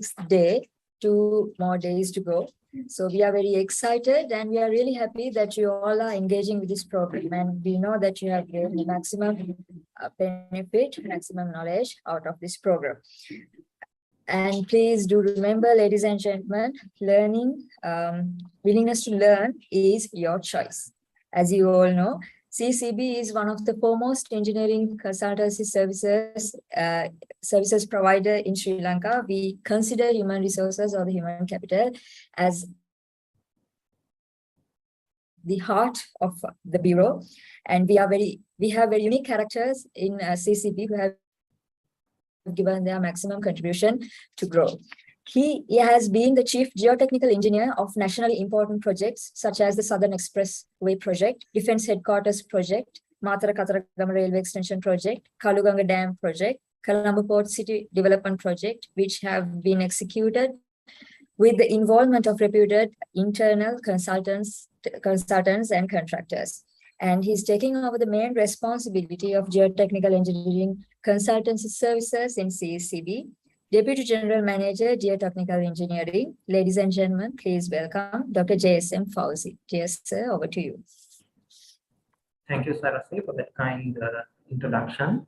6th day, 2 more days to go. So we are very excited and we are really happy that you all are engaging with this program, and we know that you have gained the maximum benefit, maximum knowledge out of this program. And please do remember, ladies and gentlemen, learning, willingness to learn is your choice. As you all know, CCB is one of the foremost engineering consultancy services provider in Sri Lanka. We consider human resources or the human capital as the heart of the bureau, and we have very unique characters in CCB who have given their maximum contribution to grow. He has been the chief geotechnical engineer of nationally important projects such as the Southern Expressway project, Defence Headquarters project, Matara Kataragama Railway Extension project, Kaluganga Dam project, Colombo Port City Development project, which have been executed with the involvement of reputed internal consultants and contractors. And he's taking over the main responsibility of geotechnical engineering consultancy services in CCB. Deputy General Manager, Geotechnical Engineering. Ladies and gentlemen, please welcome Dr. JSM Fauzi. Yes, sir, over to you. Thank you, Sarasi, for that kind introduction.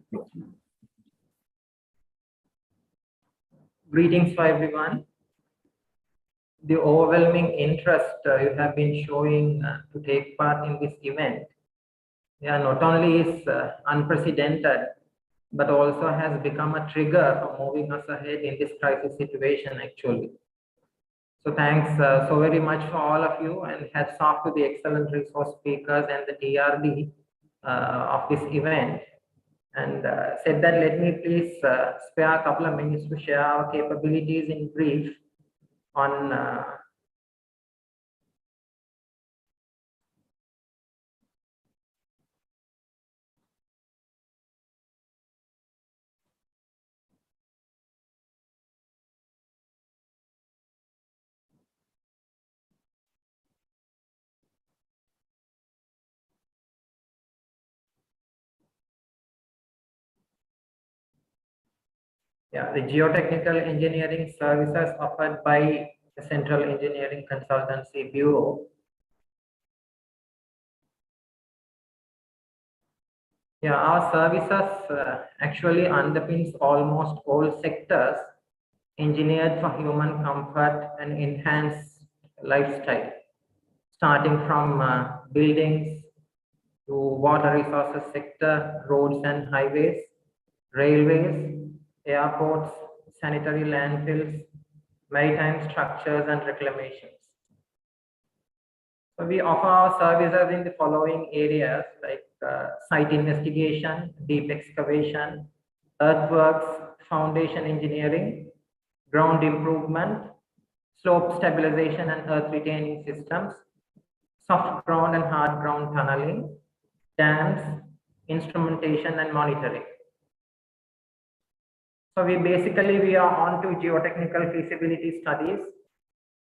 Greetings for everyone. The overwhelming interest you have been showing to take part in this event, not only is unprecedented, but also has become a trigger for moving us ahead in this crisis situation actually. So thanks so very much for all of you, and hats off to the excellent resource speakers and the TRD of this event. And said that, let me please spare a couple of minutes to share our capabilities in brief on the geotechnical engineering services offered by the Central Engineering Consultancy Bureau. Our services actually underpins almost all sectors engineered for human comfort and enhanced lifestyle, starting from buildings to water resources sector, roads and highways, railways, airports, sanitary landfills, maritime structures and reclamations. So we offer our services in the following areas like site investigation, deep excavation, earthworks, foundation engineering, ground improvement, slope stabilization and earth retaining systems, soft ground and hard ground tunneling, dams, instrumentation and monitoring. So we are on to geotechnical feasibility studies,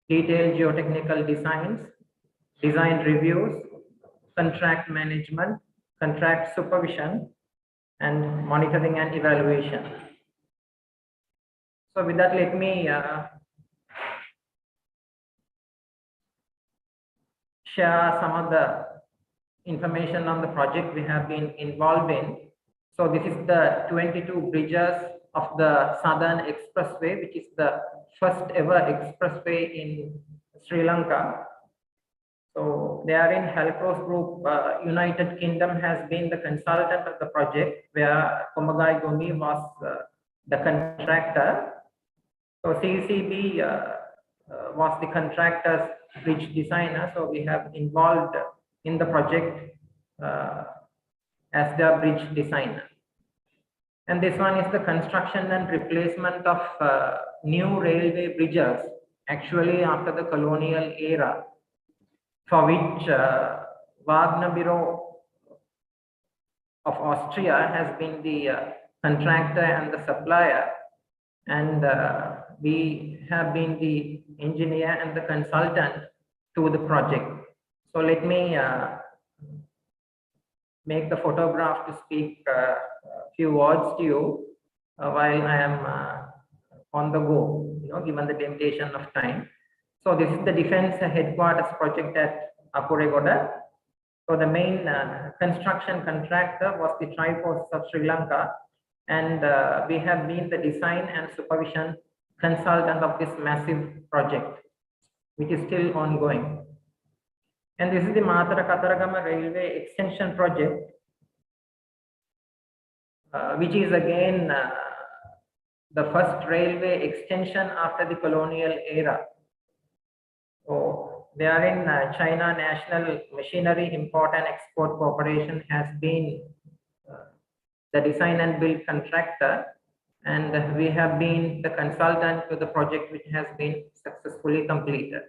detailed geotechnical designs, design reviews, contract management, contract supervision, and monitoring and evaluation. So with that, let me share some of the information on the project we have been involved in. So this is the 22 bridges of the Southern Expressway, which is the first ever expressway in Sri Lanka. So therein, Halcross Group, United Kingdom has been the consultant of the project, where Komagai Gumi was the contractor. So CCB was the contractor's bridge designer. So we have involved in the project as their bridge designer. And this one is the construction and replacement of new railway bridges, actually after the colonial era, for which Wagner Bureau of Austria has been the contractor and the supplier, and we have been the engineer and the consultant to the project. So let me make the photograph to speak a few words to you while I am on the go. given the limitation of time. So this is the defense headquarters project at Apuregoda. So the main construction contractor was the Triforce of Sri Lanka, and we have been the design and supervision consultant of this massive project, which is still ongoing. And this is the Matara Kataragama Railway Extension Project, which is again the first railway extension after the colonial era. So therein, China National Machinery Import and Export Corporation has been the design and build contractor, and we have been the consultant to the project, which has been successfully completed.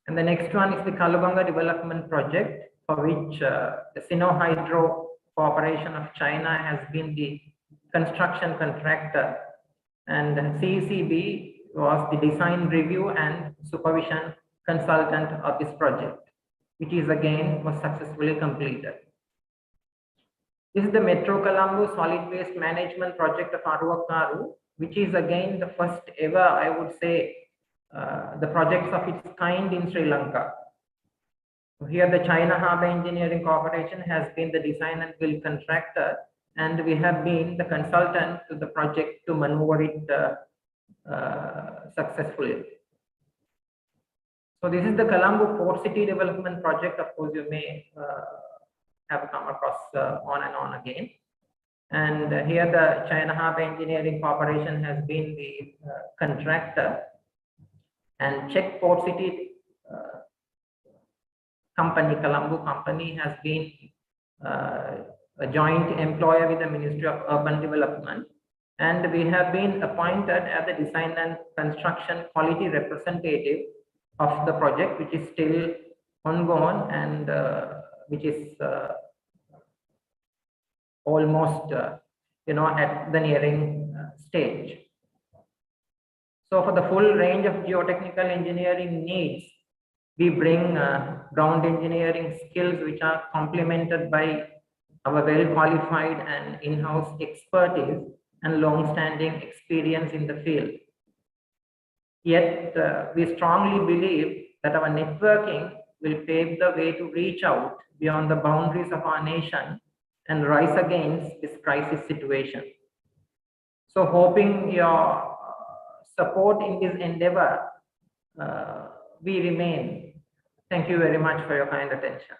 And the next one is the Kalabanga Development Project, for which the Sino-Hydro Corporation of China has been the construction contractor, and CCB was the design review and supervision consultant of this project, which is again was successfully completed. This is the Metro Colombo Solid Waste Management Project of Aruwakaru, which is again the first ever, I would say, the projects of its kind in Sri Lanka. Here the China Harbour Engineering Corporation has been the design and build contractor, and we have been the consultant to the project to maneuver it successfully. So this is the Colombo Port City Development Project. Of course, you may have come across on and on again. And here the China Harbour Engineering Corporation has been the contractor, and Czech Port City company, Colombo company, has been a joint employer with the Ministry of Urban Development, and we have been appointed as the design and construction quality representative of the project, which is still ongoing and which is almost at the nearing stage. So for the full range of geotechnical engineering needs, we bring ground engineering skills, which are complemented by our well-qualified and in-house expertise and long-standing experience in the field. Yet, we strongly believe that our networking will pave the way to reach out beyond the boundaries of our nation and rise against this crisis situation. So hoping your support in this endeavor, we remain. Thank you very much for your kind attention.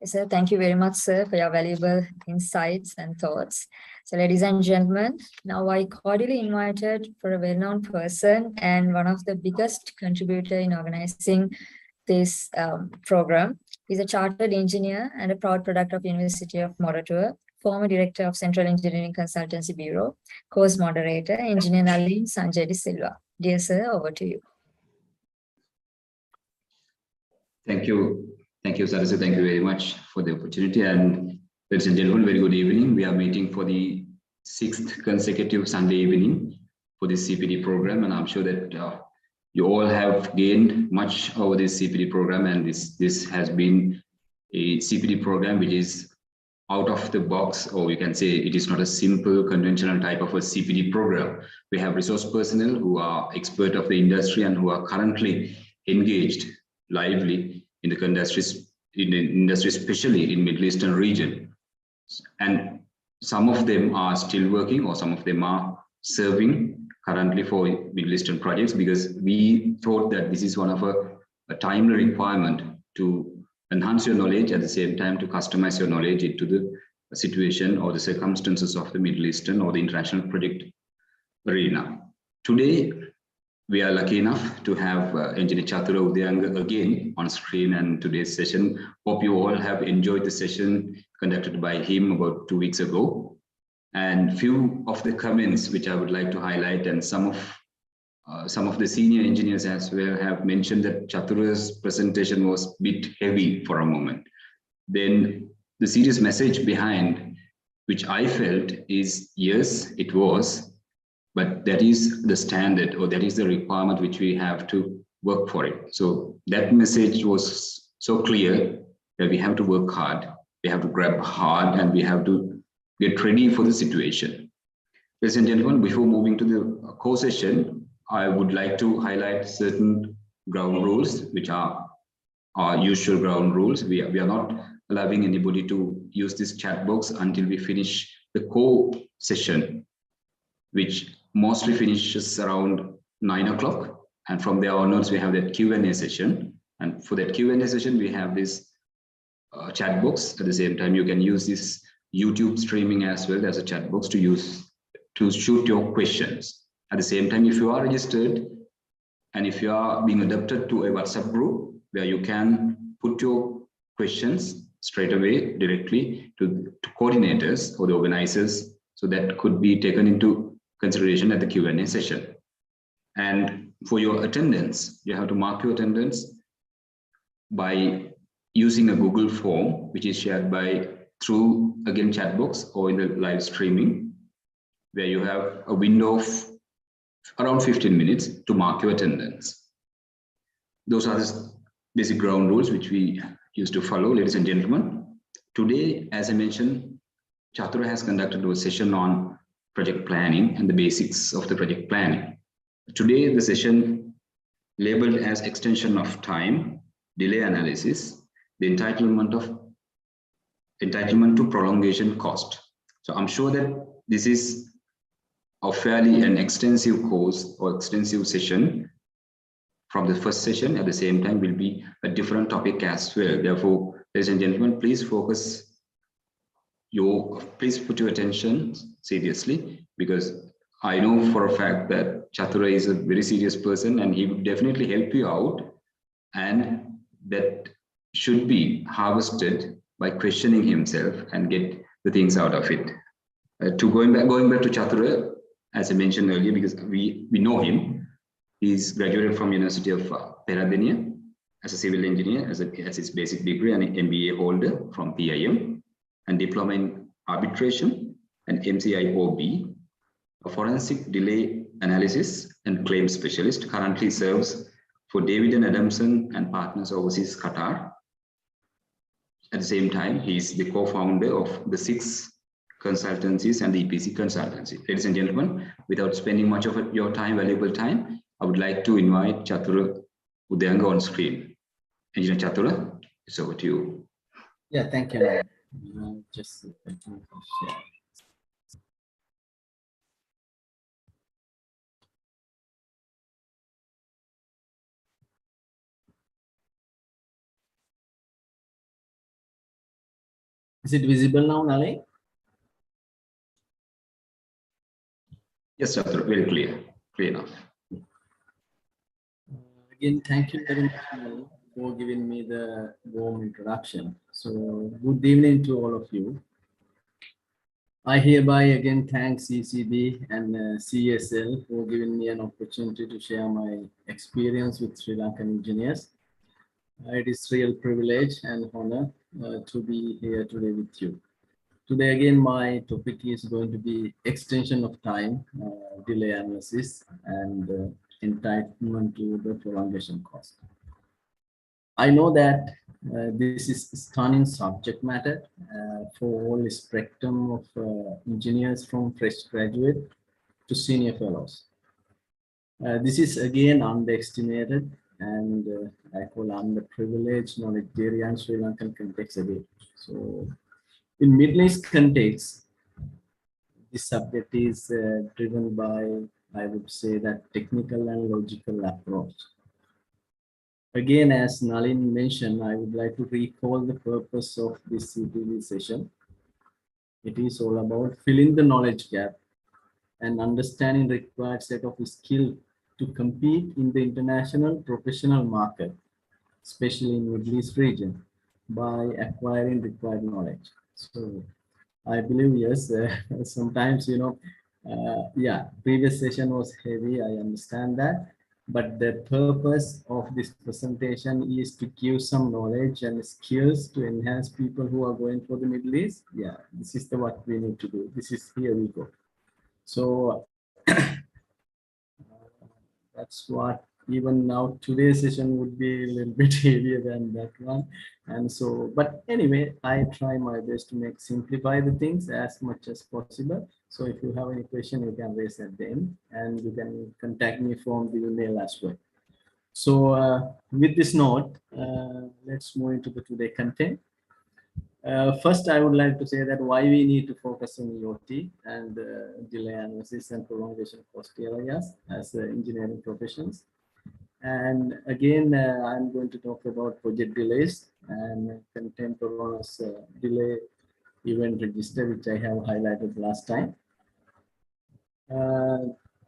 Yes, sir. Thank you very much, sir, for your valuable insights and thoughts. So, ladies and gentlemen, now I cordially invited for a well-known person and one of the biggest contributor in organizing this program. He's a chartered engineer and a proud product of University of Moratuwa, former director of Central Engineering Consultancy Bureau, course moderator, Engineer Nalin Sanjay De Silva. Dear sir, over to you. Thank you. Thank you, Sarasa. Thank you very much for the opportunity. And ladies and gentlemen, very good evening. We are meeting for the 6th consecutive Sunday evening for this CPD program. And I'm sure that you all have gained much over this CPD program. And this has been a CPD program which is out of the box, or you can say it is not a simple conventional type of a CPD program. We have resource personnel who are expert of the industry and who are currently engaged lively in the industry, especially in Middle Eastern region. And some of them are still working, or some of them are serving currently for Middle Eastern projects, because we thought that this is one of a timely requirement to enhance your knowledge, at the same time to customize your knowledge into the situation or the circumstances of the Middle Eastern or the international project arena. Today, we are lucky enough to have Engineer Chathura Udayanga again on screen, and today's session. Hope you all have enjoyed the session conducted by him about 2 weeks ago. And few of the comments which I would like to highlight, and some of the senior engineers as well have mentioned that Chathura's presentation was a bit heavy for a moment. Then the serious message behind, which I felt, is yes, it was, but that is the standard, or that is the requirement which we have to work for it. So that message was so clear that we have to work hard, we have to grab hard, and we have to get ready for the situation. Ladies and gentlemen, before moving to the core session, I would like to highlight certain ground rules, which are our usual ground rules. We are not allowing anybody to use this chat box until we finish the core session, which mostly finishes around 9 o'clock. And from there onwards, we have that Q&A session. And for that Q&A session, we have this chat box. At the same time, you can use this YouTube streaming as well as a chat box to shoot your questions. At the same time, if you are registered and if you are being adapted to a WhatsApp group where you can put your questions straight away directly to coordinators or the organizers, so that could be taken into consideration at the Q&A session. And for your attendance, you have to mark your attendance by using a Google form, which is shared through again chat box or in the live streaming, where you have a window of around 15 minutes to mark your attendance. Those are the basic ground rules which we used to follow, ladies and gentlemen. Today, as I mentioned, Chatura has conducted a session on project planning and the basics of the project planning. Today, the session labeled as extension of time, delay analysis, the entitlement to prolongation cost. So I'm sure that this is a fairly an extensive course or extensive session from the first session. At the same time will be a different topic as well. Therefore, ladies and gentlemen, please put your attention seriously, because I know for a fact that Chatura is a very serious person and he would definitely help you out, and that should be harvested by questioning himself and get the things out of it. Going back to Chatura, as I mentioned earlier, because we know him, he's graduated from University of Peradeniya as a civil engineer, as his basic degree, and an MBA holder from PIM, and diploma in arbitration and MCIOB, a forensic delay analysis and claims specialist. Currently serves for David and Adamson and Partners Overseas, Qatar. At the same time, he is the co-founder of the 6 consultancies and the EPC consultancy. Ladies and gentlemen, without spending much of your time, valuable time, I would like to invite Chatura Udayanga on screen. Engineer Chatura, it's over to you. Yeah, thank you. Just let me share. Is it visible now, Nalin? Yes, Chatura, very clear enough. Again, thank you very much, Nalin, for giving me the warm introduction. So, good evening to all of you. I hereby again thank CCD and CSL for giving me an opportunity to share my experience with Sri Lankan engineers. It is a real privilege and honor to be here today with you. Today again, my topic is going to be extension of time, delay analysis, and entitlement to the prolongation cost. I know that this is stunning subject matter for all the spectrum of engineers from fresh graduate to senior fellows. This is again underestimated and I call underprivileged knowledge area in Sri Lankan context again. So in Middle East context, this subject is driven by, I would say, that technical and logical approach. Again, as Nalin mentioned, I would like to recall the purpose of this CPD session. It is all about filling the knowledge gap and understanding the required set of skills to compete in the international professional market, especially in Middle East region, by acquiring required knowledge. So I believe, yes, sometimes, yeah, previous session was heavy, I understand that. But the purpose of this presentation is to give some knowledge and skills to enhance people who are going for the Middle East. Yeah, this is what we need to do. This is, here we go. So that's what, even now today's session would be a little bit heavier than that one. And so, but anyway, I try my best to simplify the things as much as possible. So if you have any question, you can raise at the end, and you can contact me from the email as well. So with this note, let's move into the today content. First, I would like to say that why we need to focus on EOT and delay analysis and prolongation cost areas as engineering professions. And again, I'm going to talk about project delays and contemporaneous delay event register, which I have highlighted last time.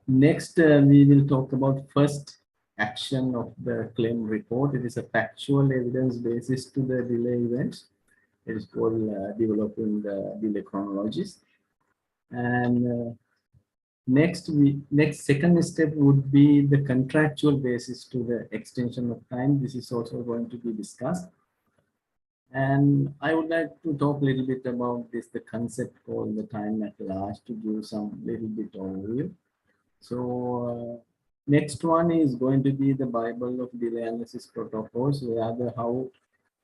Next, we will talk about first action of the claim report. It is a factual evidence basis to the delay events. It is called developing the delay chronologies. And next second step would be the contractual basis to the extension of time. This is also going to be discussed. And I would like to talk a little bit about this, the concept called the time at large, to give some little bit overview. So next one is going to be the Bible of delay analysis protocols, where the how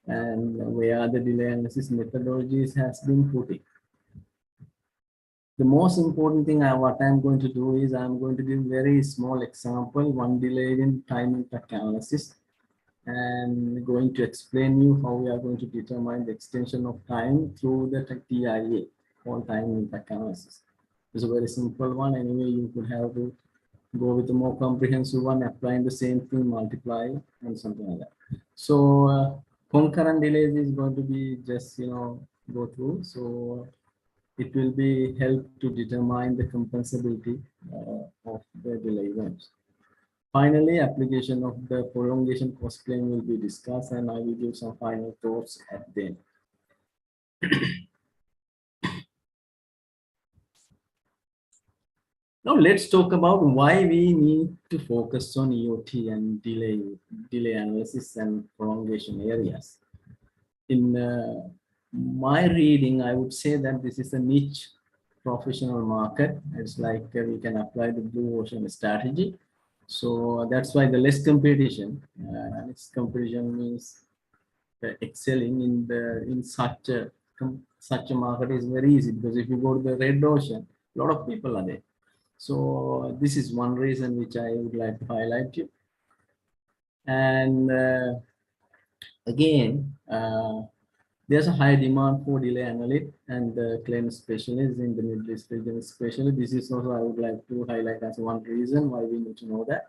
and where the delay analysis methodologies has been put in. The most important thing what I'm going to do is I'm going to give very small example, one delay in time impact analysis, and going to explain you how we are going to determine the extension of time through the TIA, or time impact analysis. It's a very simple one. Anyway, you could have to go with a more comprehensive one, applying the same thing, multiply and something like that. So concurrent delays is going to be just, go through. So it will be help to determine the compensability of the delay events. Finally, application of the prolongation cost claim will be discussed, and I will give some final thoughts at the end. Now let's talk about why we need to focus on EOT and delay analysis and prolongation areas. In my reading, I would say that this is a niche professional market. It's like we can apply the blue ocean strategy. So that's why the less competition. Less competition means excelling in such a market is very easy, because if you go to the red ocean, a lot of people are there. So this is one reason which I would like to highlight you. And again, there's a high demand for delay analyst and claim specialists in the Middle East region especially. This is also I would like to highlight as one reason why we need to know that.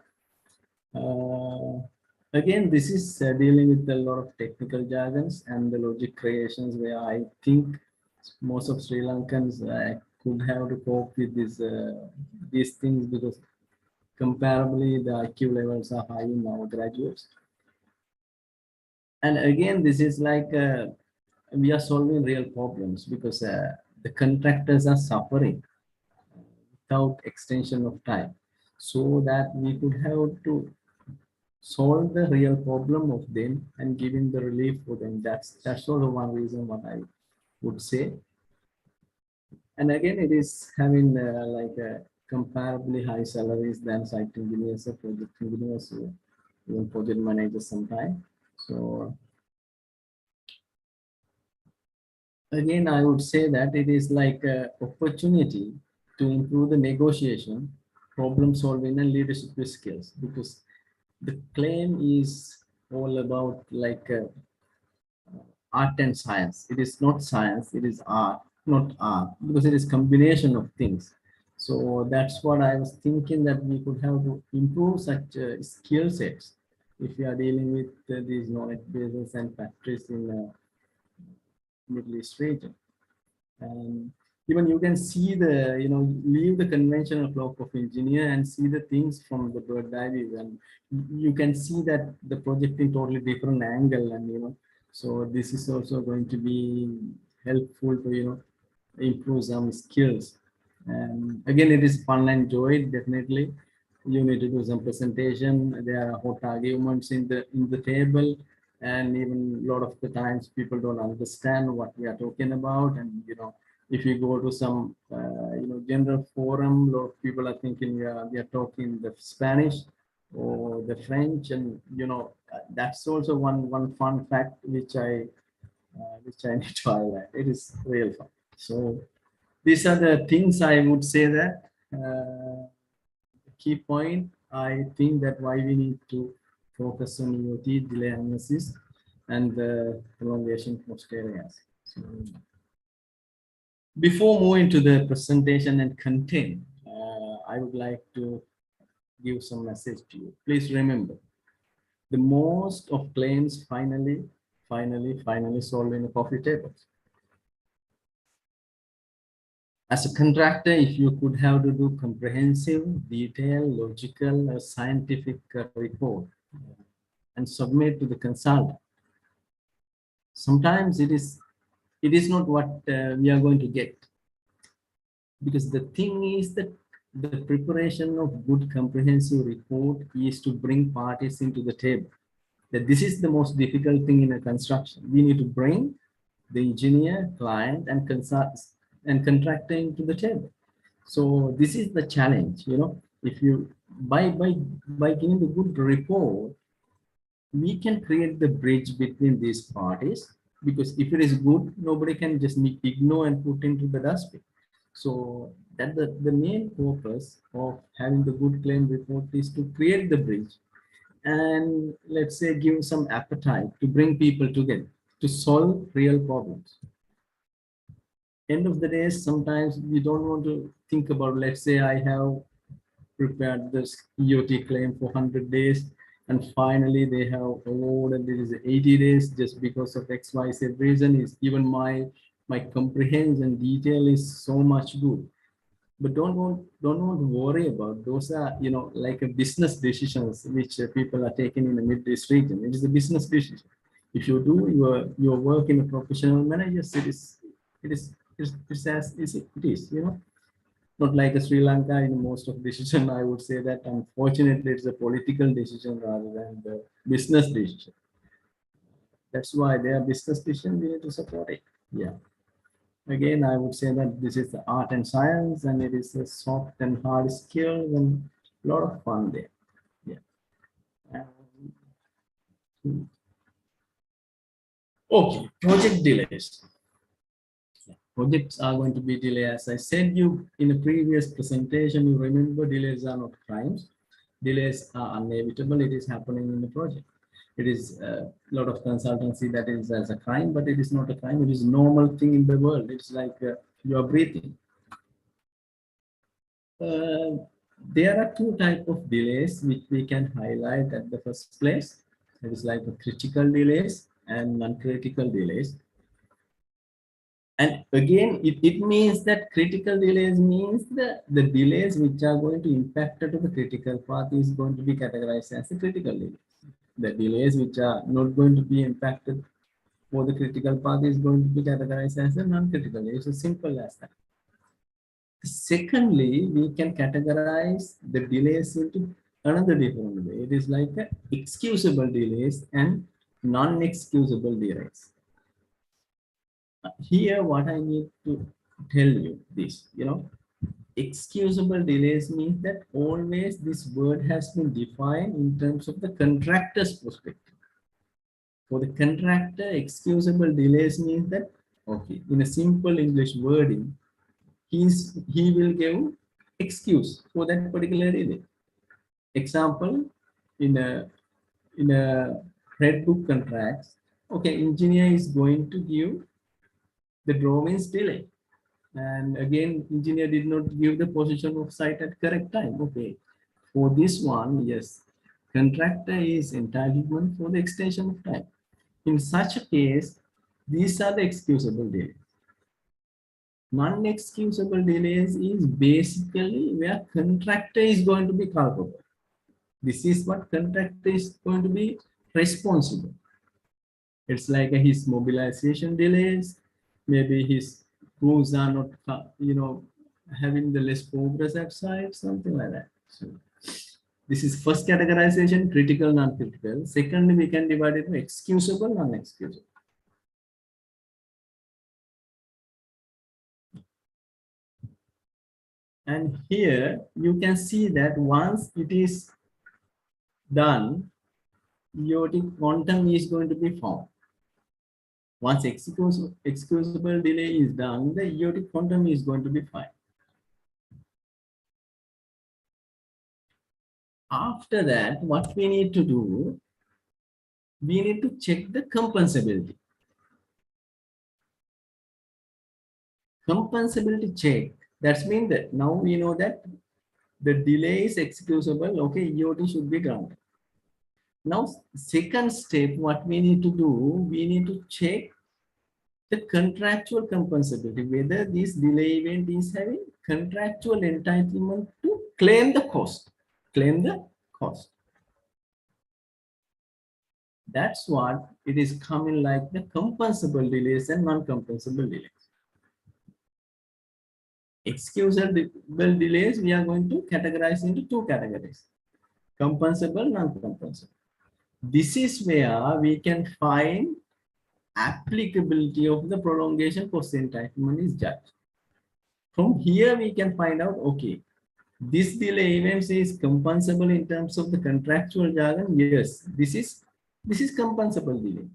Again, this is dealing with a lot of technical jargons and the logic creations, where I think most of Sri Lankans could have to cope with these things, because comparably the IQ levels are high in our graduates. And again, this is like we are solving real problems, because the contractors are suffering without extension of time, so that we could have to solve the real problem of them and giving the relief for them. That's also one reason what I would say. And again, it is having like comparably high salaries than site engineers or project engineers, or even project managers sometimes. So again, I would say that it is like an opportunity to improve the negotiation, problem solving and leadership skills, because the claim is all about like art and science. It is not science, it is art, not art, because it is combination of things. So that's what I was thinking, that we could have to improve such skill sets if we are dealing with these knowledge bases and factories in Middle East region. And even you can see the, leave the conventional cloak of engineer and see the things from the bird's eye view, and you can see that the project in totally different angle, and so this is also going to be helpful to improve some skills. And again, it is fun and joy. Definitely you need to do some presentation. There are hot arguments in the table, and even a lot of the times people don't understand what we are talking about. And if you go to some general forum, a lot of people are thinking we are talking the Spanish or the French, and that's also one fun fact which I need to highlight. It is real fun. So these are the things I would say that key point. I think that why we need to focus on EOT, delay analysis, and the prolongation cost areas. So, before moving to the presentation and content, I would like to give some message to you. Please remember, the most of claims finally solved in a coffee table. As a contractor, if you could have to do comprehensive, detailed, logical, or scientific report and submit to the consultant, sometimes it is not what we are going to get. Because the thing is that the preparation of good comprehensive report is to bring parties into the table. That this is the most difficult thing in a construction. We need to bring the engineer, client, and contractor into the table. So this is the challenge. If you by giving the good report, we can create the bridge between these parties. Because if it is good, nobody can just ignore and put into the dustbin. So that the main purpose of having the good claim report is to create the bridge and, let's say, give some appetite to bring people together to solve real problems. End of the day, sometimes we don't want to think about, let's say I have prepared this EOT claim for 100 days and finally they have awarded it is 80 days just because of XYZ reason. Is even my comprehension detail is so much good. But don't want to worry about those. Are like a business decisions which people are taking in the Middle East region. It is a business decision. If you do your work in a professional manner, yes, it is as it is. Not like a Sri Lanka. In most of decision, I would say that unfortunately it's a political decision rather than the business decision. That's why they are business decision. We need to support it. Yeah. Again, I would say that this is the art and science, and it is a soft and hard skill and a lot of fun there. Yeah. Okay, project delays. Projects are going to be delayed. As I said you in a previous presentation, you remember delays are not crimes. Delays are inevitable. It is happening in the project. It is a lot of consultancy that is as a crime, but it is not a crime. It is a normal thing in the world. It's like you are breathing. There are two types of delays which we can highlight at the first place. It is like a critical delays and non-critical delays. And again, it means that critical delays means the delays which are going to impact to the critical path is going to be categorized as a critical delay. The delays which are not going to be impacted for the critical path is going to be categorized as a non-critical delay. It's as simple as that. Secondly, we can categorize the delays into another different way. It is like excusable delays and non-excusable delays. Here, what I need to tell you this, excusable delays means that always this word has been defined in terms of the contractor's perspective. For the contractor, excusable delays means that, okay, in a simple English wording, he will give excuse for that particular delay. Example, in a red book contracts, okay, engineer is going to give the drawings delay. And again, engineer did not give the position of site at correct time. Okay, for this one, yes, contractor is entitlement for the extension of time. In such a case, these are the excusable delays. Non-excusable delays is basically where contractor is going to be culpable. This is what contractor is going to be responsible. It's like his mobilization delays, maybe his crews are not, having the less progress at site, something like that. So this is first categorization, critical, non-critical. Secondly, we can divide it into excusable, non-excusable. And here you can see that once it is done, EOT quantum is going to be found. Once excusable delay is done, the EOT quantum is going to be fine. After that, what we need to do, we need to check the compensability. Compensability check, that means that now we know that the delay is excusable, okay, EOT should be grounded. Now, second step, what we need to do, we need to check the contractual compensability, whether this delay event is having contractual entitlement to claim the cost. Claim the cost. That's what it is coming like the compensable delays and non-compensable delays. Excusable delays, we are going to categorize into two categories: compensable, non-compensable. This is where we can find applicability of the prolongation cost entitlement is judged. From here, we can find out, okay, this delay event is compensable in terms of the contractual jargon. Yes, this is compensable delay.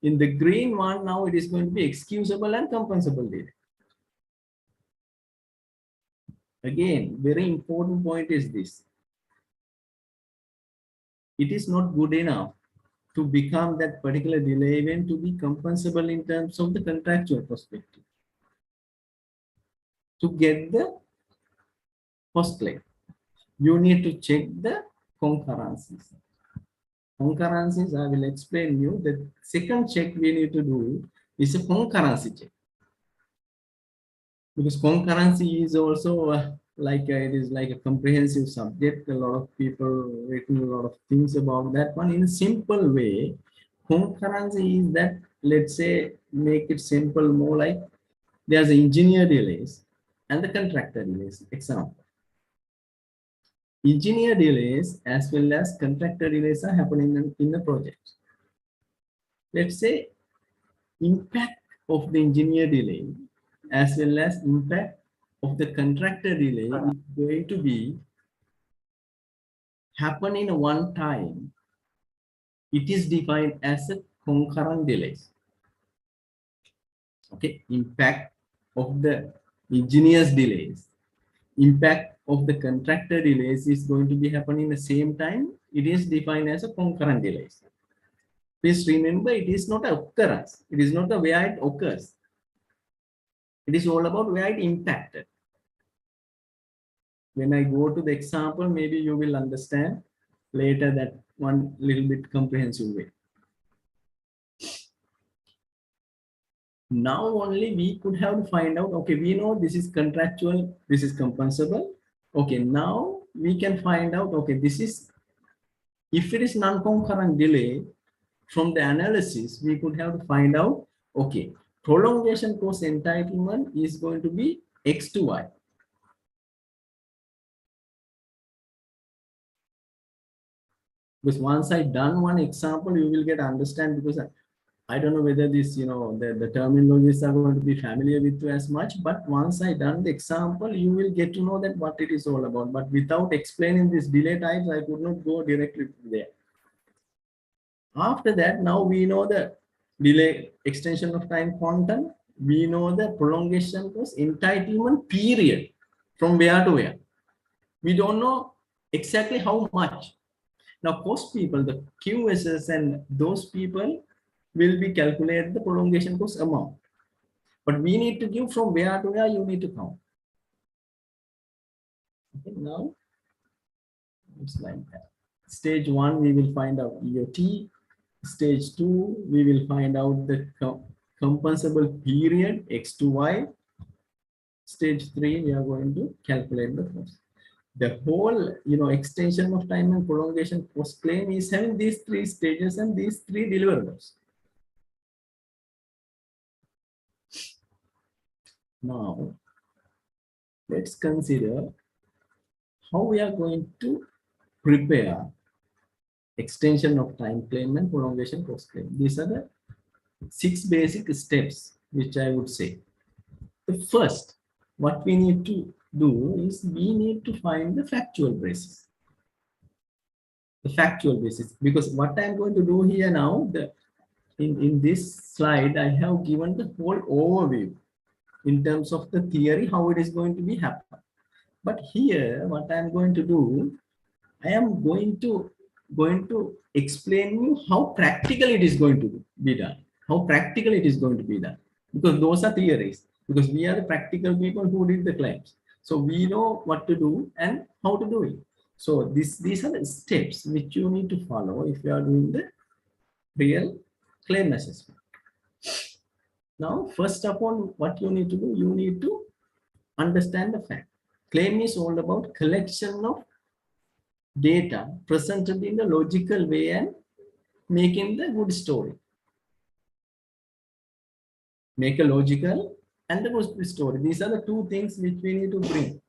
In the green one, now it is going to be excusable and compensable delay. Again, very important point is this. It is not good enough to become that particular delay event to be compensable in terms of the contractual perspective. To get the cost claim, you need to check the concurrencies. Concurrencies, I will explain you. The second check we need to do is a concurrency check. Because concurrency is also it is like a comprehensive subject. A lot of people written a lot of things about that one. In a simple way, concurrency is that, let's say, make it simple, more like there's engineer delays and the contractor delays. Example. Engineer delays as well as contractor delays are happening in the project. Let's say impact of the engineer delay as well as impact of the contractor delay is going to be happen in one time. It is defined as a concurrent delays. Okay, impact of the engineer's delays, impact of the contractor delays is going to be happening in the same time. It is defined as a concurrent delays. Please remember, it is not an occurrence. It is not the where it occurs. It is all about where it impacted. When I go to the example, maybe you will understand later that one little bit comprehensive way. Now only we could have to find out, okay, we know this is contractual, this is compensable. Okay, now we can find out, okay, this is, if it is non-concurrent delay, from the analysis, we could have to find out, okay, prolongation cost entitlement is going to be X to Y. Because once I done one example, you will get understand, because I don't know whether this, the terminologies are going to be familiar with you as much, but once I done the example, you will get to know that what it is all about. But without explaining this delay types, I could not go directly there. After that, now we know the delay extension of time quantum. We know the prolongation cost entitlement period from where to where. We don't know exactly how much. Now, cost people, the QSs and those people will be calculated the prolongation cost amount. But we need to give from where to where you need to count. Okay, now it's like that. Stage 1, we will find out EOT. Stage 2, we will find out the compensable period X to Y. Stage 3, we are going to calculate the cost. The whole, extension of time and prolongation cost claim is having these 3 stages and these 3 deliverables. Now, let's consider how we are going to prepare extension of time claim and prolongation cost claim. These are the 6 basic steps, which I would say. The first, what we need to do is we need to find the factual basis. The factual basis, because what I'm going to do here now, in this slide, I have given the whole overview in terms of the theory, how it is going to be happen. But here, what I'm going to do, I am going to explain you how practical it is going to be done. How practical it is going to be done. Because those are theories. Because we are the practical people who did the claims. So we know what to do and how to do it. So these are the steps which you need to follow if you are doing the real claim assessment. Now, first of all, what you need to do, you need to understand the fact. Claim is all about collection of data presented in a logical way and making the good story. Make a logical and the good story. These are the two things which we need to bring.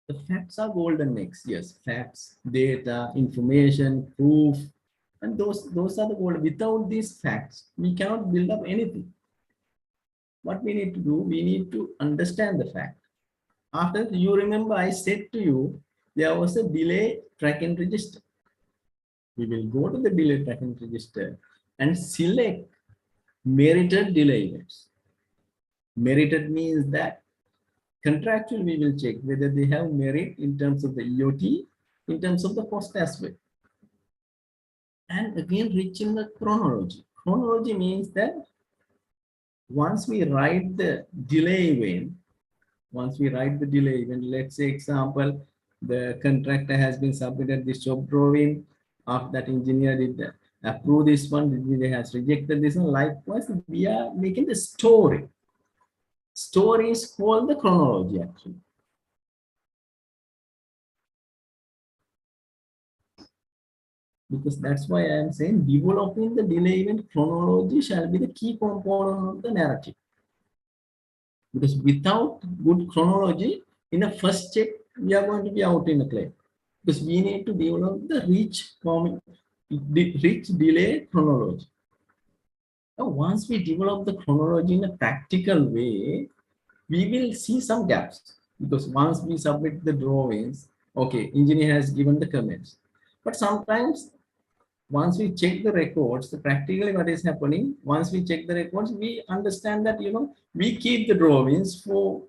The facts are golden eggs. Yes, facts, data, information, proof, and those are the gold. Without these facts, we cannot build up anything. What we need to do, we need to understand the fact. After, you remember I said to you, there was a delay tracking register. We will go to the delay tracking register and select merited delay events. Merited means that contractual we will check whether they have merit in terms of the EOT, in terms of the cost as well. And again, rich in the chronology. Chronology means that once we write the delay event, let's say example, the contractor has been submitted this job drawing, after that engineer did approve this one, engineer has rejected this one. Likewise, we are making the story. Story is called the chronology actually. Because that's why I am saying developing the delay event chronology shall be the key component of the narrative. Because without good chronology, in a first check, we are going to be out in a claim. Because we need to develop the rich delay chronology. Now, once we develop the chronology in a practical way, we will see some gaps. Because once we submit the drawings, okay, engineer has given the comments. But sometimes, once we check the records, practically what is happening, once we check the records, we understand that, we keep the drawings for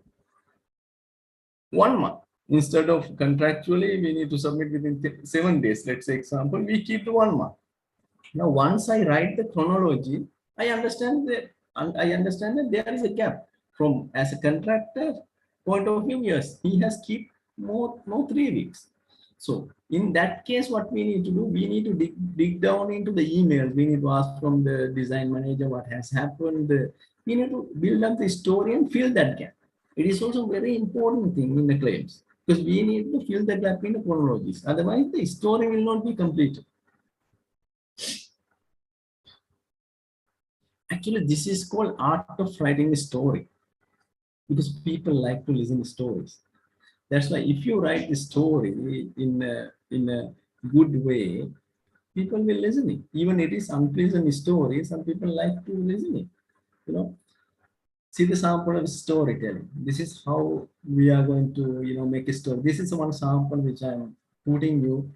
1 month. Instead of contractually, we need to submit within 7 days. Let's say example, we keep the 1 month. Now, once I write the chronology, I understand that there is a gap. From as a contractor point of view, yes, he has keep more 3 weeks. So in that case, what we need to do, we need to dig down into the emails. We need to ask from the design manager what has happened. We need to build up the story and fill that gap. It is also a very important thing in the claims because we need to fill the gap in the chronologies. Otherwise, the story will not be completed. Actually, this is called art of writing a story because people like to listen to stories. That's why if you write the story in a good way, people will listen it. Even it is unpleasant story, some people like to listen it. See the sample of storytelling. This is how we are going to, make a story. This is one sample which I'm putting you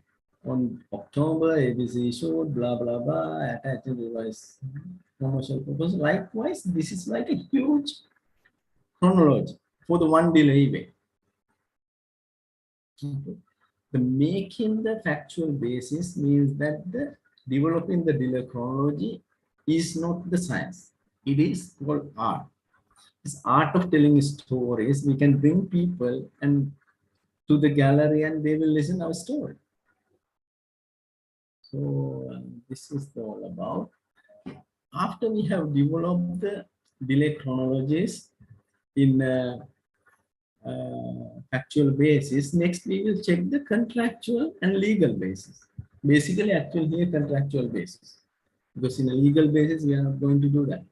on October, ABC showed, blah, blah, blah, attached device, commercial purpose. Likewise, this is like a huge chronology for the one delay way. The making the factual basis means that the developing the delay chronology is not the science. It is called art. This art of telling stories. We can bring people and to the gallery and they will listen our story. So this is all about. After we have developed the delay chronologies in factual basis, next we will check the contractual and legal basis. Basically, actually here contractual basis, because in a legal basis we are not going to do that.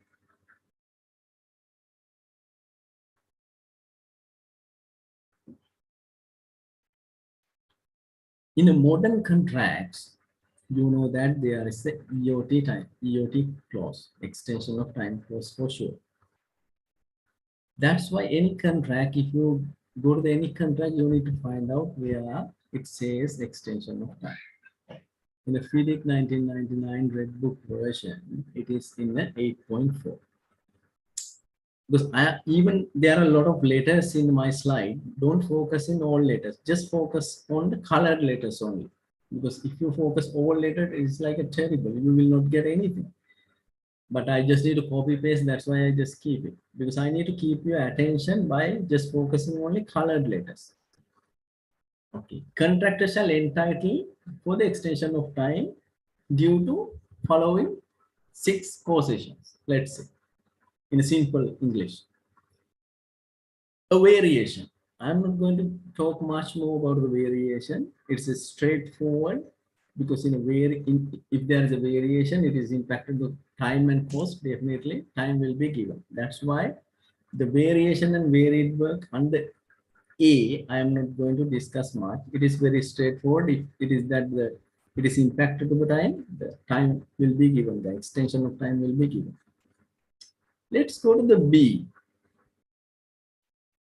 In a modern contracts, you know that there is a EOT clause, extension of time clause for sure. That's why any contract, if you go to any contract, you need to find out where it says extension of time. In the FIDIC 1999 Red Book version, it is in the 8.4. Because even there are a lot of letters in my slide. Don't focus in all letters. Just focus on the colored letters only. Because if you focus all letters, it's like a terrible. You will not get anything. But I just need to copy paste. That's why I just keep it. Because I need to keep your attention by just focusing only colored letters. Okay. Contractor shall entitle for the extension of time due to following 6 causations. Let's say in a simple English. A variation. I'm not going to talk much more about the variation. It's a straightforward because in a if there is a variation, it is impacted the time and cost. Definitely, time will be given. That's why the variation and varied work under A, I am not going to discuss much. It is very straightforward. If it is that it is impacted to the time will be given. The extension of time will be given. Let's go to the B.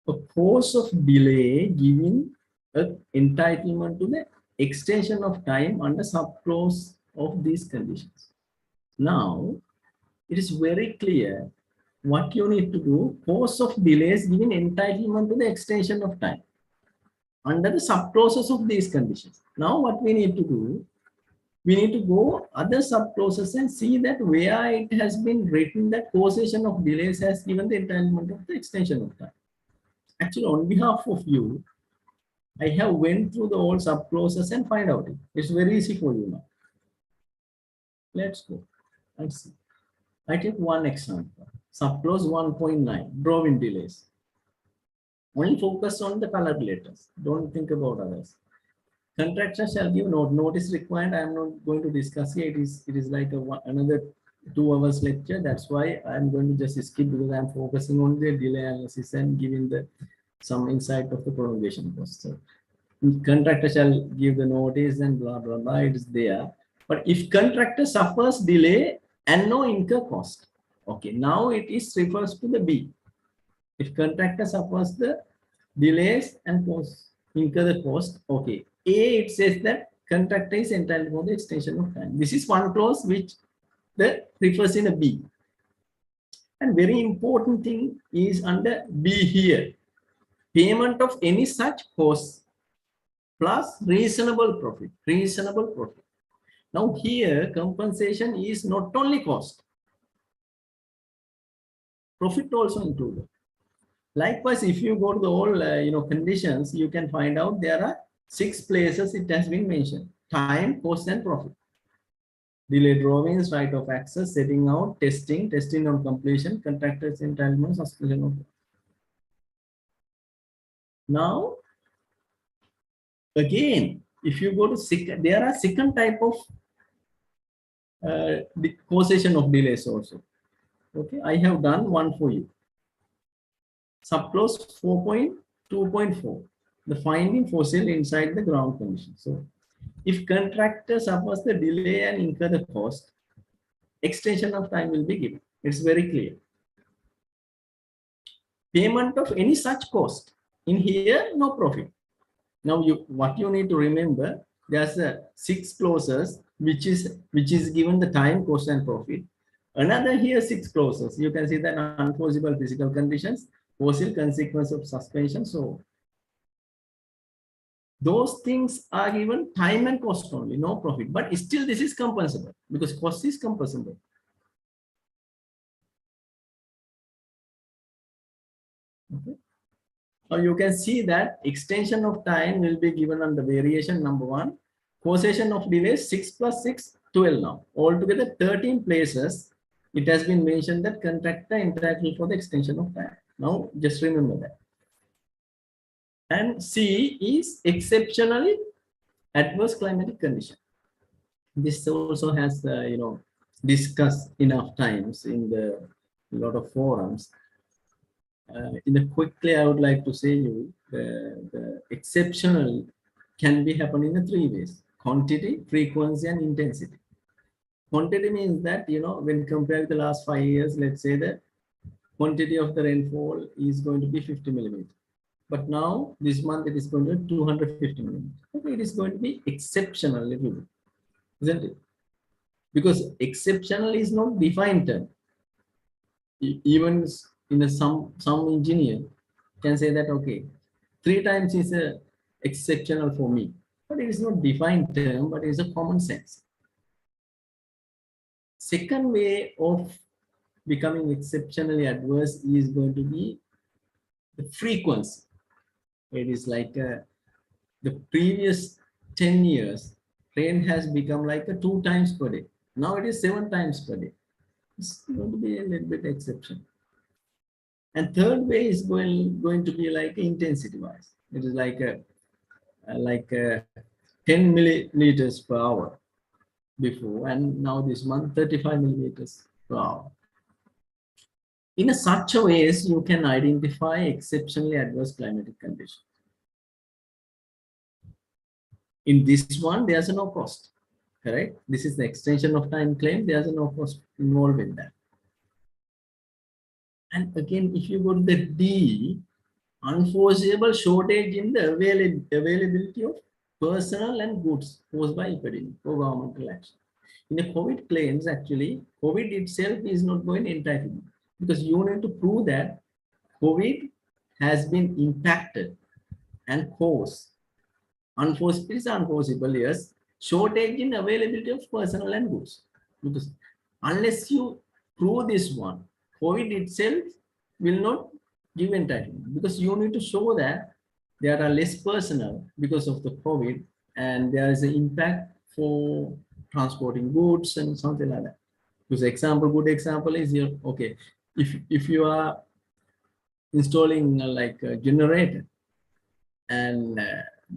A cause of delay giving an entitlement to the extension of time under subclause of these conditions. Now, it is very clear what you need to do. Cause of delays giving entitlement to the extension of time under the subclauses of these conditions. Now, what we need to do, we need to go other subclauses and see that where it has been written that causation of delays has given the entitlement of the extension of time. Actually, on behalf of you, I have went through the all subclauses and find out it. It's very easy for you now. Let's go and see. I take one example. Subclause 1.9, drawing delays. Only focus on the colored letters. Don't think about others. Contractor shall give notice required. I am not going to discuss here. It is like another 2 hours lecture. That's why I'm going to just skip because I'm focusing on the delay analysis and giving some insight of the prolongation cost. So contractor shall give the notice and blah blah blah. It is there. But if contractor suffers delay and no incur cost, okay. Now it is refers to the B. If contractor suffers the delays and incur the cost, okay. A, it says that contractor is entitled for the extension of time. This is one clause which refers in a B. And very important thing is under B here. Payment of any such cost plus reasonable profit. Reasonable profit. Now here compensation is not only cost. Profit also included. Likewise, if you go to the all conditions, you can find out there are 6 places it has been mentioned: time, cost, and profit. Delay drawings, right of access, setting out, testing on completion, contractor's entitlement, suspension of. Now, again, if you go to there are second type of causation of delays also. Okay, I have done one for you. Subclause 4.2.4. The finding fossil inside the ground condition. So, if contractor suffers the delay and incur the cost, extension of time will be given. It's very clear. Payment of any such cost. In here, no profit. Now, what you need to remember, there's 6 clauses which is given the time, cost, and profit. Another here 6 clauses. You can see that unforeseeable physical conditions, fossil consequence of suspension. So those things are given time and cost only, no profit. But still, this is compensable because cost is compensable. Okay. Now you can see that extension of time will be given under variation number 1. Causation of delays 6 plus 6, 12 now. Altogether 13 places. It has been mentioned that contractor entitled for the extension of time. Now just remember that. And C is exceptionally adverse climatic condition. This also has discussed enough times in a lot of forums. Quickly, I would like to say you the exceptional can be happening in 3 ways: quantity, frequency, and intensity. Quantity means that when compared with the last 5 years, let's say the quantity of the rainfall is going to be 50 millimeters. But now this month it is going to be 250 millimeters. Okay, it is going to be exceptional little bit. isn't it? Because exceptional is not defined term. Even in a some engineer can say that, okay, 3 times is a exceptional for me, but it is not defined term, but it is a common sense. Second way of becoming exceptionally adverse is going to be the frequency. It is like the previous 10 years, rain has become like a 2 times per day. Now it is 7 times per day. It's going to be a little bit exception. And third way is going to be like intensity wise. It is like a 10 millimeters per hour before, and now this month 35 millimeters per hour. In a such a ways, you can identify exceptionally adverse climatic conditions. In this one, there's no cost, correct? This is the extension of time claim. There's no cost involved in that. And again, if you go to the D, unforeseeable shortage in the availability of personnel and goods caused by epidemic or governmental action. In the COVID claims, actually, COVID itself is not going entitlement, because you need to prove that COVID has been impacted and caused unforeseeable, yes, shortage in availability of personnel and goods. Because unless you prove this one, COVID itself will not give entitlement, because you need to show that there are less personnel because of the COVID, and there is an impact for transporting goods and something like that. Because good example is here. Okay, if you are installing like a generator, and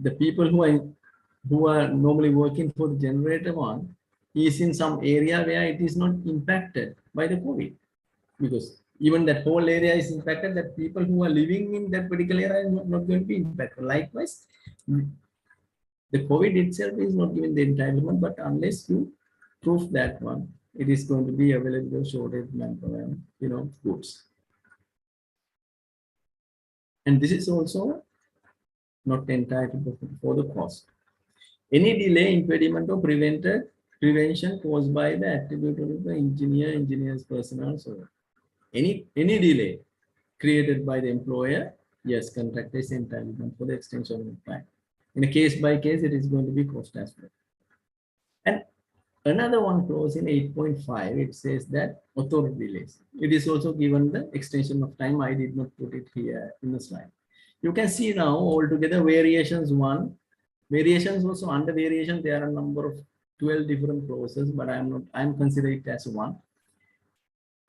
the people who are normally working for the generator one is in some area where it is not impacted by the COVID, because even that whole area is impacted, that people who are living in that particular area are not going to be impacted. Likewise, the COVID itself is not giving the entitlement, but unless you prove that one, it is going to be available shortage manpower, goods. And this is also not entitled for the cost. Any delay, impediment, or prevention caused by the attribute of the engineer's personnel. So any delay created by the employer, yes, contractor is entitled for the extension of time. In a case by case, it is going to be cost as well. And another one clause in 8.5, it says that authority delays. It is also given the extension of time. I did not put it here in the slide. You can see now altogether variations 1. Variations also, under variation, there are a number of 12 different clauses, but I'm considering it as 1.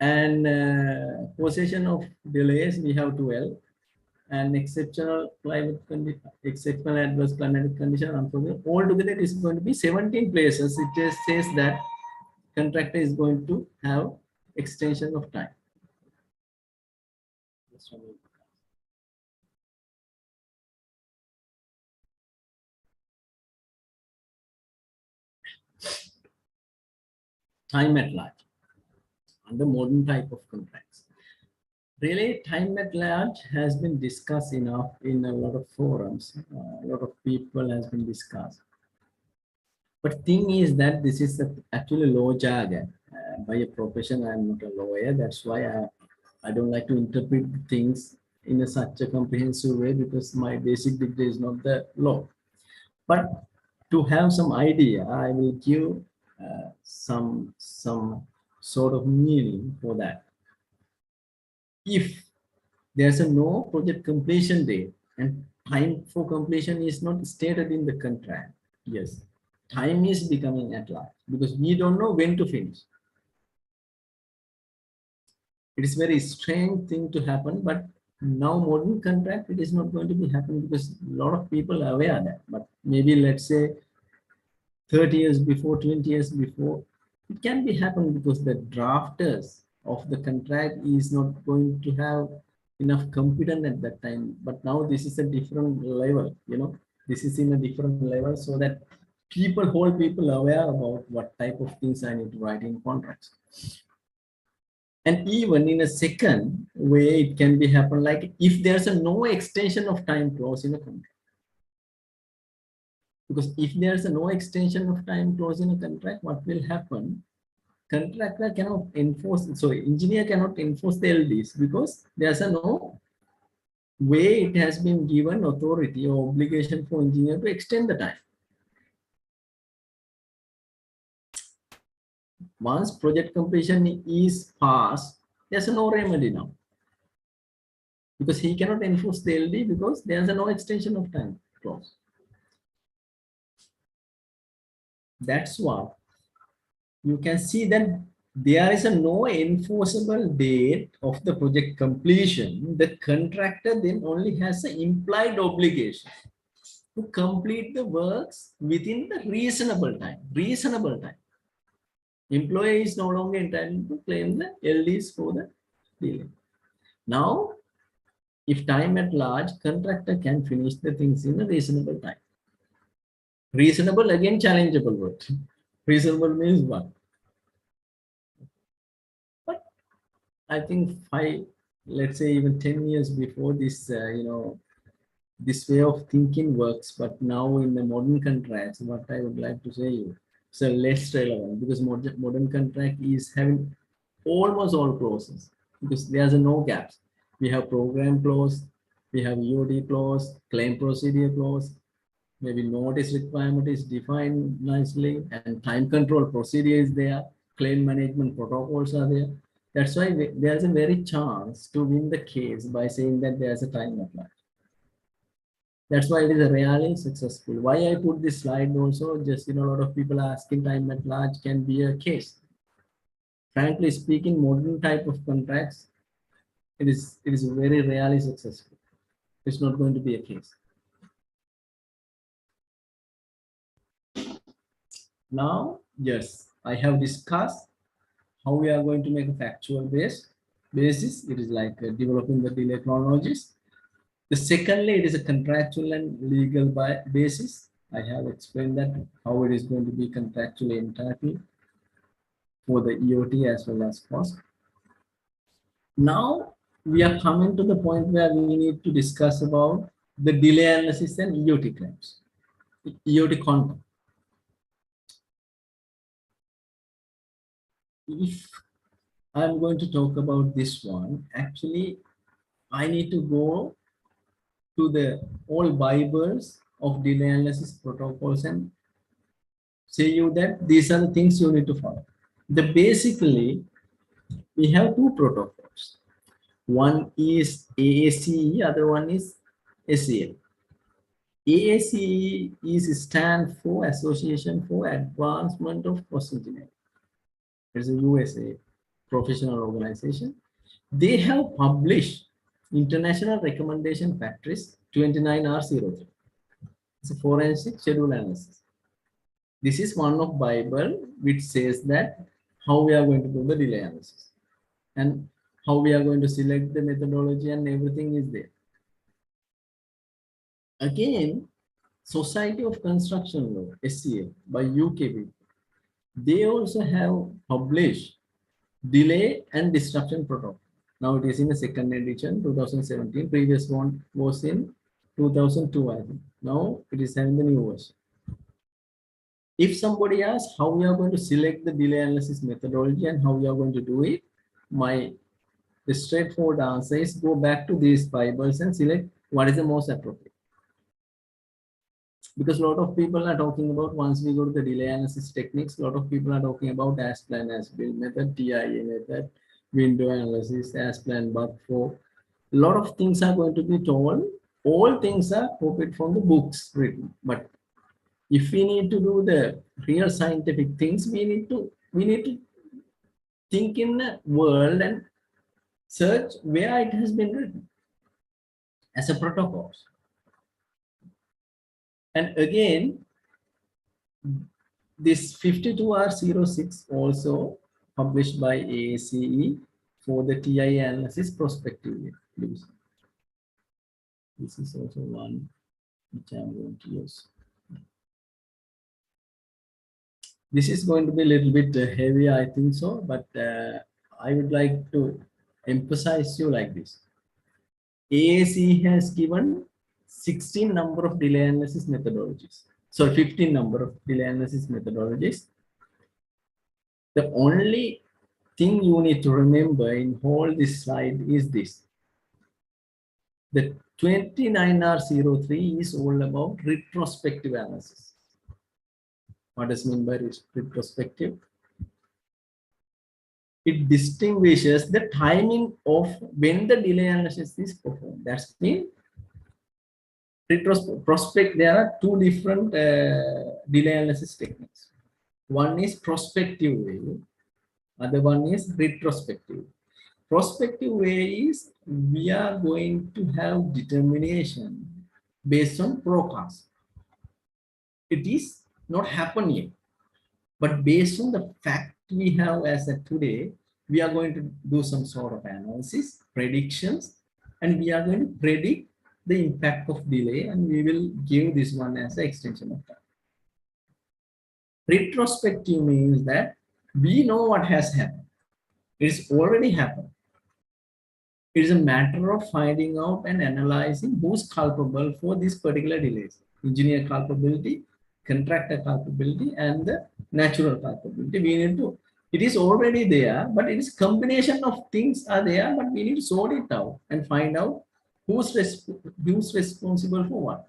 And possession of delays, we have 12. And exceptional adverse climatic condition, altogether it is going to be 17 places. It just says that contractor is going to have extension of time. Time at large under modern type of contracts. Really, time at large has been discussed enough in a lot of forums. A lot of people has been discussed. But thing is that this is actually law jargon. By a profession, I am not a lawyer. That's why I don't like to interpret things in such a comprehensive way, because my basic degree is not the law. But to have some idea, I will give some sort of meaning for that. If there's no project completion date and time for completion is not stated in the contract, yes, time is becoming at large, because we don't know when to finish. It is very strange thing to happen, but now modern contract, it is not going to be happening, because a lot of people are aware of that. But maybe let's say 30 years before, 20 years before, it can be happening, because the drafters of the contract is not going to have enough competence at that time. But now this is a different level, this is in a different level, so that hold people aware about what type of things I need to write in contracts. And even in a second way, it can be happen like if there's no extension of time clause in a contract. Because if there's no extension of time clause in a contract, what will happen? Contractor cannot enforce, so engineer cannot enforce the LDs because there's a no way it has been given authority or obligation for engineer to extend the time. Once project completion is passed, there's no remedy now. Because he cannot enforce the LD because there's no extension of time clause. That's what you can see that there is a no enforceable date of the project completion. The contractor then only has an implied obligation to complete the works within the reasonable time. Reasonable time. Employee is no longer entitled to claim the LDs for the delay. Now, if time at large, contractor can finish the things in a reasonable time. Reasonable, again, challengeable word. Reasonable means what? But I think let's say even 10 years before this, this way of thinking works. But now in the modern contracts, what I would like to say is, so less relevant because modern contract is having almost all clauses because there's no gaps. We have program clause, we have EOT clause, claim procedure clause, maybe notice requirement is defined nicely, and time control procedure is there, claim management protocols are there. That's why there's a very chance to win the case by saying that there's a time applied. That's why it is rarely successful. Why I put this slide also, just a lot of people are asking time at large can be a case. Frankly speaking, modern type of contracts, it is very rarely successful. It's not going to be a case. Now, yes, I have discussed how we are going to make a factual basis. It is like developing the delay chronologies. The secondly, it is a contractual and legal basis. I have explained that how it is going to be contractually entitled for the EOT as well as cost. Now we are coming to the point where we need to discuss about the delay analysis and EOT claims, EOT content. If I'm going to talk about this one, actually, I need to go to the all Bibles of delay analysis protocols and say you that these are the things you need to follow. Basically, we have two protocols. One is AACE, other one is SEL. AACE is stand for Association for Advancement of Cost Engineering. It's a USA professional organization. They have published International Recommendation Factories 29R03. It's a forensic schedule analysis. This is one of Bible which says that how we are going to do the delay analysis and how we are going to select the methodology and everything is there. Again, Society of Construction Law, SCA, by UK people, they also have published delay and disruption protocol. Now it is in the second edition, 2017. Previous one was in 2002, I think. Now it is having the new version. If somebody asks how we are going to select the delay analysis methodology and how we are going to do it, the straightforward answer is go back to these Bibles and select what is the most appropriate. Because a lot of people are talking about, once we go to the delay analysis techniques, a lot of people are talking about as plan as build method, TIA method, window analysis, as plan but for. A lot of things are going to be told. All things are copied from the books written. But if we need to do the real scientific things, we need to think in the world and search where it has been written as a protocol. And again, this 52R06 also published by AACE for the TIA analysis prospectively. This is also one which I'm going to use. This is going to be a little bit heavy, I think so, but I would like to emphasize you like this. AACE has given 16 number of delay analysis methodologies. So 15 number of delay analysis methodologies. The only thing you need to remember in whole this slide is this. The 29R03 is all about retrospective analysis. What does it mean by retrospective? It distinguishes the timing of when the delay analysis is performed. That's mean prospect. There are two different delay analysis techniques. One is prospective way, other one is retrospective. Prospective way is we are going to have determination based on forecast. It is not happening, but based on the fact we have as of today, we are going to do some sort of analysis, predictions, and we are going to predict the impact of delay, and we will give this one as an extension of time. Retrospective means that we know what has happened. It's already happened. It is a matter of finding out and analyzing who's culpable for this particular delays. Engineer culpability, contractor culpability, and the natural culpability. We need to, it is already there, but it is combination of things are there, but we need to sort it out and find out who's responsible for what.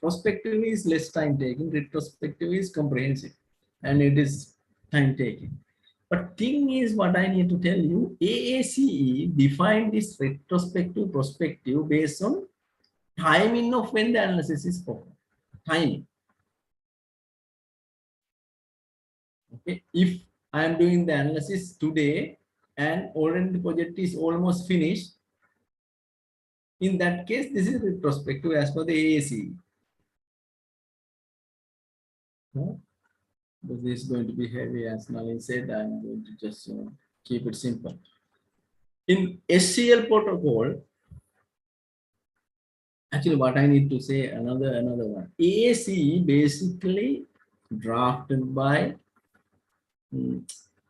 Prospective is less time taking, retrospective is comprehensive, and it is time taking. But thing is, what I need to tell you, AACE defined this retrospective prospective based on timing of when the analysis is performed. Timing. Okay, if I am doing the analysis today and already the project is almost finished, in that case, this is retrospective as per the AACE. No? But this is going to be heavy, as Nalin said. I'm going to just keep it simple. In SCL protocol, actually, what I need to say, another one. AACE basically drafted by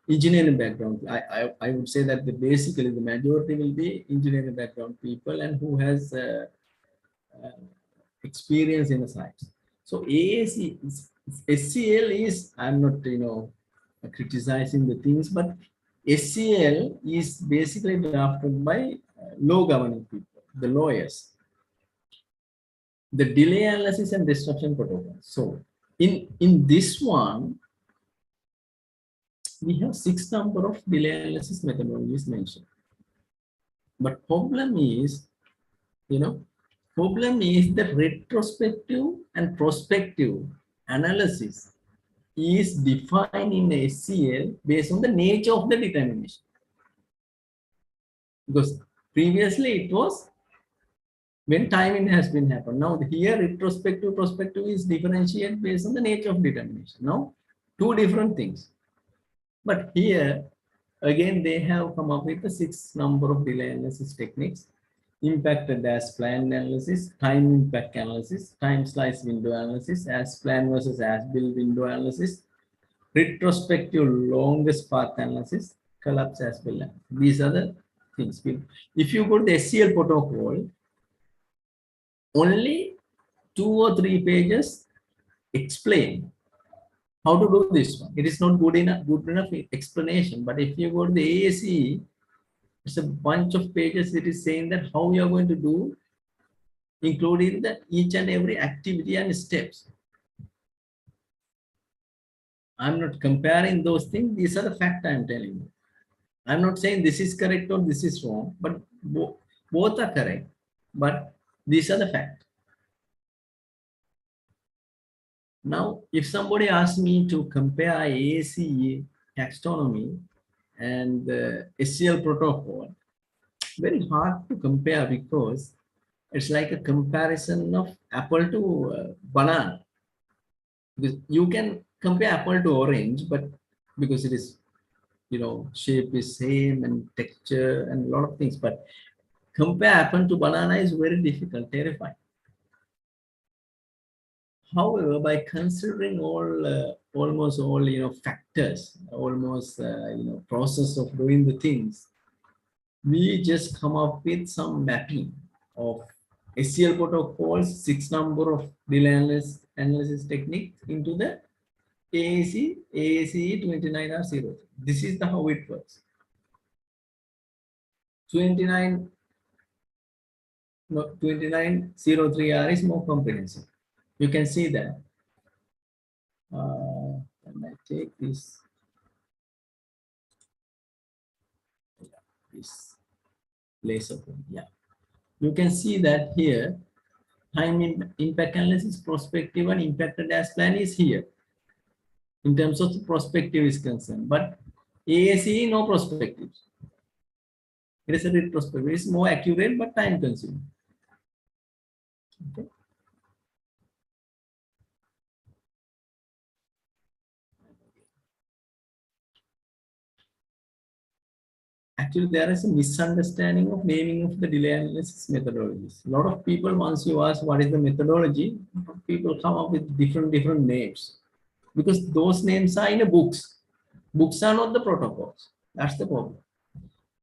engineering background. I would say that basically the majority will be engineering background people and who has experience in the science. So AACE, SCL is, I'm not criticizing the things, but SCL is basically drafted by law governing people, the lawyers. The delay analysis and disruption protocol. So in this one, we have 6 number of delay analysis methodologies mentioned. But problem is, problem is the retrospective and prospective analysis is defined in SCL based on the nature of the determination. Because previously it was when timing has been happened. Now here retrospective, prospective is differentiated based on the nature of determination. Now, two different things. But here, again, they have come up with the 6 number of delay analysis techniques. Impacted as planned analysis, time impact analysis, time slice window analysis, as planned versus as built window analysis, retrospective longest path analysis, collapse as built. These are the things. If you go to the SCL protocol, only 2 or 3 pages explain how to do this one. It is not good enough explanation. But if you go to the AACE, it's a bunch of pages. It is saying that how you are going to do, including the each and every activity and steps. I'm not comparing those things. These are the facts I'm telling you. I'm not saying this is correct or this is wrong, but both are correct. But these are the facts. Now, if somebody asks me to compare AACE taxonomy and the SCL protocol, very hard to compare because it's like a comparison of apple to banana. Because you can compare apple to orange, but because it is, shape is same and texture and a lot of things, but compare apple to banana is very difficult, terrifying. However, by considering almost all factors, almost process of doing the things, we just come up with some mapping of SCL protocols, 6 number of delay analysis technique into the AACE 29R03. This is the how it works. 2903R is more comprehensive. You can see that. And I take this laser point. Yeah, you can see that here. Time impact analysis, prospective and impacted as plan is here. In terms of the prospective is concerned, but AACE no prospective. It is a retrospective. It is more accurate but time consuming. Okay. Actually, there is a misunderstanding of naming of the delay analysis methodologies. A lot of people, once you ask what is the methodology, people come up with different names because those names are in the books. Books are not the protocols. That's the problem.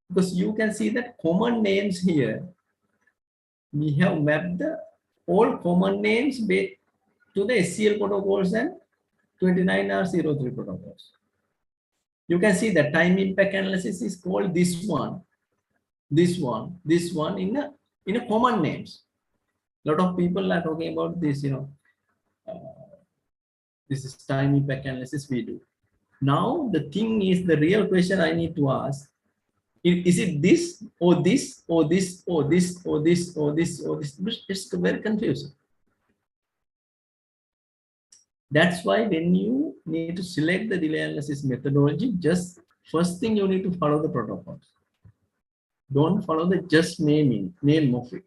Because you can see that common names here, we have mapped the all common names to the SCL protocols and 29R03 protocols. You can see that time impact analysis is called this one in a common names. A lot of people are talking about this, this is time impact analysis we do. Now the thing is, the real question I need to ask, is it this or this or this or this or this or this or this? It's very confusing. That's why when you need to select the delay analysis methodology, just first thing you need to follow the protocols. Don't follow the just name of it.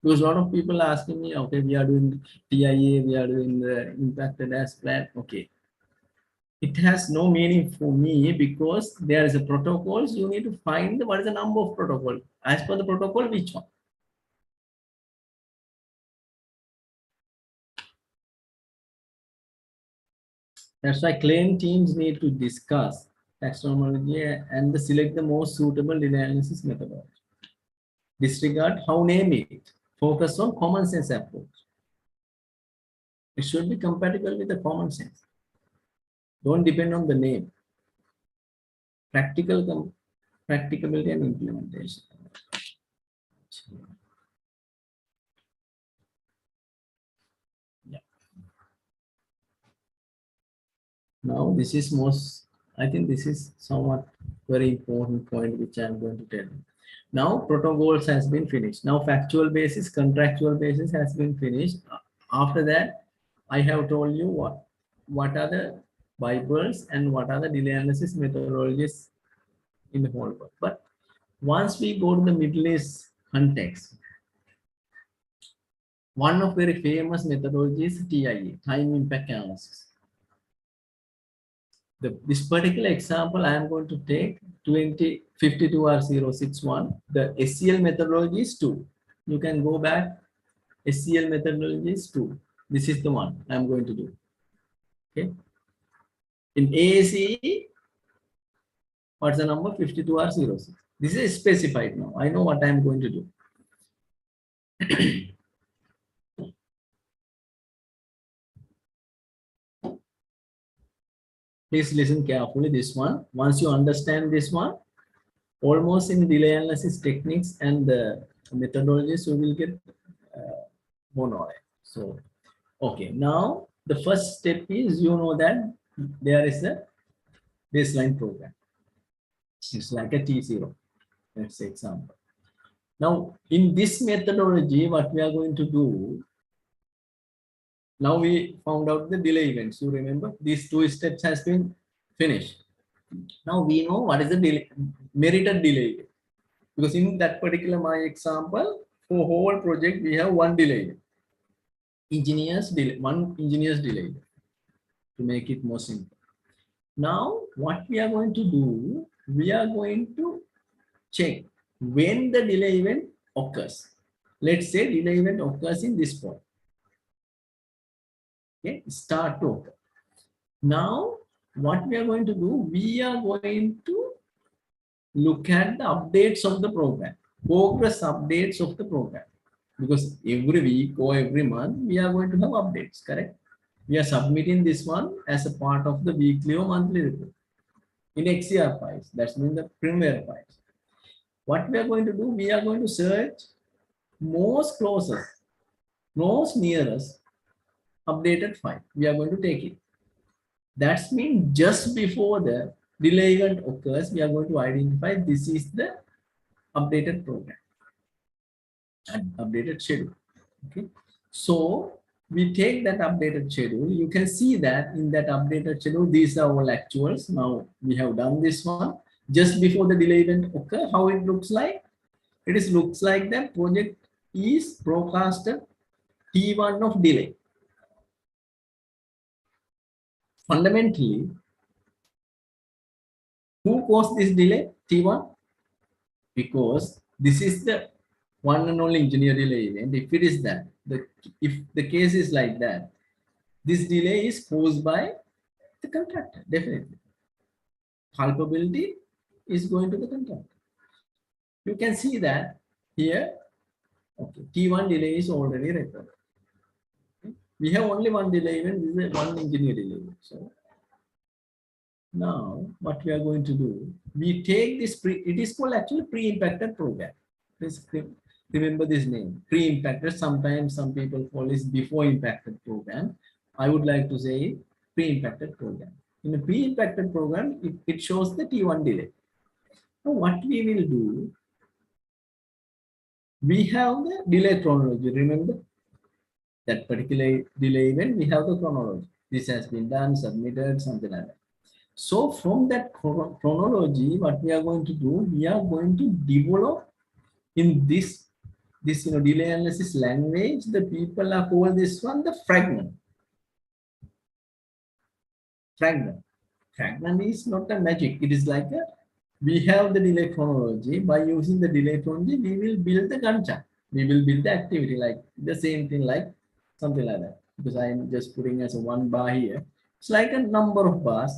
Because a lot of people are asking me, okay, we are doing TIA, we are doing the impacted as plan. Okay. It has no meaning for me because there is a protocols. You need to find what is the number of protocol. As per the protocol, which one? That's why claim teams need to discuss taxonomy and select the most suitable delay analysis methodology. Disregard how name it. Focus on common sense approach. It should be compatible with the common sense. Don't depend on the name. Practicability and implementation. Yeah. Now this is I think this is somewhat very important point which I am going to tell you. Now protocols has been finished. Now factual basis, contractual basis has been finished. After that, I have told you what are the Bibles and what are the delay analysis methodologies in the whole world. But once we go to the Middle East context, one of very famous methodologies is TIA, time impact analysis. This particular example I am going to take 2052R061. The SCL methodology is 2. You can go back. SCL methodology is 2. This is the one I am going to do. Okay. In AACE, what's the number? 52R06. This is specified now. I know what I am going to do. Please listen carefully. This one, once you understand this one, almost in delay analysis techniques and the methodologies, you will get more knowledge. So, okay, now the first step is, you know that there is a baseline program. It's like a T0. Let's say example. Now, in this methodology, what we are going to do, now we found out the delay events. You remember these 2 steps has been finished. Now we know what is the delay, merited delay event. Because in that particular my example, for whole project we have 1 delay event. One engineer's delay event, to make it more simple. Now what we are going to do, we are going to check when the delay event occurs. Let's say delay event occurs in this point. Okay, start to occur. Now, what we are going to do, we are going to look at the updates of the program, progress updates of the program. because every week or every month we are going to have updates, correct? We are submitting this one as a part of the weekly or monthly report in XCR files. That's mean the Premier files. What we are going to do, we are going to search most closest, most nearest updated file. We are going to take it. That's mean just before the delay event occurs, we are going to identify this is the updated program and updated schedule. Okay, so we take that updated schedule. You can see that in that updated schedule, these are all actuals. Now we have done this one just before the delay event occur. How it looks like? It is looks like that project is broadcasted T1 of delay. Fundamentally, who caused this delay? T1, because this is the one and only engineer delay event. If it is that, if the case is like that, this delay is caused by the contractor, definitely. Culpability is going to the contractor. You can see that here, okay, T1 delay is already recorded. Okay. We have only one delay event, this is one engineer delay event. So now what we are going to do, we take this it is called actually pre-impacted program. Please remember this name, pre-impacted. Sometimes some people call this before impacted program. I would like to say pre-impacted program. In a pre-impacted program, it shows the T1 delay. Now what we will do, we have the delay chronology. Remember that particular delay event, we have the chronology. This has been done, submitted, something like that. So from that chronology, what we are going to do, we are going to develop in this delay analysis language. The people are called this one the fragment. Fragment is not a magic. It is like we have the delay chronology. By using the delay chronology, we will build the Gantt chart. We will build the activity like the same thing, like something like that. Because I am just putting as a one bar here. It's like a number of bars.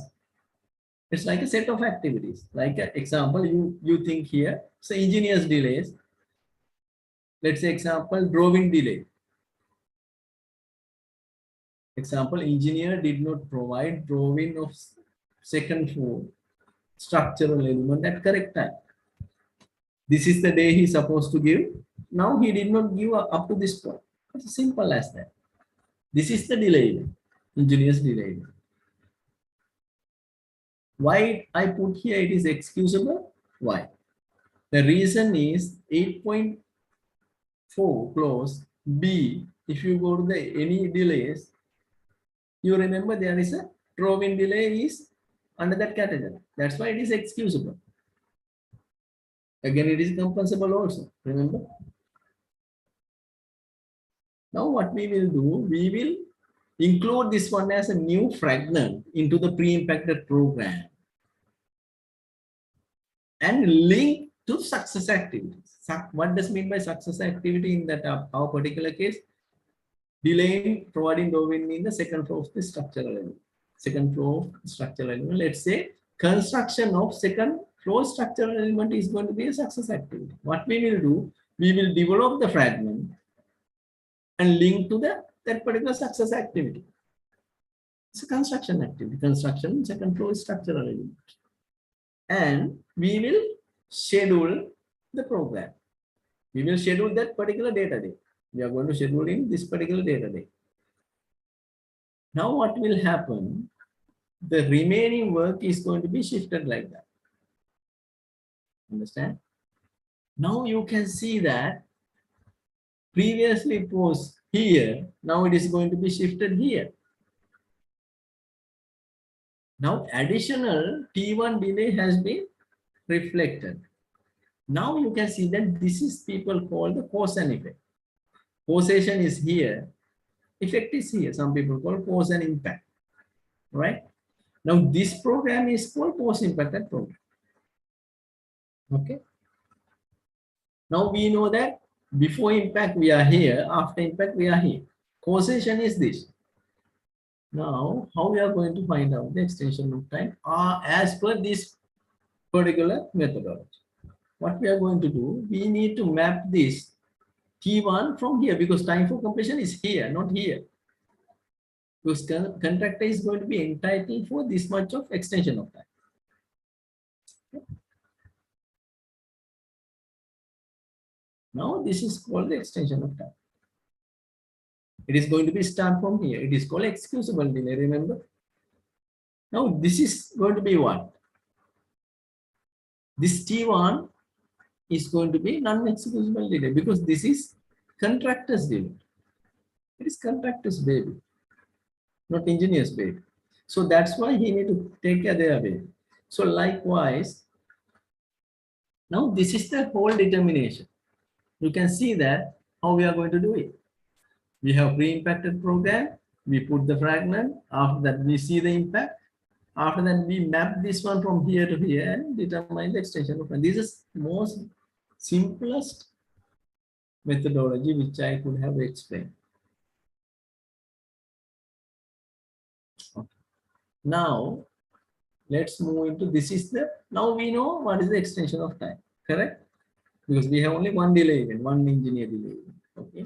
It's like a set of activities. Like an example, you think here, so engineer's delays. Let's say example, drawing delay. Example, engineer did not provide drawing of second floor structural element at correct time. This is the day he's supposed to give. Now he did not give up to this point. It's simple as that. This is the delay, engineer's delay. Why I put here it is excusable? Why? The reason is 8.4 clause B. If you go to the any delays, you remember there is a drawing delay is under that category. That's why it is excusable. Again, it is compensable also. Remember? Now what we will do, we will include this one as a new fragment into the pre-impacted program and link to success activities. What does mean by success activity in that our particular case? Delaying providing drawing in the second floor of the structural element. Second floor structural element. Let's say construction of second floor structural element is going to be a success activity. What we will do, we will develop the fragment and link to that particular success activity. It's a construction activity. Construction second floor structural element. And we will schedule the program. We will schedule that particular data day. We are going to schedule in this particular data day. Now what will happen? The remaining work is going to be shifted like that. Understand? Now you can see that previously it was here. Now it is going to be shifted here. Now additional T1 delay has been reflected. Now you can see that this is people call the cause and effect. Causation is here, effect is here. Some people call cause and impact, right? Now this program is called cause impacted program. Okay. Now we know that before impact we are here, after impact we are here. Causation is this. Now how we are going to find out the extension of time as per this particular methodology. What we are going to do, we need to map this T1 from here, because time for completion is here, not here. Because contractor is going to be entitled for this much of extension of time. Now this is called the extension of time. It is going to be start from here. It is called excusable delay, remember? Now this is going to be what? This T1 is going to be non-excusable delay because this is contractor's delay. It is contractor's baby, not engineer's baby. So that's why he need to take care of their baby. So likewise, now this is the whole determination. You can see that how we are going to do it. We have pre-impacted program. We put the fragment. After that, we see the impact. After that, we map this one from here to here and determine the extension of time. This is most simplest methodology which I could have explained. Okay. Now, let's move into this is the, now we know what is the extension of time, correct? Because we have only one delay event, one engineer delay event. Okay.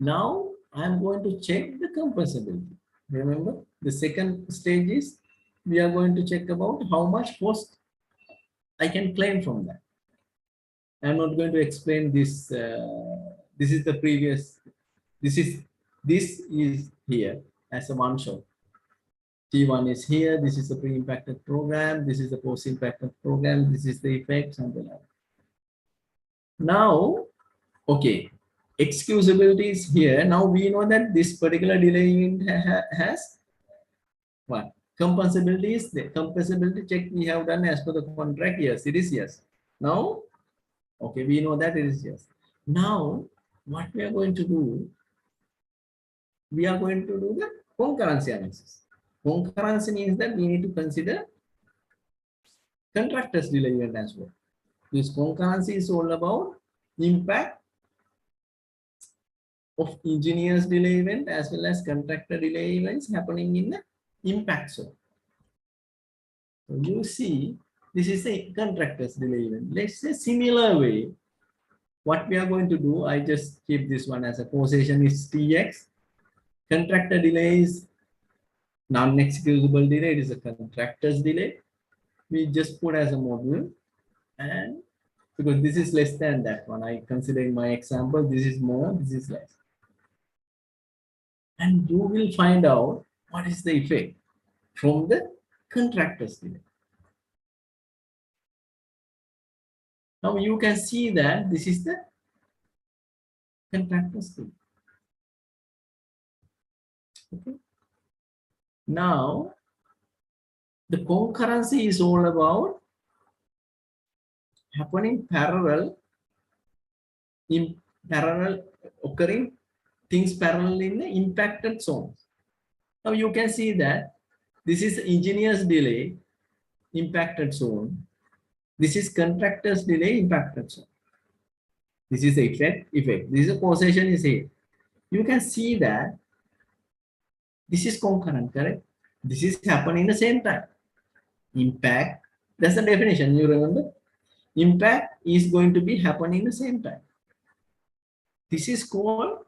Now, I'm going to check the compensability. Remember, the second stage is we are going to check about how much cost I can claim from that. I'm not going to explain this. This is the previous. This is here as a one shot. T1 is here. This is the pre-impacted program. This is the post-impacted program. This is the effect, something like that. Now, okay, excusability is here. Now we know that this particular delay event has what? Compensability is there. Compensability check we have done as per the contract. Yes, it is yes. Now, okay, we know that it is yes. Now, what we are going to do? We are going to do the concurrency analysis. Concurrency means that we need to consider contractor's delay event as well. This concurrency is all about impact of engineer's delay event as well as contractor delay events happening in the impact zone. So you see, this is a contractor's delay event. Let's say similar way, what we are going to do, I just keep this one as a causation is TX. Contractor delay is non-excusable delay. It is a contractor's delay. We just put as a module, and because this is less than that one, I consider in my example, this is more, this is less. And you will find out what is the effect from the contractor's delay. Now you can see that this is the contractor's delay. Okay. Now, the concurrency is all about happening occurring things parallel in the impacted zones. Now you can see that this is engineer's delay impacted zone. This is contractor's delay impacted zone. This is the effect. This is a causation is here. You can see that this is concurrent, correct? This is happening at the same time. Impact, that's the definition, you remember? Impact is going to be happening at the same time. This is called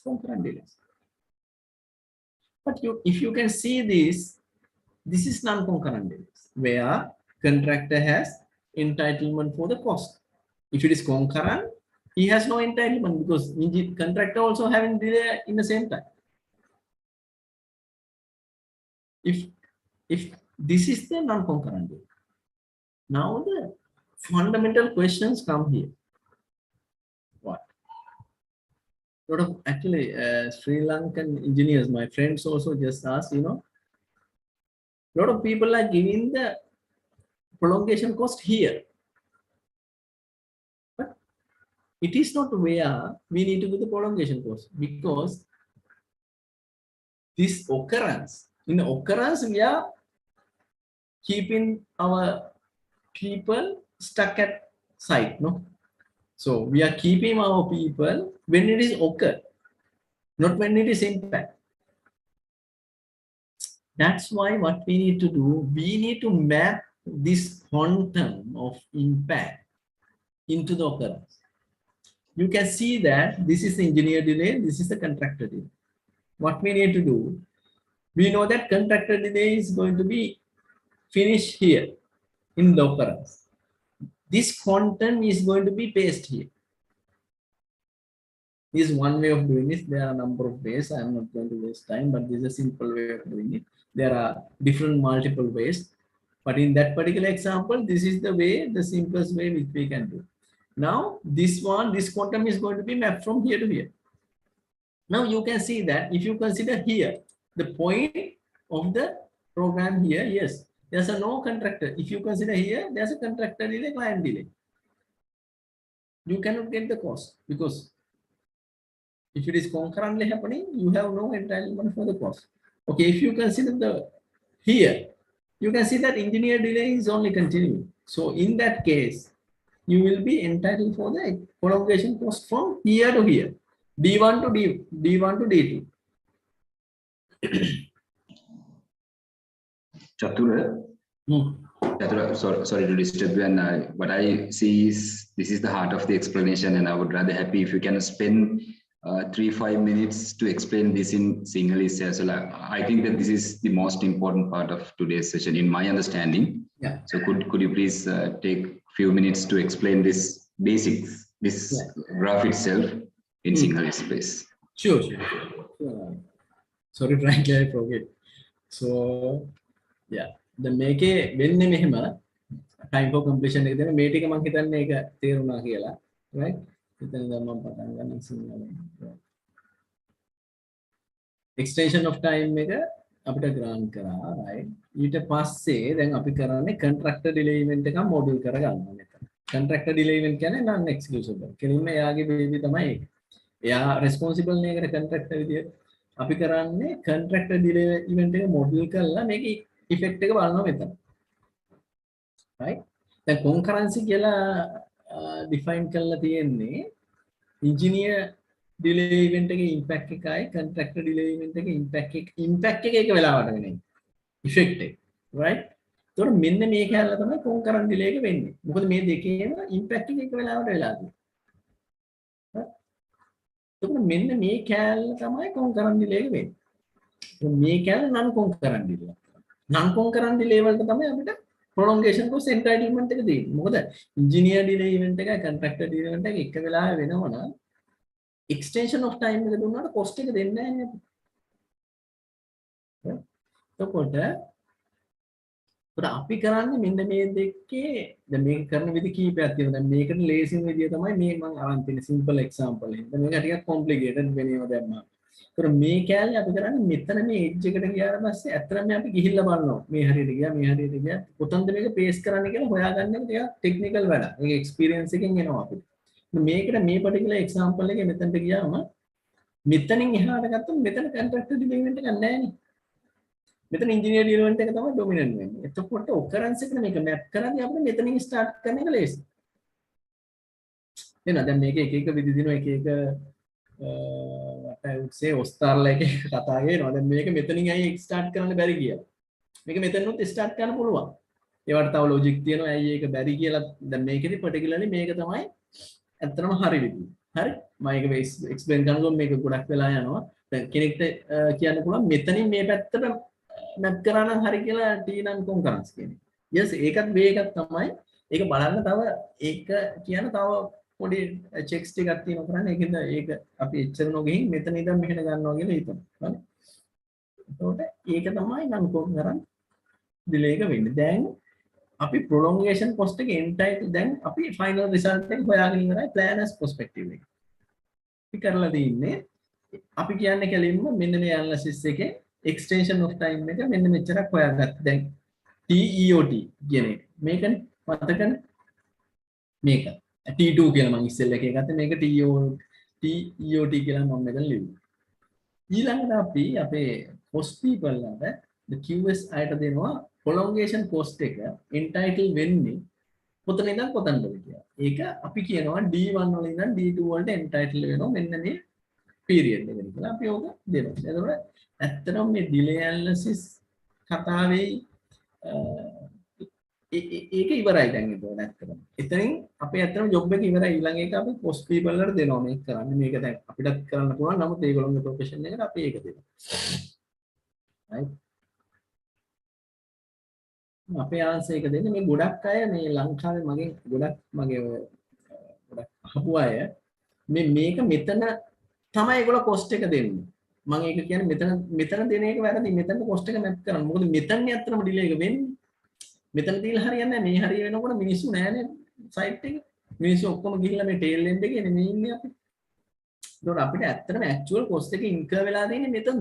concurrent delays. But if you can see this is non-concurrent delays, where contractor has entitlement for the cost. If it is concurrent, he has no entitlement because contractor also having delay in the same time. If this is the non-concurrent delay. Now the fundamental questions come here. What? Lot of actually Sri Lankan engineers, my friends also just asked, you know, a lot of people are giving the prolongation cost here. But it is not where we need to do the prolongation cost, because this occurrence, in occurrence we are keeping our people stuck at site, no? So we are keeping our people when it is occur, not when it is impact. That's why what we need to do, we need to map this quantum of impact into the occurrence. you can see that this is the engineer delay, this is the contractor delay. What we need to do, we know that contractor delay is going to be finished here in the occurrence. This quantum is going to be pasted here. This is one way of doing this. There are a number of ways. I am not going to waste time, but this is a simple way of doing it. There are different multiple ways. But in that particular example, this is the way, the simplest way which we can do. Now, this quantum is going to be mapped from here to here. Now you can see that if you consider here, the point of the program here, yes, there's a no contractor. If you consider here, there's a contractor delay, client delay. You cannot get the cost because if it is concurrently happening, you have no entitlement for the cost. Okay, if you consider the here, you can see that engineer delay is only continuing. So in that case, you will be entitled for the prolongation cost from here to here, D1 to D1 to D2. Chatura, Chatura, sorry to disturb you. And what I see is this is the heart of the explanation, and I would rather happy if you can spend 3-5 minutes to explain this in Sinhalese as well. I think that this is the most important part of today's session, in my understanding. Yeah. So could you please take a few minutes to explain this basics, this graph itself in Sinhalese, please? Sure. Sorry, frankly, I forget. So, yeah, the make a when mehema time for completion එක දෙන මේ ටික මම හිතන්නේ ඒක තේරුණා කියලා, right? එතනද මම පටන් ගන්න සිංහලෙන්. Extension of time එක අපිට grant කරා, right? ඊට පස්සේ දැන් අපි කරන්නේ contractor delay event එකක් module කරගන්නවා මෙතන. Contractor delay event කියන්නේ non exclusive. කෙලින්ම එයාගේ baby තමයි ඒක. එයා responsible නේ ඒකට contractor විදියට. අපි කරන්නේ contractor delay event එක module කරලා මේකේ effect එක බලනවා මෙතන. Right? දැන් concurrency කියලා define කරලා තියෙන්නේ engineer delay event එකේ impact එකයි contractor delay event එකේ impact එක වෙලාවට වෙන්නේ. effect එක. Right? ඒතකොට මෙන්න මේ කැලල තමයි concurrent delay එක වෙන්නේ. මොකද මේ දෙකේම impact එක වෙලාවට වෙලා තියෙන්නේ. එතකොට මෙන්න මේ කැලල තමයි concurrent delay එක වෙන්නේ. මේ කැලල non concurrent delay. non concurrent delay වලට තමයි අපිට prolongation cost entitlement එක දෙන්නේ. මොකද engineer delay event එකයි contractor delay event එක එක වෙලාවෙ වෙනවනම් extension of time එක දුන්නාට cost එක දෙන්නේ නැහැ නේද? එතකොට අපි කරන්නේ මෙන්න මේ දෙකේ දැන් මේක කරන විදි කීපයක් තියෙනවා. දැන් මේකට ලේසිම විදිය තමයි මේ මම අරන් තියෙන simple example එක. දැන් මේක ටිකක් complicated වෙනේම දැම්මා. ඒතර මේ කැලේ අපි කරන්නේ මෙතන මේ edge එකට ගියාට පස්සේ ඇත්තටම අපි ගිහිල්ලා බලනවා. මේ හරියට ගියා, මේ හරියට ගියා. කොතනද මේක paste කරන්න කියලා හොයාගන්න එක ටිකක් technical වැඩක්. ඒක experience එකෙන් එනවා අපිට. මේකට මේ particular example එකේ මෙතනට ගියාම මෙතනින් එහාට ගත්තොත් මෙතන contractor delay event එකක් නැහැ නේ. මෙතන engineer delay event එක තමයි dominant වෙන්නේ. එතකොට occurrence එකට මේක map කරද්දී අපිට මෙතනින් start කරන එක ලේසි. එනවා දැන් මේක එක එක විදි දිනවා එක එක what I would say ඔස්තාරලා එක කතා කරනවා. දැන් මේක මෙතනින් ඇයි start කරන්න බැරි කියලා. මේක මෙතනොත් start කරන්න පුළුවන්. ඒවට තව logic තියෙනවා ඇයි ඒක බැරි කියලා. දැන් මේකෙදි particularly මේක තමයි ඇත්තටම හරි විදිය. හරි? මම ඒක explain කරනකොට මේක ගොඩක් වෙලා යනවා. දැන් කෙනෙක්ට කියන්න පුළුවන් මෙතනින් මේ පැත්තට මැප් කරා නම් හරි කියලා T නම් concurrence කියන්නේ. yes ඒකත් වේ එකක් තමයි. ඒක බලන්න තව ඒක කියන තව පොඩි checks ටිකක් තියෙනවා කරන්නේ. ඒකෙන්ද ඒක අපි එච්චර නොගෙහින් මෙතන ඉඳන් මෙහෙට ගන්නවා කියලා හිතනවා. හරි. එතකොට ඒක තමයි නම් concurrent delay එක වෙන්නේ. දැන් අපි prolongation cost එක entitled දැන් අපි final result එක හොයාගෙන ඉවරයි planners perspective එක. අපි කරලා තින්නේ අපි කියන්නේ කලින්ම මෙන්න මේ analysis එකේ extension of time එක මෙන්න මෙච්චරක් හොයාගත්තා. දැන් EOT කියන එක. මේකනේ මතකනේ. මේක T2 කියලා මම ඉස්සෙල්ලා එකේ ගත්තා. මේක EOT කියලා මම මෙතන ලියුවා. ඊළඟට අපි අපේ cost people වලට the QS අයට දෙනවා prolongation cost එක entitled වෙන්නේ කොතන ඉඳන් කොතනද කියලා. ඒක අපි කියනවා D1 වල ඉඳන් D2 වලට entitled වෙනවා මෙන්න මේ period එකෙන් කියලා අපි ඕක දෙනවා. එතකොට ඇත්තටම මේ delay analysis කතාවේ ඒක ඉවරයි දැන් ඒක නැත්තම්. එතනින් අපේ ඇත්තම ජොබ් එක ඉවරයි. ඊළඟ එක අපි පොස්ට් පීපල් වලට දෙනවා මේක කරන්න. මේක දැන් අපිටත් කරන්න පුළුවන්. නමුත් ඒගොල්ලෝගේ ප්‍රොෆෙෂන් එකට අපි ඒක දෙනවා. right. අපේ ආන්සර් එක දෙන්නේ මේ ගොඩක් අය මේ ලංකාවේ මගෙන් ගොඩක් අහපු අය මේක මෙතන තමයි ඒගොල්ලෝ කොස්ට් එක දෙන්නේ. මම ඒක කියන්නේ මෙතන දෙන එක වැරදි. මෙතන කොස්ට් එක මැප් කරන්න. මොකද මෙතනනේ අත්‍තරම ඩිලේ එක වෙන්නේ. මෙතන තියලා හරියන්නේ නැහැ. මේ හරිය වෙනකොට මිනිස්සු නැහැනේ සයිට් එකේ. මිනිස්සු ඔක්කොම ගිහිල්ලා මේ ටේල් එන්ඩ් එකේ නෙමෙයි ඉන්නේ අපි. ඒතකොට අපිට ඇත්තටම ඇක්චුවල් කොස්ට් එක ඉන්කර් වෙලා තියෙන්නේ මෙතන.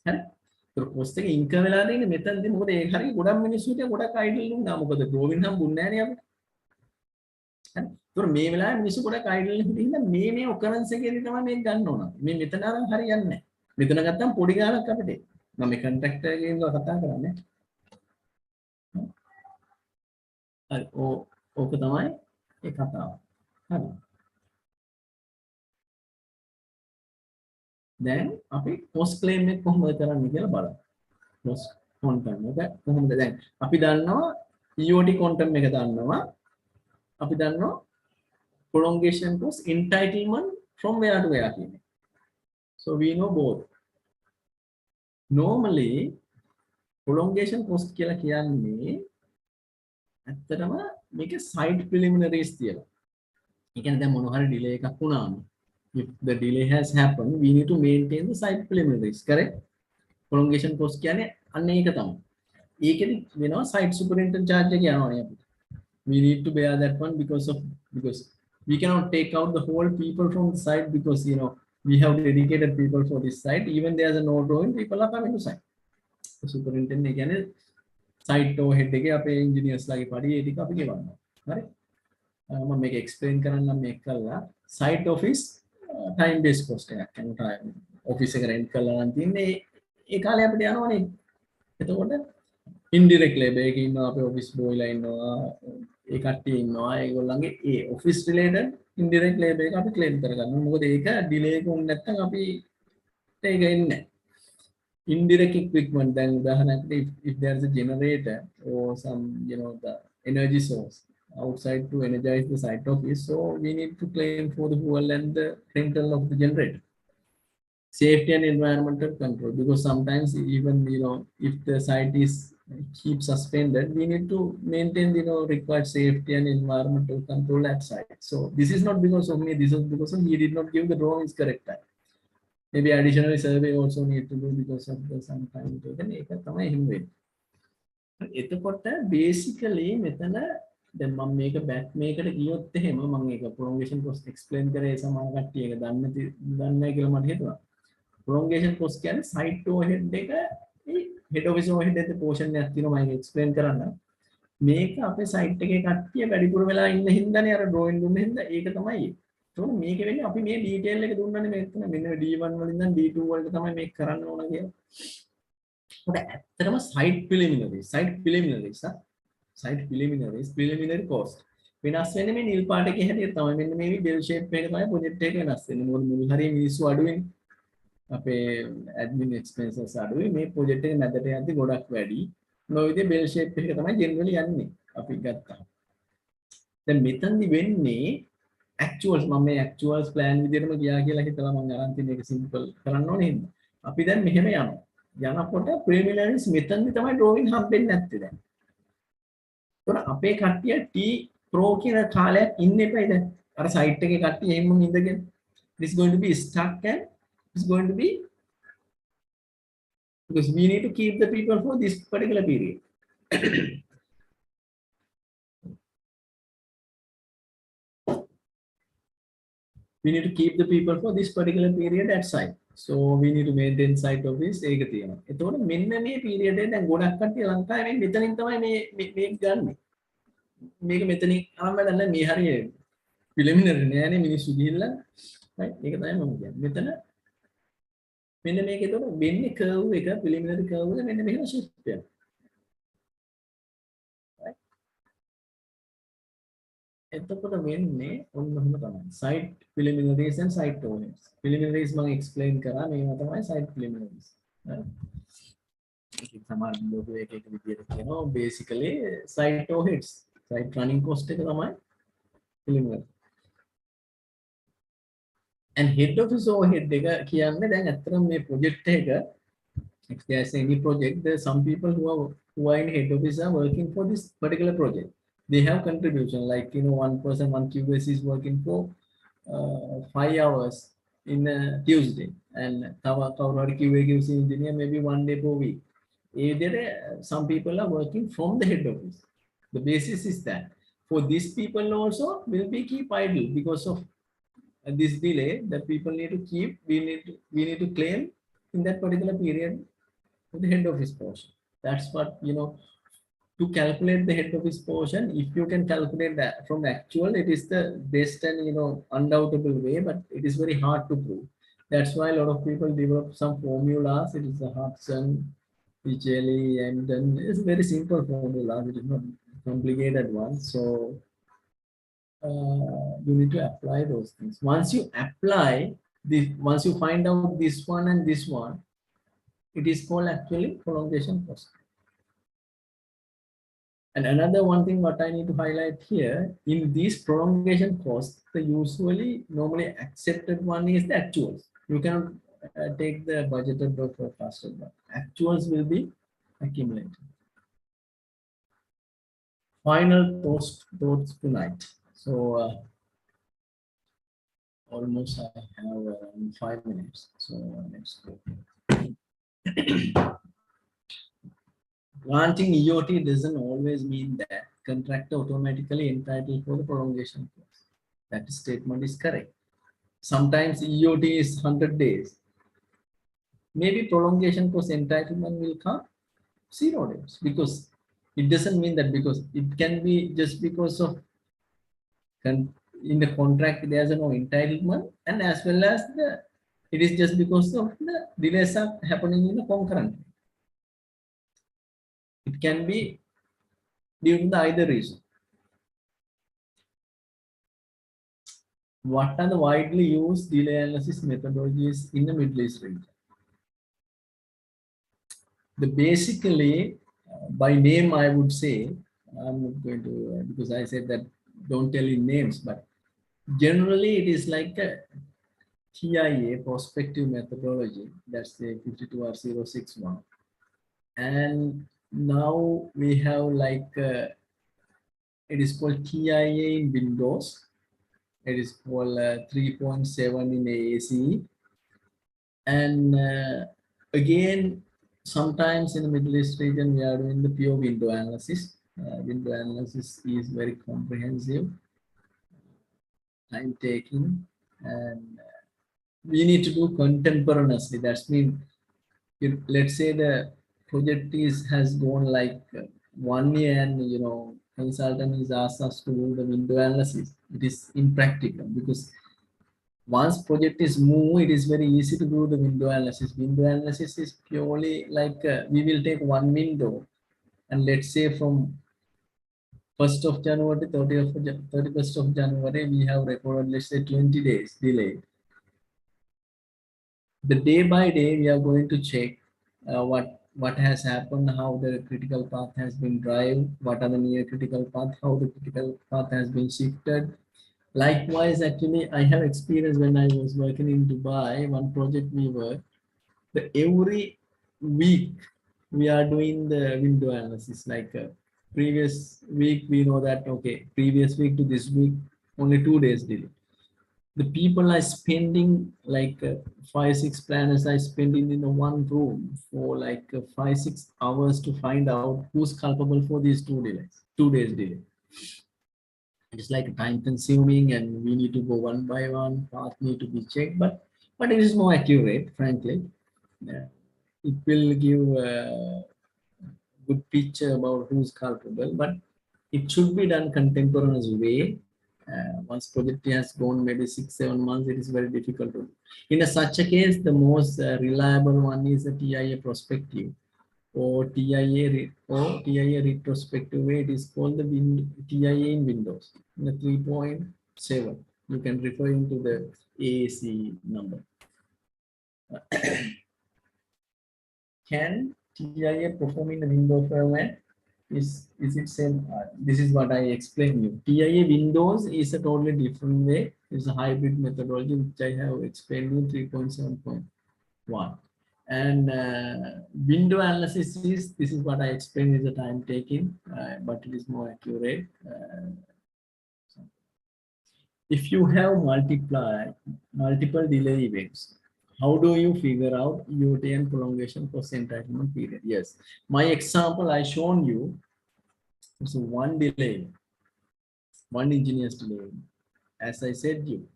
හරි. ඒතකොට කොස්ට් එක ඉන්කර් වෙලා තියෙන්නේ මෙතනදී. මොකද ඒක හරිය ගොඩක් මිනිස්සුන්ට ගොඩක් අයිඩල් වුණා. මොකද ඩ්‍රෝවින් හම්බුන්නේ නැහැනේ අපිට. හරි. ඒතකොට මේ වෙලාවේ මිනිස්සු ගොඩක් අයිඩල් හිටින්න මේ ඔකරන්ස් එකේදී තමයි මේක ගන්න ඕන. මේ මෙතන අරන් හරියන්නේ නැහැ. මෙතන ගත්තම පොඩි ගාණක් අපිට. මම මේ කන්ට්‍රැක්ටර් එකෙන් කතා කරන්නේ. හරි ඕක තමයි ඒ කතාව. හරි. දැන් අපි පොස්ට් ක්ලේම් එක කොහොමද කරන්නේ කියලා බලමු. පොස්ට් කොන්ටම් එක කොහොමද දැන් අපි දන්නවා EOT කොන්ටම් එක දන්නවා. අපි දන්නවා prolongation cost entitlement from where to where කියන්නේ. So we know both. Normally prolongation cost කියලා කියන්නේ ඇත්තටම මේක site preliminaries තියලා. ඒ කියන්නේ දැන් මොන හරි delay එකක් වුණාම if the delay has happened we need to maintain the site preliminaries. correct? prolongation cost කියන්නේ අන්න ඒක තමයි. ඒකෙදි වෙනවා site superintendent charge එක යනවානේ අපිට. We need to bear that one because we cannot take out the whole people from the site because we have dedicated people for this site. Even there's a no drawing, people are coming to site. The superintendent again site overhead එකේ අපේ engineers ලාගේ පඩි ඒ ටික අපි ගෙවනවා. හරි? මම මේක explain කරන්නම් මේක කළා. site office time based cost එකක්. يعني office එක rent කරලා නම් තින්නේ ඒ කාලේ අපිට යනවනේ. එතකොට indirect labor එකේ ඉන්නවා අපේ office boy ලා ඉන්නවා ඒ කට්ටිය ඉන්නවා ඒගොල්ලන්ගේ ඒ office related indirect labor එක අපි claim කරගන්නවා. මොකද ඒක delay එක වුණ නැත්නම් අපි ඒක එන්නේ නැහැ. Indirect equipment then if there's a generator or some the energy source outside to energize the site office, so we need to claim for the fuel and the rental of the generator. Safety and environmental control, because sometimes even if the site is keep suspended, we need to maintain required safety and environmental control at site. So this is not because of me, this is because he did not give the drawings correct time. Maybe additional survey also need to do because of the sometime then ඒක තමයි එහෙම වෙන්නේ. එතකොට basically මෙතන දැන් මම මේක back මේකට ගියොත් එහෙම මම ඒක prolongation cost explain කරේ සමාන කට්ටිය ඒක දන්නේ නැහැ කියලා මට හිතුණා. prolongation cost කියන්නේ site overhead එක head office overhead එකේ portion එකක් තියෙනවා මම ඒක explain කරන්න. මේක අපේ site එකේ කට්ටිය වැඩිපුර වෙලා ඉන්න හින්දානේ අර drawing දුන්න හින්දා ඒක තමයි. ඒතකොට මේක වෙන්නේ අපි මේ detail එක දුන්නනේ මේක තමයි මෙන්න D1 වලින් ඉඳන් D2 වලට තමයි මේක කරන්න ඕන කියලා. ඒකට ඇත්තටම site preliminary cost වෙනස් වෙන්නේ මේ නිල් පාට එකේ හැටියට තමයි. මෙන්න මේ bell shape එක තමයි project එක වෙනස් වෙන්නේ. මොකද මුල් හරිය මිනිස්සු අඩුවෙන්නේ. අපේ admin expenses අඩුයි. මේ project එක මැදට යද්දි ගොඩක් වැඩි. මේ විදිහේ bell shape එක තමයි generally යන්නේ අපි ගත්තා. දැන් මෙතනදි වෙන්නේ actuals මම මේ actuals plan විදිහටම ගියා කියලා හිතලා මම අරන් තියෙන එක simple කරන්න ඕනේ හින්දා. අපි දැන් මෙහෙම යනවා. යනකොට preliminaries මෙතනදි තමයි drawing හම්බෙන්නේ නැත්තේ දැන්. ඒතකොට අපේ කට්ටිය T pro කියන කාලයක් ඉන්න එපයි දැන්. අර site එකේ කට්ටිය එහෙමම ඉඳගෙන this is going to be stuck and it's going to be because we need to keep the people for this particular period. We need to keep the people for this particular period at site. So we need to maintain site office ඒක තියෙනවා. එතකොට මෙන්න මේ period එක දැන් ගොඩක් කට්ටිය ලංකාවේ මෙතනින් තමයි මේ ගන්නෙ. මේක මෙතනින් අරන් වැඩක් නැහැ. මේ හරිය preliminary නෑනේ මිනිස්සු ගිහිල්ලා. right ඒක තමයි මම කියන්නේ. මෙතන මෙන්න මේක එතකොට වෙන්නේ curve එක preliminary curve එක මෙන්න මෙහෙම shift වෙනවා. right එතකොට වෙන්නේ ඔන්න ඔහොම තමයි. site preliminaries and site overheads. preliminaries මම explain කරා මේවා තමයි site preliminaries. right basically site overheads, site running cost එක තමයි පිළිගන්නේ. And head office overhead එක කියන්නේ දැන් ඇත්තටම මේ project එක, if there's any project, there's some people who are in head office are working for this particular project. They have contribution, like one person, one QS is working for 5 hours in a Tuesday, and QA/QC engineer maybe 1 day per week. Some people are working from the head office. The basis is that for these people also will be keep idle because of this delay. That people need to keep, we need to claim in that particular period for the head office portion. That's what, to calculate the head office portion, if you can calculate that from actual, it is the best and undoubtable way, but it is very hard to prove. That's why a lot of people develop some formulas. It is a Hudson, Picelli, and then it's very simple formula. It is not complicated one. So you need to apply those things. Once you apply this, once you find out this one and this one, it is called actually prolongation cost. And another one thing what I need to highlight here, in these prolongation costs, the normally accepted one is the actuals. You cannot take the budgeted or forecasted one. Actuals will be accumulated. Final thoughts tonight. So almost I have around 5 minutes. So let's go. Granting EOT doesn't always mean that contractor automatically entitled for the prolongation cost. That statement is correct. Sometimes EOT is 100 days. Maybe prolongation cost entitlement will come 0 days, because it doesn't mean that, because it can be just because of in the contract there's no entitlement, and as well as it is just because of the delays are happening in the concurrent. It can be due to either reason. What are the widely used delay analysis methodologies in the Middle East region? Basically, by name, I would say, I'm not going to, because I said that don't tell in names, but generally it is like a TIA, prospective methodology. That's the 52R061. And now we have like, it is called TIA in Windows. It is called 3.7 in AAC. And again, sometimes in the Middle East region, we are doing the pure window analysis. Window analysis is very comprehensive, time taking, and we need to do contemporaneously. That means, let's say the project has gone like 1 year, and consultant is asked us to do the window analysis. It is impractical, because once project is moved, it is very easy to do the window analysis. Window analysis is purely like we will take one window, and let's say from 1st of January to 31st of January, we have recorded, let's say 20 days delay. The day by day, we are going to check what has happened, how the critical path has been driven, what are the near critical path, how the critical path has been shifted. Likewise, actually, I have experience when I was working in Dubai, one project we worked, every week we are doing the window analysis. Like previous week, we know that, okay, previous week to this week, only 2 days delay. The people are spending like 5-6 planners are spending in one room for like 5-6 hours to find out who's culpable for these 2 days delay. It's like time consuming, and we need to go one by one, path need to be checked, but it is more accurate, frankly. It will give a good picture about who's culpable, but it should be done contemporaneous way. Once project has gone maybe 6-7 months, it is very difficult to do. In such a case, the most reliable one is a TIA prospective, or TIA retrospective way. It is called the TIA in Windows, the 3.7. You can refer into the AAC number. Can TIA performing the window format is it same? This is what I explained you. TIA Windows is a totally different way. It's a hybrid methodology which I have explained in 3.7.1. And window analysis is, this is what I explained, is the time taking, but it is more accurate. If you have multiple delay events, how do you figure out EOT and prolongation for entitlement period? Yes, my example I shown you is one delay, one engineer's delay. As I said you,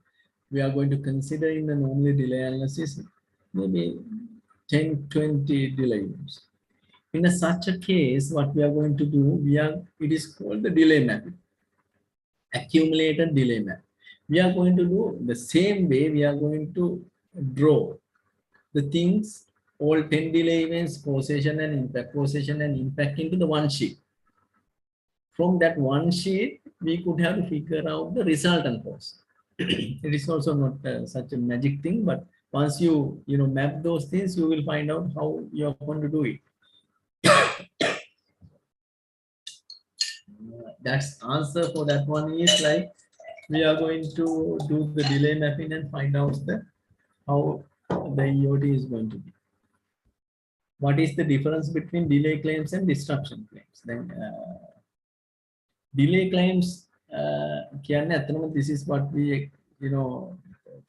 we are going to consider in the normally delay analysis maybe 10, 20 delay events. In such a case, what we are going to do, it is called the delay mapping, accumulated delay map. We are going to do the same way. We are going to draw the things, all 10 delay events, causation and impact into the one sheet. From that one sheet, we could have to figure out the resultant cause. It is also not such a magic thing, but once you map those things, you will find out how you are going to do it. That's answer for that one is like we are going to do the delay mapping and find out how the EOT is going to be. What is the difference between delay claims and disruption claims? Then delay claims, this is what we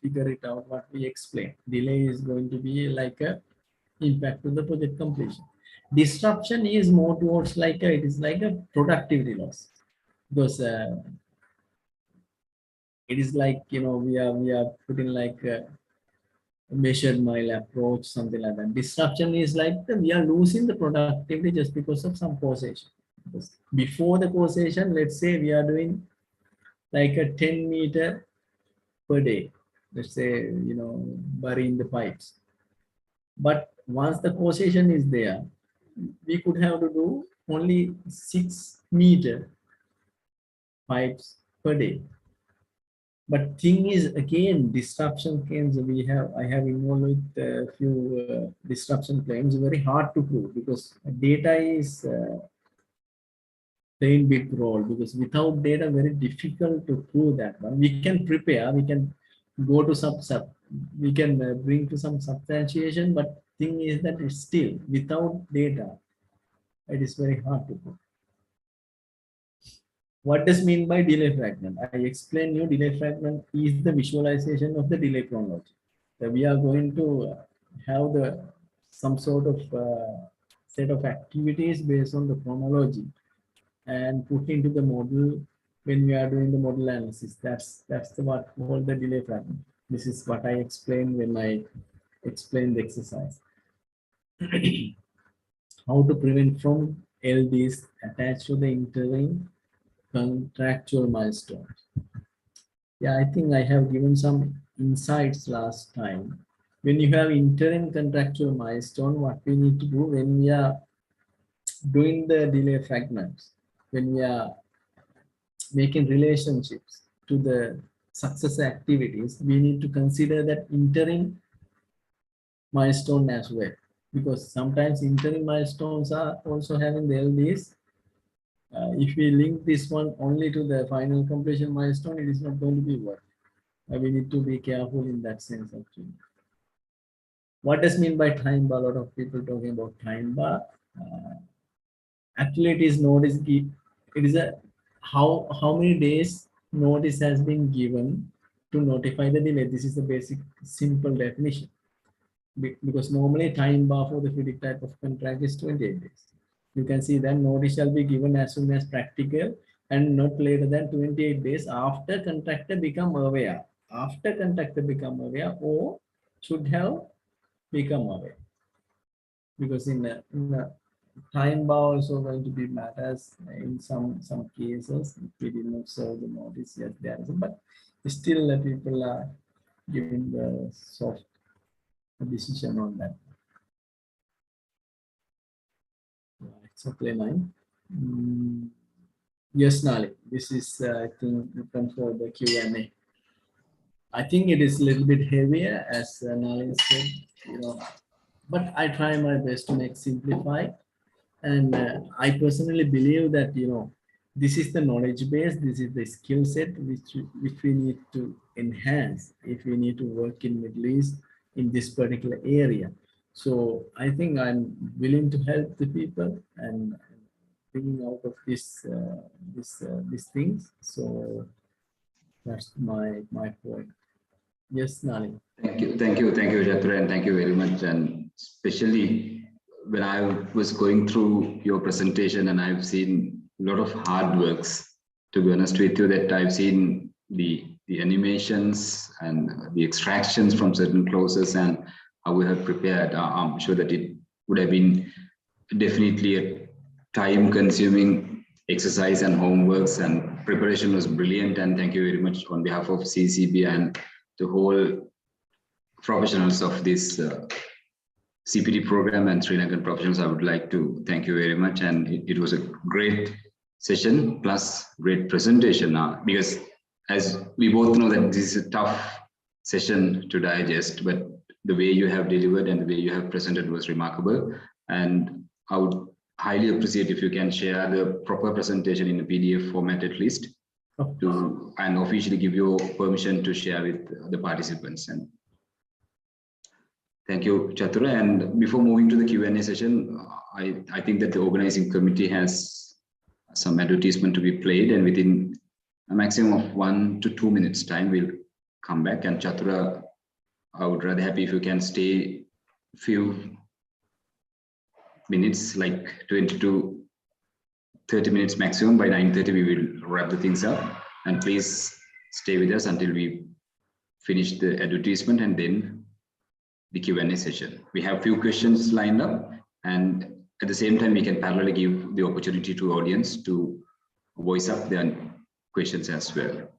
figure it out, what we explain. Delay is going to be like a impact to the project completion. Disruption is more towards like it is like a productivity loss, because it is like we are putting like a measured mile approach, something like that. Disruption is like we are losing the productivity just because of some causation. Because before the causation, let's say we are doing like a 10 meter per day, let's say burying the pipes. But once the causation is there, we could have to do only 6 meter pipes per day. But thing is, again, disruption claims I have involved with a few disruption claims, very hard to prove because data is playing big role, because without data, very difficult to prove that one. We can prepare, we can go to we can bring to some substantiation, but thing is that it's still without data, it is very hard to prove. What does mean by delay fragment? I explained you delay fragment is the visualization of the delay chronology. So we are going to have some sort of set of activities based on the chronology and put into the model when we are doing the model analysis. That's what called the delay fragment. This is what I explained when I explained the exercise. How to prevent from LDs attached to the interim contractual milestones. Yeah, I think I have given some insights last time. When you have interim contractual milestone, what we need to do when we are doing the delay fragments, when we are making relationships to the success activities, we need to consider that interim milestone as well, because sometimes interim milestones are also having the LDs. If we link this one only to the final completion milestone, it is not going to be work. We need to be careful in that sense actually. What does mean by time bar? A lot of people talking about time bar. Actually, it is notice. It is a how many days notice has been given to notify the delay. This is the basic simple definition. Because normally time bar for the FIDIC type of contract is 28 days. You can see that notice shall be given as soon as practical and not later than 28 days after contractor become aware. After contractor become aware or should have become aware. Because in the time bar also going to be matters in some cases. If we did not serve the notice, yes, there is, but still people are giving the soft decision on that. It's a play line. Yes, Nali. This is I think you can for the Q&A. I think it is a little bit heavier, as Nali said. but I try my best to make simplify. And I personally believe that, this is the knowledge base, this is the skill set which we need to enhance if we need to work in Middle East in this particular area. So I think I'm willing to help the people and bringing out of these things. So that's my point. Yes, Nali. Thank you, Jatra, and thank you very much. And especially when I was going through your presentation, and I've seen a lot of hard works. To be honest with you, that I've seen the animations and the extractions from certain clauses and how we have prepared. I'm sure that it would have been definitely a time-consuming exercise and homeworks, and preparation was brilliant. And thank you very much on behalf of CCB and the whole professionals of this CPD program and Sri Lankan professionals. I would like to thank you very much. And it was a great session plus great presentation, because as we both know that this is a tough session to digest, but the way you have delivered and the way you have presented was remarkable. And I would highly appreciate if you can share the proper presentation in a PDF format at least, and officially give your permission to share with the participants. And thank you, Chatura. And before moving to the Q&A session, I think that the organizing committee has some advertisement to be played, and within a maximum of 1 to 2 minutes time, we'll come back. And Chatura, I would rather happy if you can stay few minutes, like 20 to 30 minutes maximum. By 9:30, we will wrap the things up. And please stay with us until we finish the advertisement and then the Q&A session. We have few questions lined up, and at the same time, we can parallelly give the opportunity to audience to voice up their questions as well.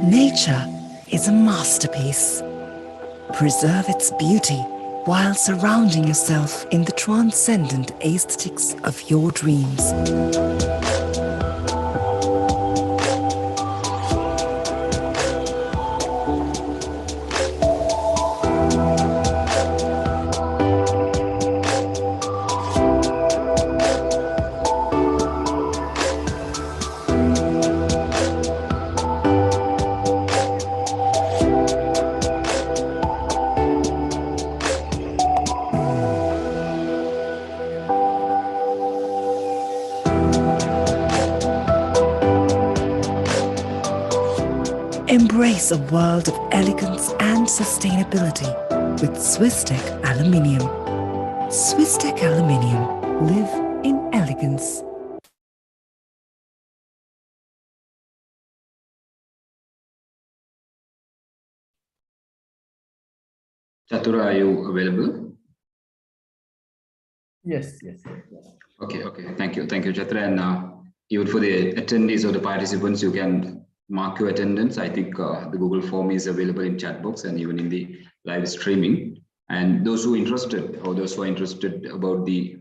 Nature is a masterpiece. Preserve its beauty while surrounding yourself in the transcendent aesthetics of your dreams. Embrace a world of elegance and sustainability with Swisstech Aluminium. Swisstech Aluminium. Live in elegance. Chatura, are you available? Yes, yes. Okay, thank you, Chatra. And even for the attendees or the participants, you can mark your attendance. I think the Google form is available in chat box and even in the live streaming. And those who are interested about the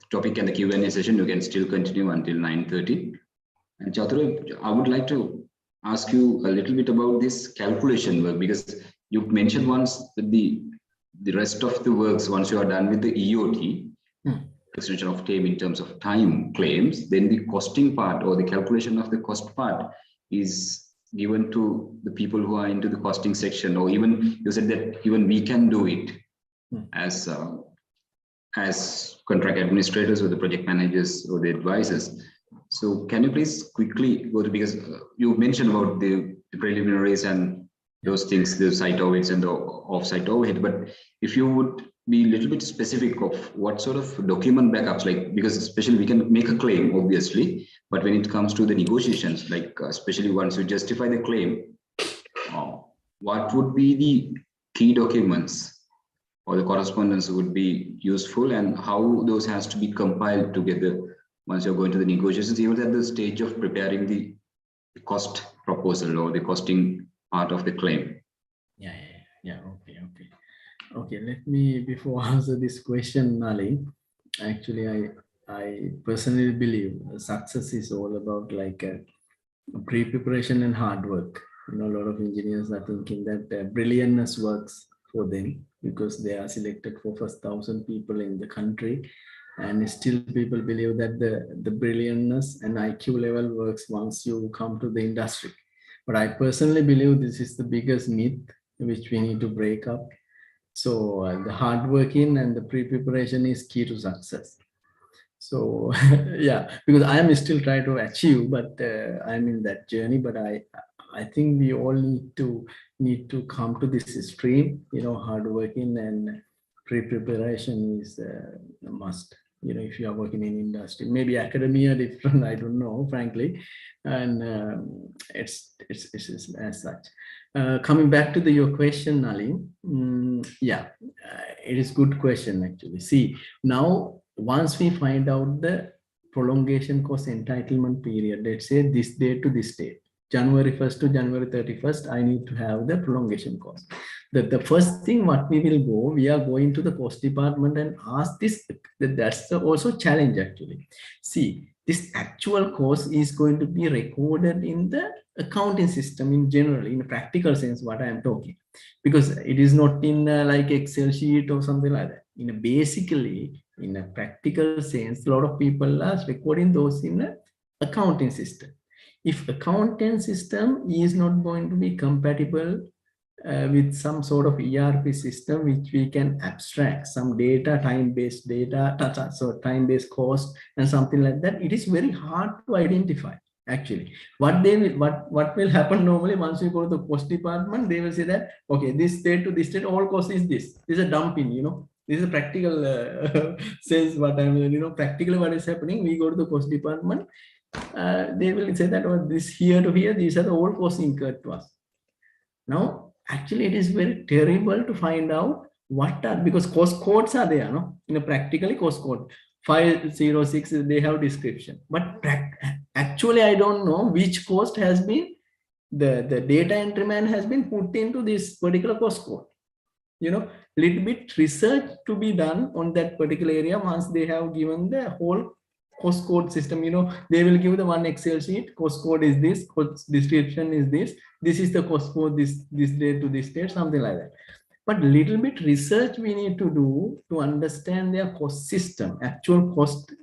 topic and the Q&A session, you can still continue until 9:30. And Chatra, I would like to ask you a little bit about this calculation work, because you mentioned once that the rest of the works, once you are done with the EOT, extension of time in terms of time claims, then the costing part or the calculation of the cost part is given to the people who are into the costing section, or even you said that even we can do it as contract administrators or the project managers or the advisors. So can you please quickly go to, because you mentioned about the preliminaries and those things, the site overheads and the off-site overhead, but if you would be a little bit specific of what sort of document backups, like, because especially we can make a claim, obviously, but when it comes to the negotiations, like especially once you justify the claim, what would be the key documents or the correspondence would be useful, and how those has to be compiled together once you're going to the negotiations, even at the stage of preparing the cost proposal or the costing part of the claim? Yeah. Okay, let me, before answer this question, Nali, actually, I personally believe success is all about like pre-preparation and hard work. You know, a lot of engineers are thinking that brilliantness works for them because they are selected for first 1,000 people in the country, and still people believe that the brilliantness and IQ level works once you come to the industry. But I personally believe this is the biggest myth which we need to break up. So the hard working and the pre-preparation is key to success. So yeah, because I am still trying to achieve, but I'm in that journey. But I think we all need to come to this stream. You know, hard working and pre-preparation is a must. You know, if you are working in industry, maybe academia different, I don't know, frankly, and it's as such. Coming back to your question, Nalin, yeah, it is good question actually. See, now once we find out the prolongation cost entitlement period, let's say this date to this date, January 1st to January 31st, I need to have the prolongation cost. The first thing what we will go, we are going to the cost department and ask this. That's also challenge actually. See, this actual cost is going to be recorded in the accounting system in general, in a practical sense, what I am talking, because it is not in like Excel sheet or something like that. Basically, in a practical sense, a lot of people are recording those in an accounting system. If accounting system is not going to be compatible with some sort of ERP system, which we can abstract some data, time-based data, so time-based cost and something like that, it is very hard to identify. Actually, what will happen normally, once you go to the cost department, they will say that, okay, this date to this date, all cost is this. This is a dumping, you know. This is a practical sense what I'm, you know, practically what is happening. We go to the cost department, they will say that, oh, this here to here, these are the all costs incurred to us. Now, actually, it is very terrible to find out what are, because cost codes are there, no? In a practically cost code 506, they have description, but actually I don't know which cost has been the data entry man has been put into this particular cost code. You know, little bit research to be done on that particular area. Once they have given the whole cost code system, you know, they will give the one Excel sheet, cost code is this, cost description is this is the cost code, this date to this date, something like that. But little bit research we need to do to understand their cost system, actual cost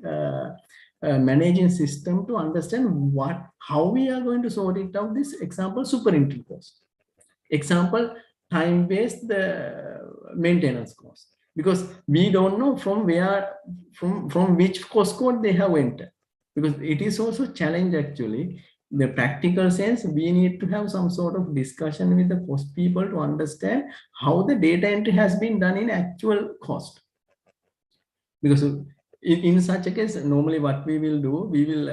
managing system, to understand how we are going to sort it out. This example, superintel cost. Example, time-based maintenance cost. Because we don't know from where, from which cost code they have entered. Because it is also challenge actually. The practical sense, we need to have some sort of discussion with the cost people to understand how the data entry has been done in actual cost. Because in such a case, normally what we will do, we will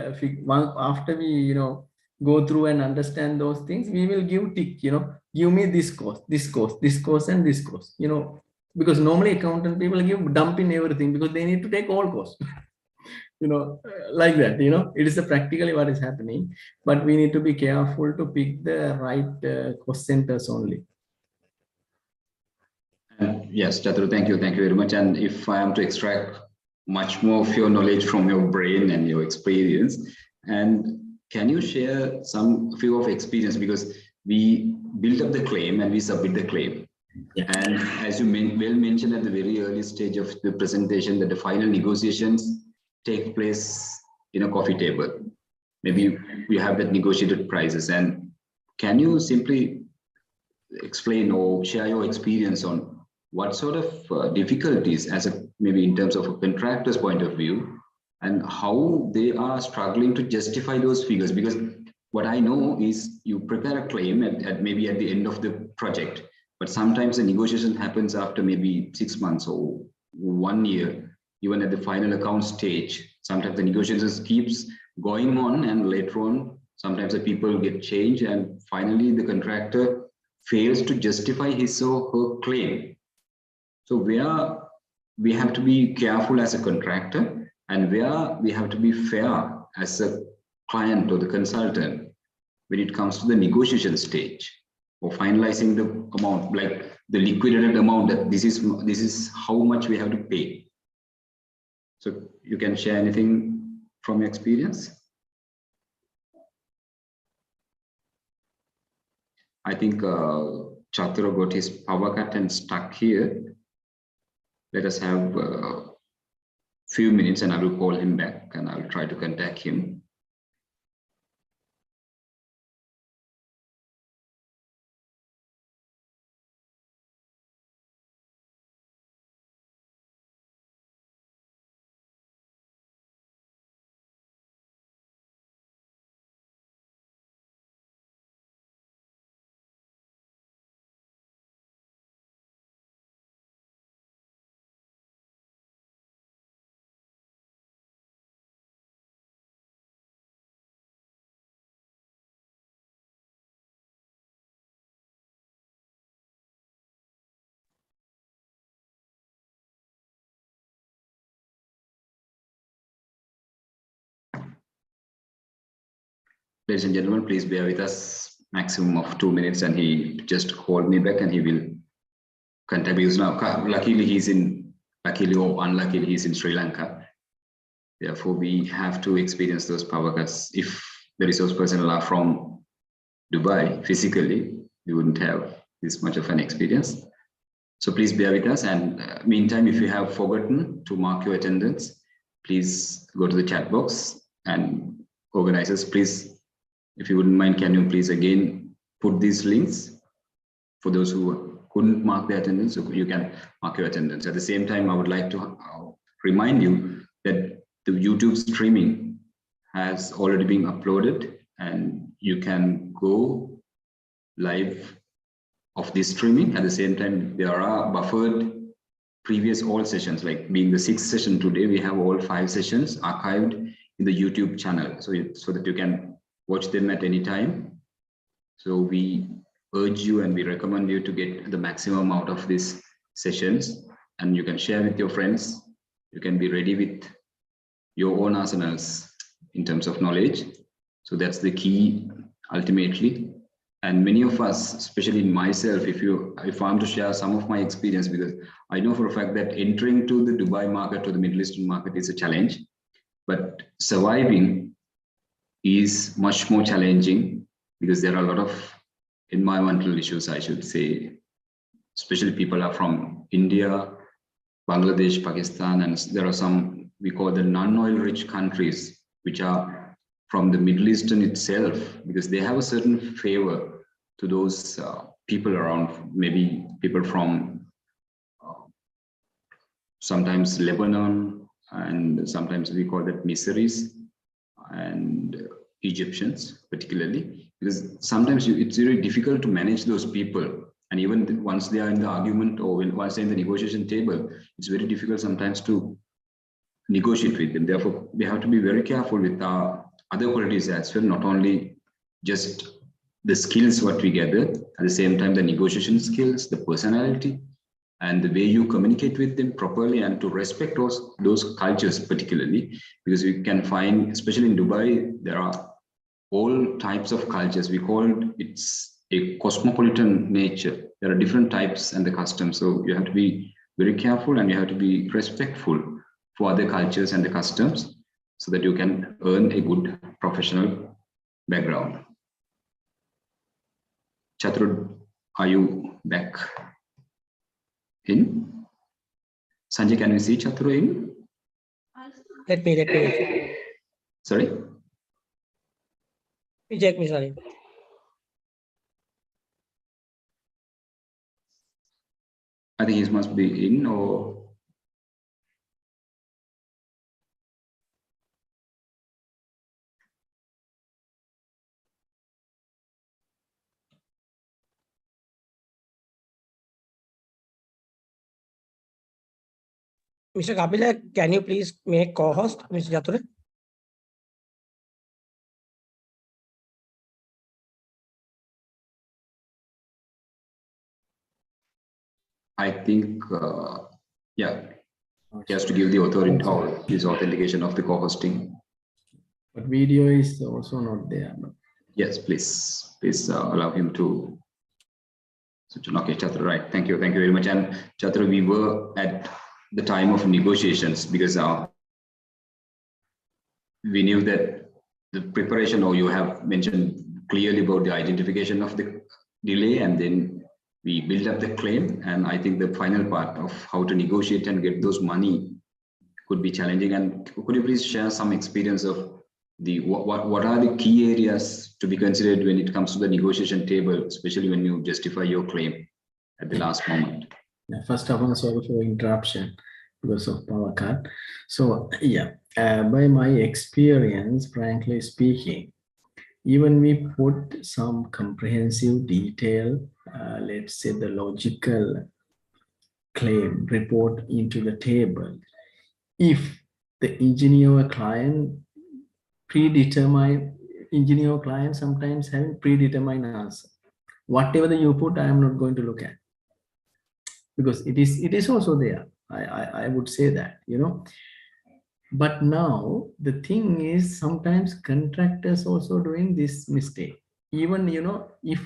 after we, you know, go through and understand those things, we will give tick, you know, give me this cost, this cost, this cost, and this cost, you know, because normally accountant people give dump in everything because they need to take all costs. Like that, it is practically what is happening, but we need to be careful to pick the right cost centers only. Yes, Chatru, thank you very much. And if I am to extract much more of your knowledge from your brain and your experience, and can you share some few of experience, because we build up the claim and we submit the claim. Yeah. And as you well mentioned at the very early stage of the presentation, that the final negotiations take place in a coffee table. Maybe we have that negotiated prices. And can you simply explain or share your experience on what sort of difficulties, as a maybe in terms of a contractor's point of view, and how they are struggling to justify those figures? Because what I know is you prepare a claim at maybe at the end of the project, but sometimes the negotiation happens after maybe 6 months or 1 year, even at the final account stage. Sometimes the negotiations keeps going on, and later on, sometimes the people get changed, and finally the contractor fails to justify his or her claim. So where we have to be careful as a contractor, and where we have to be fair as a client or the consultant when it comes to the negotiation stage or finalizing the amount, like the liquidated amount, that this is how much we have to pay. So you can share anything from your experience? I think Chatru got his power cut and stuck here. Let us have a few minutes and I will call him back and I will try to contact him. Ladies and gentlemen, please bear with us maximum of 2 minutes, and he just called me back and he will contact me. Now, luckily or unluckily, he's in Sri Lanka. Therefore, we have to experience those power cuts. If the resource personnel are from Dubai physically, we wouldn't have this much of an experience. So please bear with us. And meantime, if you have forgotten to mark your attendance, please go to the chat box, and organizers, please, if you wouldn't mind, can you please again put these links for those who couldn't mark their attendance, so you can mark your attendance. At the same time, I would like to remind you that the YouTube streaming has already been uploaded, and you can go live of this streaming. At the same time, there are buffered previous all sessions, like being the 6th session today, we have all 5 sessions archived in the YouTube channel, so that you can watch them at any time. So we urge you and we recommend you to get the maximum out of these sessions, and you can share with your friends. You can be ready with your own arsenals in terms of knowledge. So that's the key ultimately. And many of us, especially myself, if I'm to share some of my experience, because I know for a fact that entering to the Dubai market or the Middle Eastern market is a challenge, but surviving is much more challenging, because there are a lot of environmental issues, I should say. Especially people are from India, Bangladesh, Pakistan, and there are some, we call the non-oil rich countries, which are from the Middle Eastern itself, because they have a certain favor to those people around, maybe people from sometimes Lebanon, and sometimes we call that Misris and Egyptians particularly, because sometimes it's very difficult to manage those people. And even once they are in the argument or once they're in the negotiation table, it's very difficult sometimes to negotiate with them. Therefore, we have to be very careful with our other qualities as well, not only just the skills what we gather, at the same time the negotiation skills, the personality, and the way you communicate with them properly, and to respect those cultures particularly, because we can find, especially in Dubai, there are all types of cultures. We call it's a cosmopolitan nature. There are different types and the customs. So you have to be very careful and you have to be respectful for other cultures and the customs so that you can earn a good professional background. Chatru, are you back in? Sanjay, can we see Chatru in? Let me. Sorry? Check me, sorry. I think he must be in, or Mr. Kapila, can you please make co-host, Mr. Chature? I think, yeah, he has to give the authority or his authentication of the co-hosting. But video is also not there. No? Yes, please allow him to. Okay, Chatru, right. Thank you very much. And Chatru, we were at the time of negotiations because we knew that the preparation, or you have mentioned clearly about the identification of the delay, and then we build up the claim. And I think the final part of how to negotiate and get those money could be challenging. And could you please share some experience of what are the key areas to be considered when it comes to the negotiation table, especially when you justify your claim at the last moment? Yeah, first of all, sorry for interruption because of power cut. So yeah, by my experience, frankly speaking, even we put some comprehensive detail, let's say the logical claim report into the table, if the engineer client sometimes having predetermined answer. Whatever you put, I am not going to look at, because it is also there. I would say that, you know. But now the thing is, sometimes contractors also doing this mistake. Even, you know, if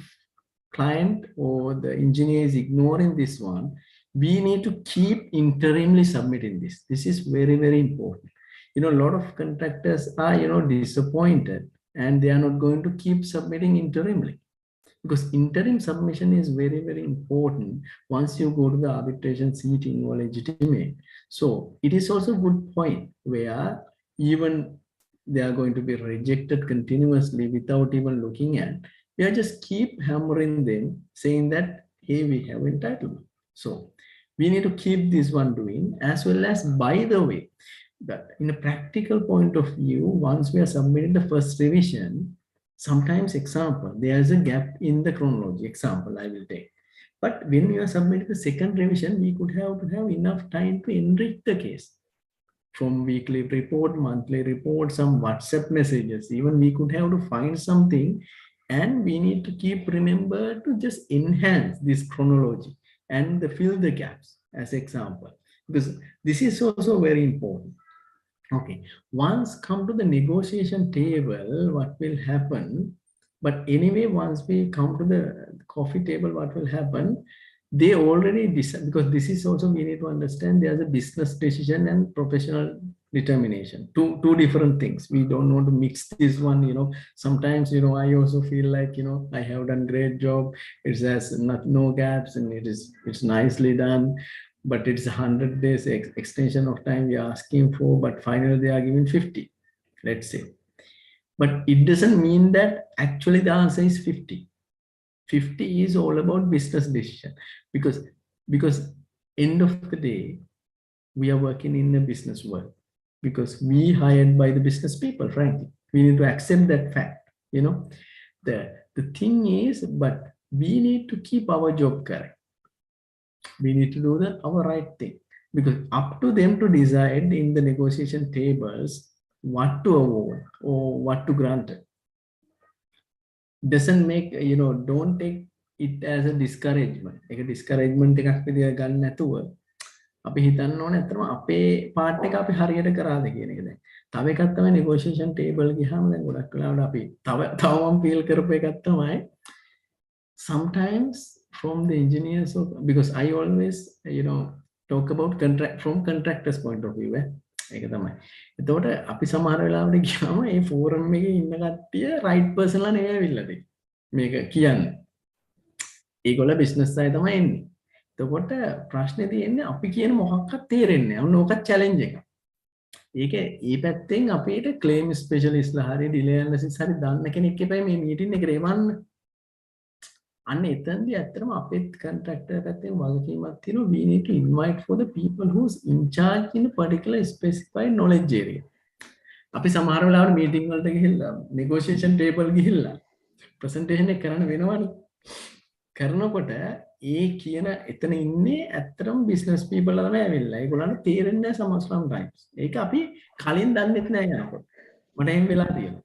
client or the engineer is ignoring this one, we need to keep interimly submitting this. This is very, very important. You know, a lot of contractors are, you know, disappointed and they are not going to keep submitting interimly, because interim submission is very, very important once you go to the arbitration seating or legitimate. So it is also a good point where even they are going to be rejected continuously without even looking at, we are just keep hammering them saying that, hey, we have entitlement. So we need to keep this one doing, as well as, by the way, that in a practical point of view, once we are submitting the first revision, sometimes, example, there is a gap in the chronology, example I will take. But when we are submitting the second revision, we could have to have enough time to enrich the case. From weekly report, monthly report, some WhatsApp messages, even we could have to find something, and we need to keep remember to just enhance this chronology and fill the gaps as example, because this is also very important. Okay, once come to the negotiation table, what will happen? But anyway, once we come to the coffee table, what will happen? They already decide, because this is also, we need to understand there's a business decision and professional determination, two different things. We don't want to mix this one, you know. Sometimes, you know, I also feel like, you know, I have done great job. It has no gaps and it's nicely done. But it's 100 days extension of time we are asking for, but finally they are giving 50, let's say. But it doesn't mean that actually the answer is 50. 50 is all about business decision, because end of the day, we are working in a business world, because we hired by the business people, frankly. We need to accept that fact, you know. The thing is, but we need to keep our job correct. We need to do our right thing, because up to them to decide in the negotiation tables what to award or what to grant it. Doesn't make, you know, don't take it as a discouragement. Like a discouragement එකක් විදියට ගන්න නැතුව අපි හිතන්න ඕනේ අතරම අපේ part එක අපි හරියට කරාද කියන එක දැන්. තව එකක් තමයි negotiation table ගියාම දැන් ගොඩක් වෙලාවට අපි තව මම feel කරපු එකක් තමයි sometimes from the engineers of, because I always talk about contract from contractors point of view ඒක තමයි. එතකොට අපි සමහර වෙලාවට ගියාම මේ forum එකේ ඉන්න කට්ටිය right person ලා නෙවෙයි අවිල්ලා තියෙන්නේ. මේක කියන්නේ. ඒගොල්ලෝ business side තමයි එන්නේ. එතකොට ප්‍රශ්නේ තියෙන්නේ අපි කියන මොකක්වත් තේරෙන්නේ නැහැ. ඔන්න ඕකත් challenge එකක්. ඒක ඒ පැත්තෙන් අපිට claim specialist ලා හරි delay analysis හරි දන්න කෙනෙක් එපයි මේ meeting එකට එවන්න. අන්න එතනදී ඇත්තටම අපේ contractor පැත්තෙන් වගකීමක් තියෙනවා. We need to invite for the people who's in charge in a particular specified knowledge area. අපි සමහර වෙලාවට meeting වලට ගිහිල්ලා negotiation table ගිහිල්ලා presentation එක කරන්න වෙනවනේ. කරනකොට ඒ කියන එතන ඉන්නේ ඇත්තටම business people ලා තමයි ඇවිල්ලා. ඒගොල්ලන්ට තේරෙන්නේ නැහැ sometimes. ඒක අපි කලින් දන්නෙත් නැහැ යනකොට. මට එහෙම වෙලා තියෙනවා.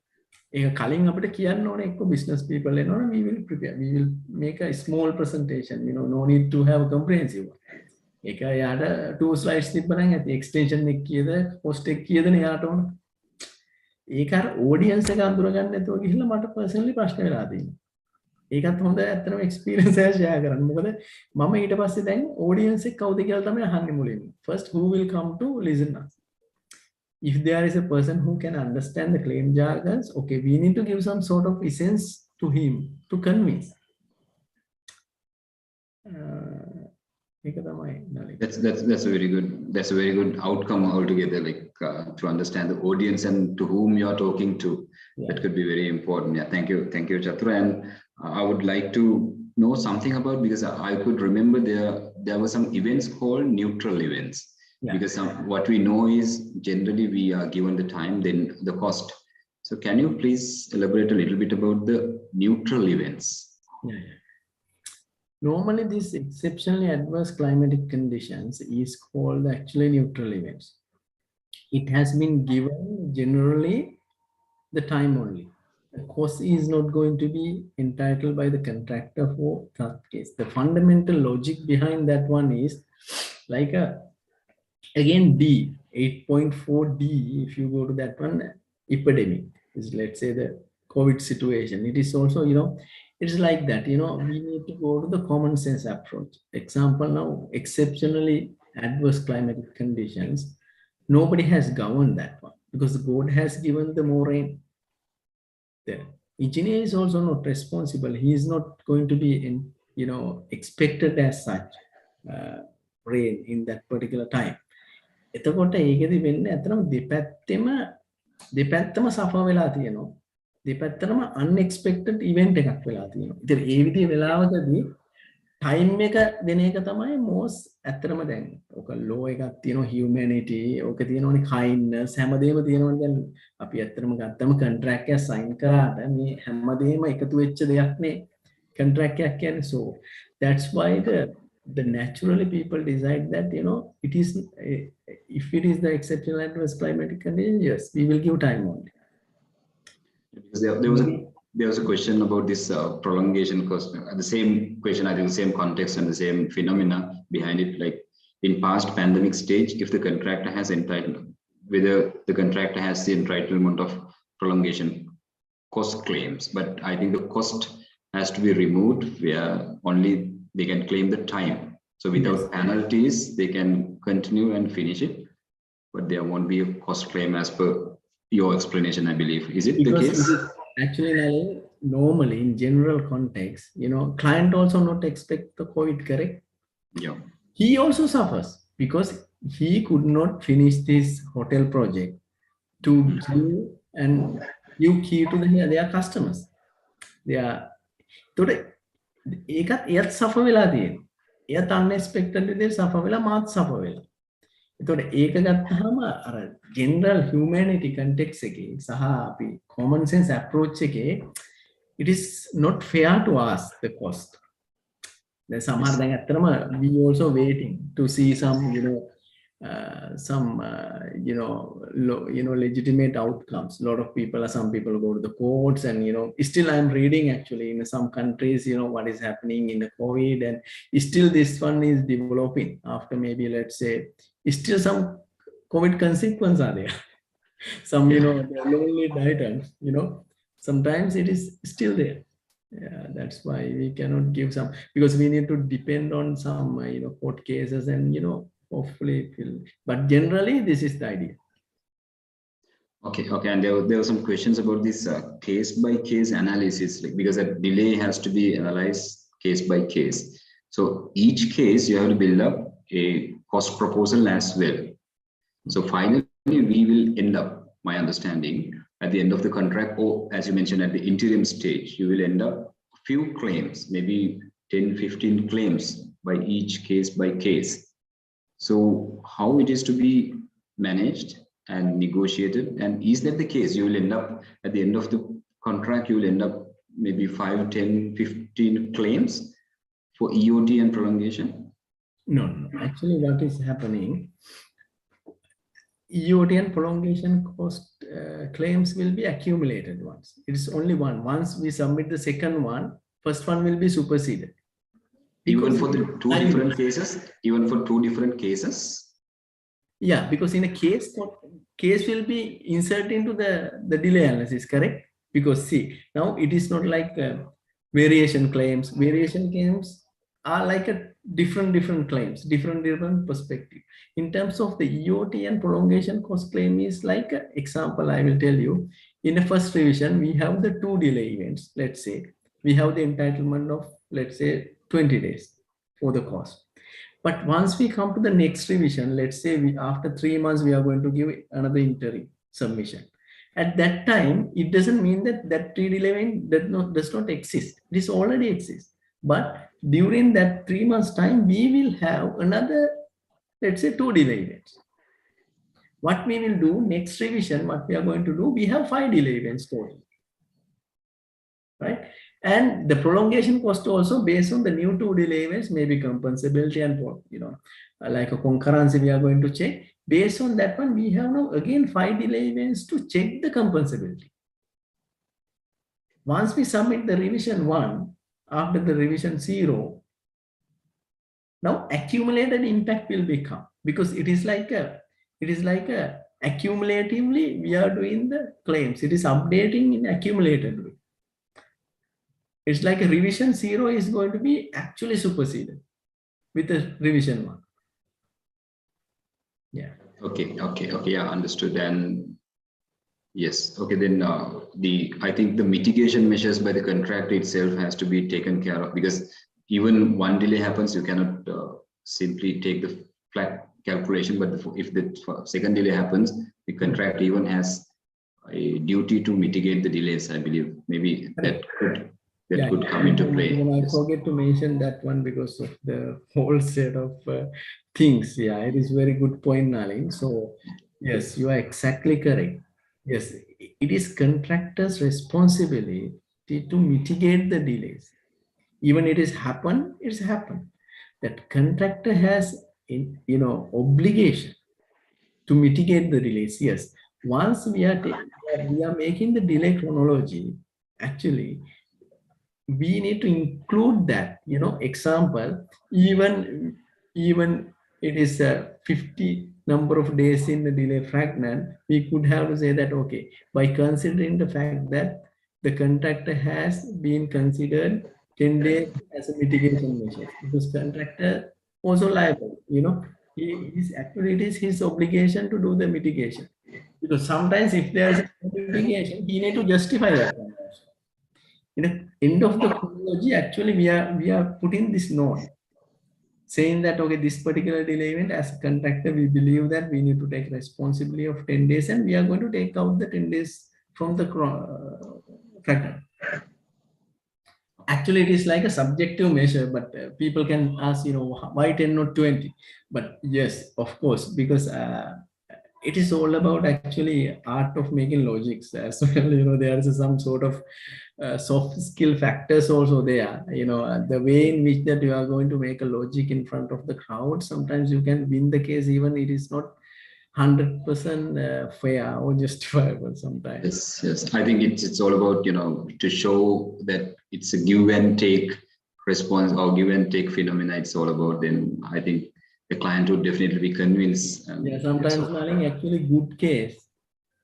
ඒක කලින් අපිට කියන්න ඕනේ එක්ක business people එනවනේ we will prepare. We will make a small presentation. No need to have a comprehensive one. ඒක යාට 2 slides තිබ්බනම් ඇති. extension එක කීයද, cost එක කීයද නේ යාට ඕන. ඒක අර audience එක අඳුරගන්න නැතුව ගිහිල්ලා මට personally ප්‍රශ්න වෙලා තියෙනවා. ඒකත් හොඳ ඇත්තටම experience එක share කරන්න. මොකද මම ඊට පස්සේ දැන් audience එක කවුද කියලා තමයි අහන්නේ මුලින්ම. First who will come to listen us. If there is a person who can understand the claim jargons, okay, we need to give some sort of essence to him to convince. That's a very good outcome altogether, like to understand the audience and to whom you are talking to. Yeah. That could be very important. Yeah, thank you Chatura. And I would like to know something about, because I could remember there were some events called neutral events. Yeah. Because what we know is generally we are given the time, then the cost. So can you please elaborate a little bit about the neutral events? Yeah. Normally, these exceptionally adverse climatic conditions is called actually neutral events. It has been given generally the time only. The cost is not going to be entitled by the contractor for that case. The fundamental logic behind that one is like again D, 8.4D, if you go to that one, epidemic is, let's say, the COVID situation. It is also, it's like that, we need to go to the common sense approach. Example now, exceptionally adverse climatic conditions. Nobody has governed that one because God has given the more rain. The engineer is also not responsible. He is not going to be expected as such rain in that particular time. එතකොට ඒකෙදි වෙන්නේ අතනම දෙපැත්තම supper වෙලා තියෙනවා. දෙපැත්තටම unexpected event එකක් වෙලා තියෙනවා. ඉතින් ඒ විදිහේ වෙලාවකදී time එක දෙන එක තමයි most ඇත්තටම දැන් ඔක law එකක් තියෙනවා, humanity, ඔක තියෙනවනේ kindness, හැමදේම තියෙනවනේ. දැන් අපි ඇත්තටම ගත්තම contract එක sign කරාට මේ හැමදේම එකතු වෙච්ච දෙයක් නේ contract එකක් කියන්නේ. So that's why the naturally people decide that it is if it is the exceptional adverse climatic conditions, yes, we will give time only. There was a question about this prolongation cost. The same question, I think the same context and the same phenomena behind it. Like in past pandemic stage, if the contractor has entitlement, whether the contractor has the entitlement of prolongation cost claims, but I think the cost has to be removed where only they can claim the time. So without penalties, they can continue and finish it, but there won't be a cost claim as per your explanation, I believe. Is it Because the case? Actually, normally in general context, client also not expect the COVID, correct? Yeah. He also suffers because he could not finish this hotel project to give key to their customers. ඒකත් supper වෙලා තියෙනවා. එයාත් unexpected විදිහට supper වෙලා මාත් supper වෙලා. එතකොට ඒක ගත්තාම අර general humanity context එකේ සහ අපි common sense approach එකේ it is not fair to ask the cost. දැන් සමහර දැන් ඇත්තටම we also waiting to see some legitimate outcomes. A lot of people, some people go to the courts, and still I'm reading actually in some countries, what is happening in the COVID, and still this one is developing after maybe, let's say, still some COVID consequences are there. Some, the lonely diet, sometimes it is still there. Yeah, that's why we cannot give some, because we need to depend on some, court cases, and, hopefully it will, but generally this is the idea. Okay, and there were some questions about this case by case analysis, like, because a delay has to be analyzed case by case. So each case you have to build up a cost proposal as well. So finally, we will end up, my understanding, at the end of the contract, or as you mentioned at the interim stage, you will end up a few claims, maybe 10, 15 claims by each case by case. So how it is to be managed and negotiated, and is that the case? You will end up at the end of the contract, you will end up maybe 5, 10, 15 claims for EOT and prolongation? No. Actually, what is happening, EOT and prolongation cost claims will be accumulated once. It is only one. Once we submit the second one, first one will be superseded. Even for the two different cases? Even for two different cases? Yeah, because in a case will be inserted into the delay analysis, correct? Because see, now it is not like variation claims. Variation claims are like a different claims, different perspective. In terms of the EOT and prolongation cost claim is like an example, I will tell you. In the first revision, we have the 2 delay events. Let's say we have the entitlement of, let's say, 20 days for the cost. But once we come to the next revision, let's say after 3 months, we are going to give another interim submission. At that time, it doesn't mean that 3 delay event does not exist. This already exists. But during that 3 months time, we will have another, let's say, 2 delay events. What we will do next revision, what we are going to do, we have 5 delay events total, right? And the prolongation cost also based on the new 2 delay events, maybe compensability and, like a concurrency we are going to check. Based on that one, we have now again 5 delay events to check the compensability. Once we submit the revision 1, after the revision 0, now accumulated impact will become, because it is like a accumulatively we are doing the claims. It is updating in accumulated way. It's like a revision 0 is going to be actually superseded with the revision 1. Yeah. Okay. Yeah, understood. And yes. Okay. Then I think the mitigation measures by the contract itself has to be taken care of, because even one delay happens, you cannot simply take the flat calculation. But if the second delay happens, the contract even has a duty to mitigate the delays, I believe. Maybe that could come into play. I forget to mention that one because of the whole set of things. Yeah, it is very good point, Nalin. So yes, you are exactly correct. Yes, it is contractor's responsibility to mitigate the delays. Even it is happened, it's happened. That contractor has, obligation to mitigate the delays. Yes, once we are making the delay chronology, actually, we need to include that, example, even it is a 50 number of days in the delay fragment, we could have to say that, okay, by considering the fact that the contractor has been considered 10 days as a mitigation measure, because contractor also liable, actually it is his obligation to do the mitigation, because sometimes if there is a mitigation, he need to justify that. In the end of the chronology, actually we are putting this note saying that, okay, this particular delay event, as a contractor, we believe that we need to take responsibility of 10 days and we are going to take out the 10 days from the fragment. Actually, it is like a subjective measure, but people can ask, why 10 not 20? But yes, of course, because it is all about actually art of making logics as well. There is some sort of soft skill factors also there. The way in which that you are going to make a logic in front of the crowd, sometimes you can win the case even it is not 100% fair or justifiable sometimes. Yes, yes. I think it's all about, to show that it's a give and take response or give and take phenomena. It's all about, then I think the client would definitely be convinced. Yeah, sometimes Maling, actually good case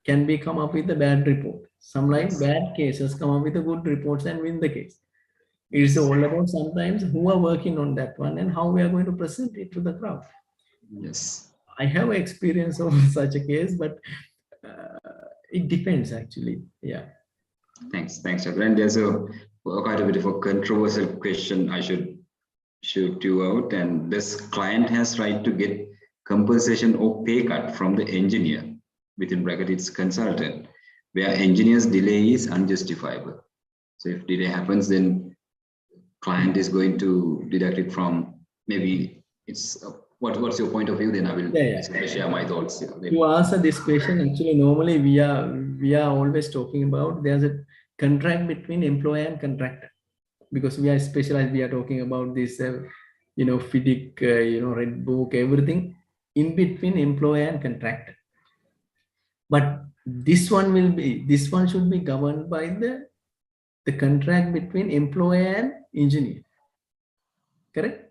can be come up with a bad report. Some like bad cases come up with a good reports and win the case. It is all about sometimes who are working on that one and how we are going to present it to the crowd. Yes. I have experience of such a case, but it depends actually. Yeah. Thanks, Chakra. And there's quite a bit of a controversial question I should shoot you out. And this client has right to get compensation or pay cut from the engineer, within bracket it's consultant, where engineer's delay is unjustifiable. So if delay happens, then client is going to deduct it from, maybe it's what's your point of view? Then I will share my thoughts. To answer this question, actually, normally we are always talking about there's a contract between employer and contractor, because we are specialized. We are talking about this, FIDIC, red book, everything in between employer and contractor. But this one should be governed by the contract between employer and engineer. Correct?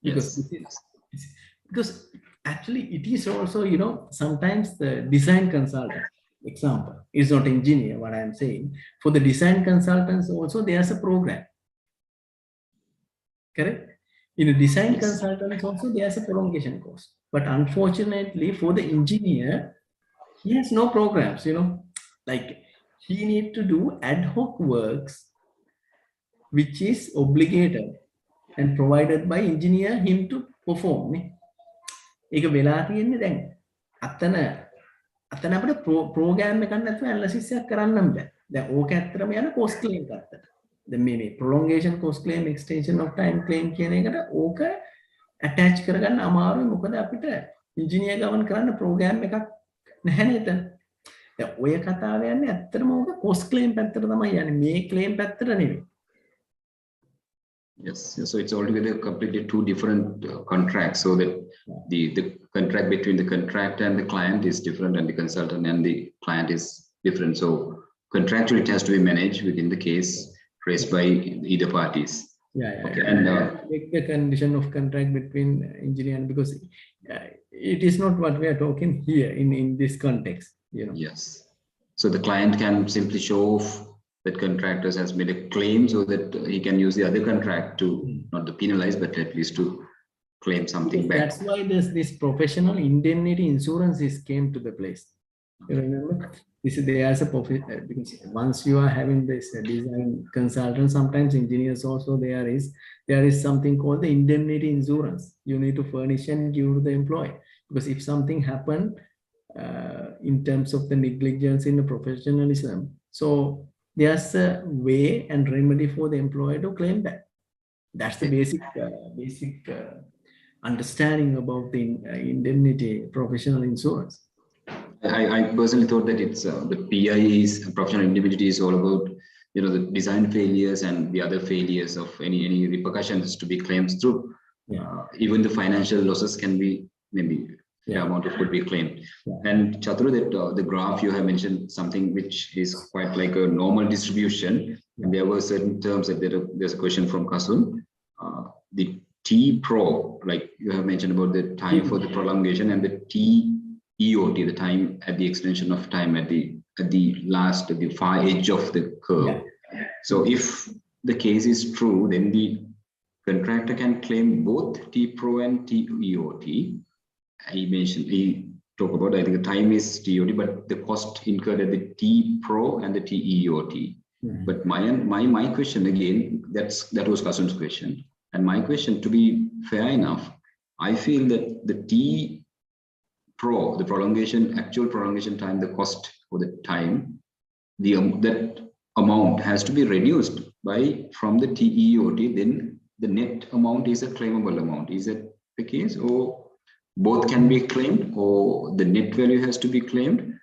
Because because actually it is also, sometimes the design consultant, example, is not engineer, what I'm saying. For the design consultants also, there's a program. Correct? In a design consultants also, there's a prolongation cost. But unfortunately, for the engineer, he has no programs, like he need to do ad hoc works, which is obligated and provided by engineer him to perform. ඒක වෙලා තියෙන්නේ දැන් අතන අපිට programme එකක් නැතුව analysis එකක් කරන්න බෑ. දැන් ඕක ඇත්තටම යන cost claim පැත්තට. දැන් මේ prolongation cost claim extension of time claim කියන එකට ඕක attach කරගන්න අමාරුයි. මොකද අපිට engineer ගමන් කරන්න ප්‍රෝග්‍රෑම් එකක් නැහැ නේද? දැන් ඔය කතාව යන්නේ ඇත්තටම ඕක cost claim පැත්තට තමයි යන්නේ. මේ claim පැත්තට නෙවෙයි. Yes, so it's altogether completely two different contracts. So that the contract between the contractor and the client is different, and the consultant and the client is different. So contractually, it has to be managed within the case raised by either parties. Yeah. Okay. And the condition of contract between engineer, because it is not what we are talking here in this context. Yes. So the client can simply show off that contractors has made a claim, so that he can use the other contract to not to penalize, but at least to claim something back. That's why this professional indemnity insurances came to the place. You remember, there's a because once you are having this design consultant, sometimes engineers also there is something called the indemnity insurance. You need to furnish and give to the employee, because if something happened in terms of the negligence in the professionalism, so there's a way and remedy for the employer to claim that. That's the basic understanding about the indemnity professional insurance. I personally thought that it's the PI's professional indemnity is all about the design failures and the other failures of any repercussions to be claimed through. Even the financial losses can be maybe the amount of could be claimed. And Chatru, that the graph you have mentioned something which is quite like a normal distribution, and there were certain terms that there's a question from Kasun. The T pro, like you have mentioned about the time for the prolongation, and the T EOT, the time at the extension of time at the far edge of the curve. So if the case is true, then the contractor can claim both T pro and T EOT. He talked about, I think the time is TOT, but the cost incurred at the T pro and the T EOT. But my question again, that was Kasun's question, and my question, to be fair enough, I feel that the T pro, the actual prolongation time, the cost for the time, that amount has to be reduced from the TEOT. Then the net amount is a claimable amount. Is that the case, or both can be claimed, or the net value has to be claimed?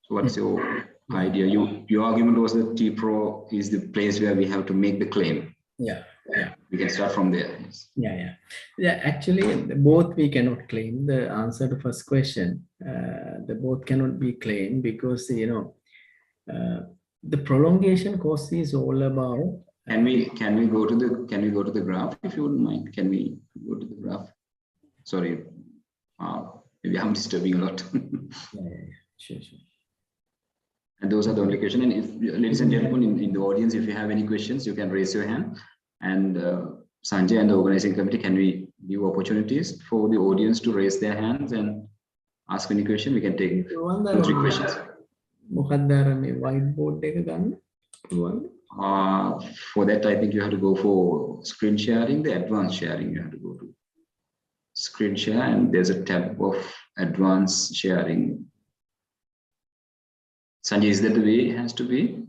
So what's your idea? Your argument was that T-Pro is the place where we have to make the claim. Yeah. We can start from there. Yes. Yeah. Actually, both we cannot claim. The answer to first question, the both cannot be claimed because the prolongation cost is all about. Can we go to the graph if you wouldn't mind? Can we go to the graph? Sorry, maybe I'm disturbing a lot. Sure. And those are the only questions. And if, ladies and gentlemen, in the audience, if you have any questions, you can raise your hand. And Sanjay and the organizing committee, can we give opportunities for the audience to raise their hands and ask any question? We can take 2-3 questions. Whiteboard for that, I think you have to go for screen sharing, the advanced sharing. You have to go to screen share, and there's a tab of advanced sharing. Sanjay, is that the way it has to be?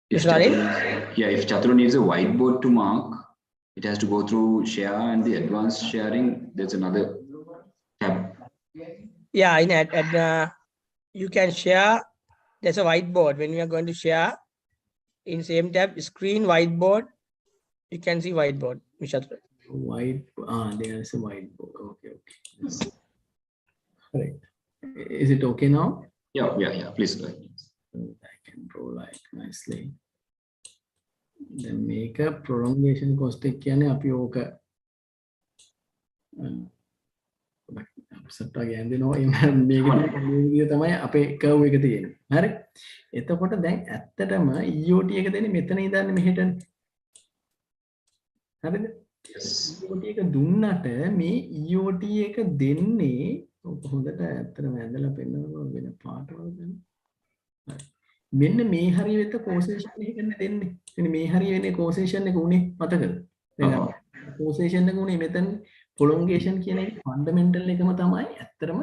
If Chatru needs a whiteboard to mark, it has to go through share and the advanced sharing. There's another tab. Yeah, you can share. There's a whiteboard. When we are going to share, in same tab, screen, whiteboard, you can see whiteboard. Chatru. There's a whiteboard. Okay. Right. Is it okay now? Yeah. Please go ahead. I can draw like nicely. Then make a prolongation cost. Upset වගේ ඇඳිනවා මේක තමයි අපේ curve එක තියෙන්නේ. හරි. එතකොට දැන් ඇත්තටම EOT එක දෙන්නේ මෙතන ඉඳන් මෙහෙටනේ. හරිද? EOT එක දුන්නට මේ EOT එක දෙන්නේ හොඳට ඇත්තටම ඇඳලා පෙන්නනවා වෙන පාටවල් දැන්. හරි. මෙන්න මේ හරිය වෙත කෝසේෂන් එකකට දෙන්නේ. මෙන්න මේ හරිය වෙන්නේ කෝසේෂන් එක උනේ මතකද? දැන් කෝසේෂන් එක උනේ මෙතන prolongation කියන එක fundamental එකම තමයි ඇත්තටම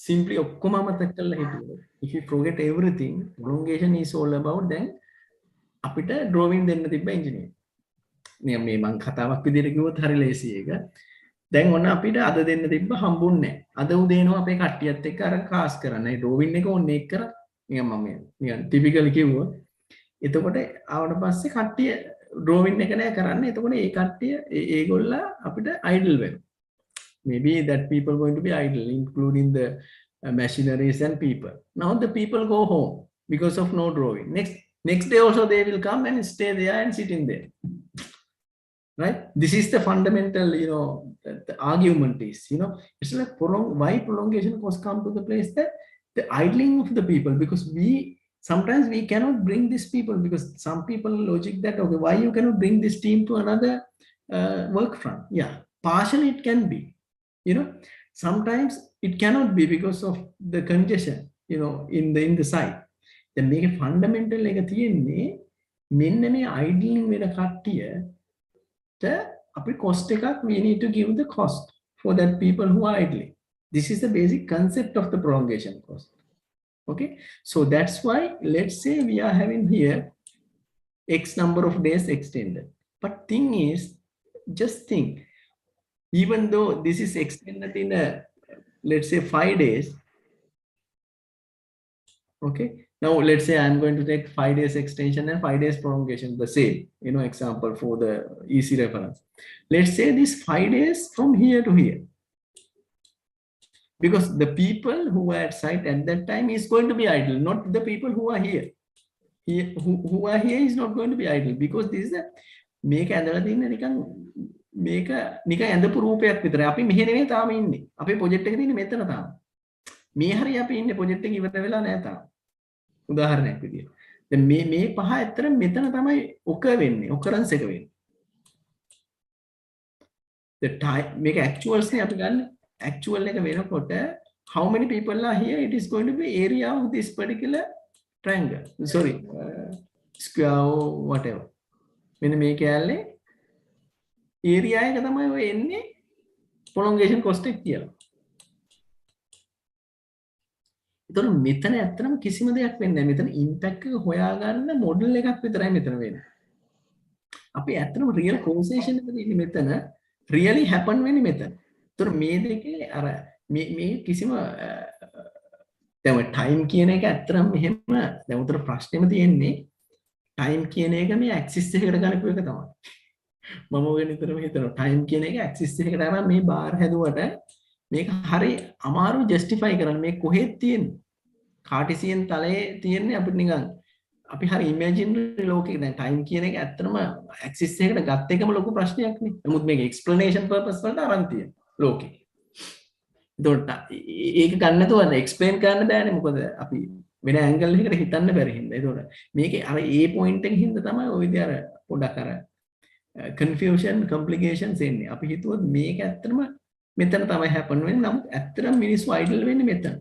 simply ඔක්කොම අමතක කරලා හිටියොත්. If you forget everything, prolongation is all about then අපිට drawing දෙන්න තිබ්බ engineer. මේ මං කතාවක් විදිහට කිව්වොත් හරි ලේසි එක. දැන් ඔන්න අපිට අද දෙන්න තිබ්බ හම්බුන්නේ නැහැ. අද උදේනවා අපේ කට්ටියත් එක්ක අර කාස් කරන්න. ඒ drawing එක ඕනේ එක කරා. නිකන් typically කිව්වොත්. එතකොට ආවට පස්සේ කට්ටිය drawing එක නෑ කරන්නේ. එතකොට ඒ කට්ටිය ඒගොල්ලා අපිට idle වෙනවා. Maybe that people going to be idle, including the machineries and people. Now the people go home because of no drawing. Next day also they will come and stay there and sit in there. Right? This is the fundamental, the argument is, it's like why prolongation costs come to the place that the idling of the people, because sometimes we cannot bring these people because some people logic that, okay, why you cannot bring this team to another work front? Yeah, partially it can be, sometimes it cannot be because of the congestion, in the site. Then make a fundamental like a thing, idling with a kattiya, cost we need to give the cost for that people who are idling. This is the basic concept of the prolongation cost. Okay, so that's why let's say we are having here X number of days extended. But thing is, just think, even though this is extended in let's say 5 days. Okay, now let's say I'm going to take 5 days extension and 5 days prolongation, the same, example for the easy reference. Let's say this 5 days from here to here. Because the people who were at site at that time is going to be idle, not the people who are here. Who are here is not going to be idle, because this is මේක ඇඳලා තින්නේ නිකන් ඇඳපු රූපයක් විතරයි. අපි මෙහෙ නෙමෙයි තාම ඉන්නේ. අපේ ප්‍රොජෙක්ට් එක තියෙන්නේ මෙතන තාම. මේ හරිය අපි ඉන්නේ ප්‍රොජෙක්ට් එක ඉවර වෙලා නැහැ තාම. උදාහරණයක් විදියට. දැන් මේ පහ ඇත්තට මෙතන තමයි ඔකර් වෙන්නේ. ඔකරන්ස් එක වෙන්නේ. The time මේක actuals නේ අපි ගන්න. Actual එක වෙනකොට how many people are here, it is going to be area of this particular triangle, sorry, square or whatever. මෙන්න මේ කැලේ area එක තමයි ඔය එන්නේ prolongation cost එක කියලා. ඒතකොට මෙතන ඇත්තටම කිසිම දෙයක් වෙන්නේ නැහැ. මෙතන impact එක හොයාගන්න model එකක් විතරයි මෙතන වෙන්නේ. අපි ඇත්තටම real causation එක තියෙන්නේ මෙතන. really happen වෙන්නේ මෙතන. ඒතර මේ දෙකේ අර මේ කිසිම දැන් time කියන එක ඇත්තටම මෙහෙම දැන් උතර ප්‍රශ්නේම තියෙන්නේ time කියන එක මේ axis එකකට ගලපු එක තමයි. මම ඔය නිතරම හිතනවා time කියන එක axis එකකට අරන් මේ බාර් හැදුවට මේක හරි අමාරු justify කරන්න මේ කොහෙද තියෙන්නේ? කාටිසියන් තලයේ තියෙන්නේ අපිට නිකන් අපි හරි ඉමේජිනරි ලෝකයක දැන් time කියන එක ඇත්තටම axis එකකට ගත්ත එකම ලොකු ප්‍රශ්නයක් නේ. නමුත් මේක explanation purpose වලට අරන් තියෙන ලෝකේ. ඒකට ඒක ගන්න නැතුව explain කරන්න බෑනේ මොකද අපි වෙන angle එකකට හිතන්න බැරි හින්දා. ඒකට මේකේ අර ඒ point එක හින්දා තමයි ওই විදිහ අර පොඩක් අර confusion complications එන්නේ. අපි හිතුවොත් මේක ඇත්තටම මෙතන තමයි happen වෙන්නේ. නමුත් ඇත්තටම මිනිස්සු idle වෙන්නේ මෙතන.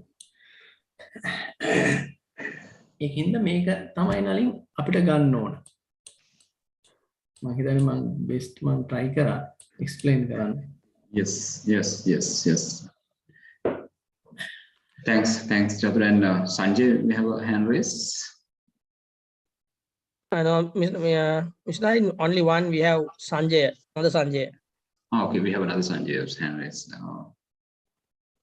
ඒකින්ද මේක තමයි නලින් අපිට ගන්න ඕන. මම හිතන්නේ මම best මම try කරා explain කරන්න. Yes. Thanks, Chatur. And Sanjay, we have a hand raised. I know, Mr. Nari, only one. We have Sanjay, another Sanjay. Okay, we have another Sanjay's hand raised.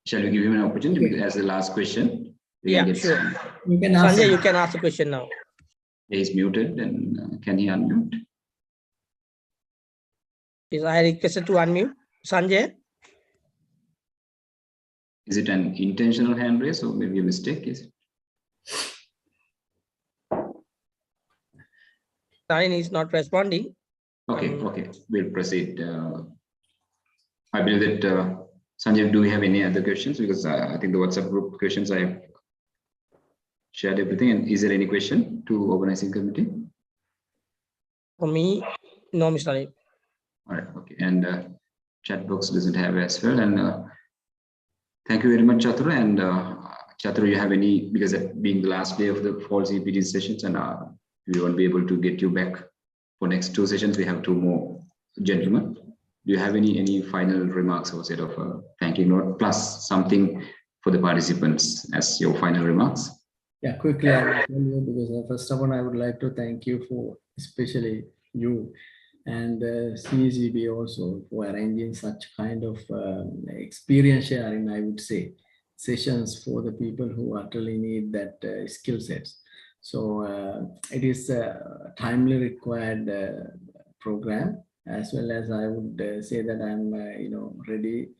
Shall we give him an opportunity as the last question? Yeah, sure. You can ask Sanjay, him. you can ask the question now. He's muted, and can he unmute? Is I requested to unmute Sanjay? Is it an intentional hand raise or maybe a mistake? Is it? Nari is not responding. Okay, we'll proceed. I believe that Sanjay, do we have any other questions? Because I think the WhatsApp group questions I have shared everything. And is there any question to organizing committee? For me, no, Mr. Nari. All right, okay. And chat box doesn't have as well. And thank you very much, Chatur. And Chatur, you have any, because being the last day of the fall CPD sessions, and we won't be able to get you back for next 2 sessions. We have 2 more gentlemen. Do you have any final remarks or set of thanking note plus something for the participants as your final remarks? Yeah, quickly I will tell you, because first of all I would like to thank you for especially you and CCB also for arranging such kind of experience sharing, I would say, sessions for the people who actually need that skill sets. So it is a timely required program, as well as I would say that I'm ready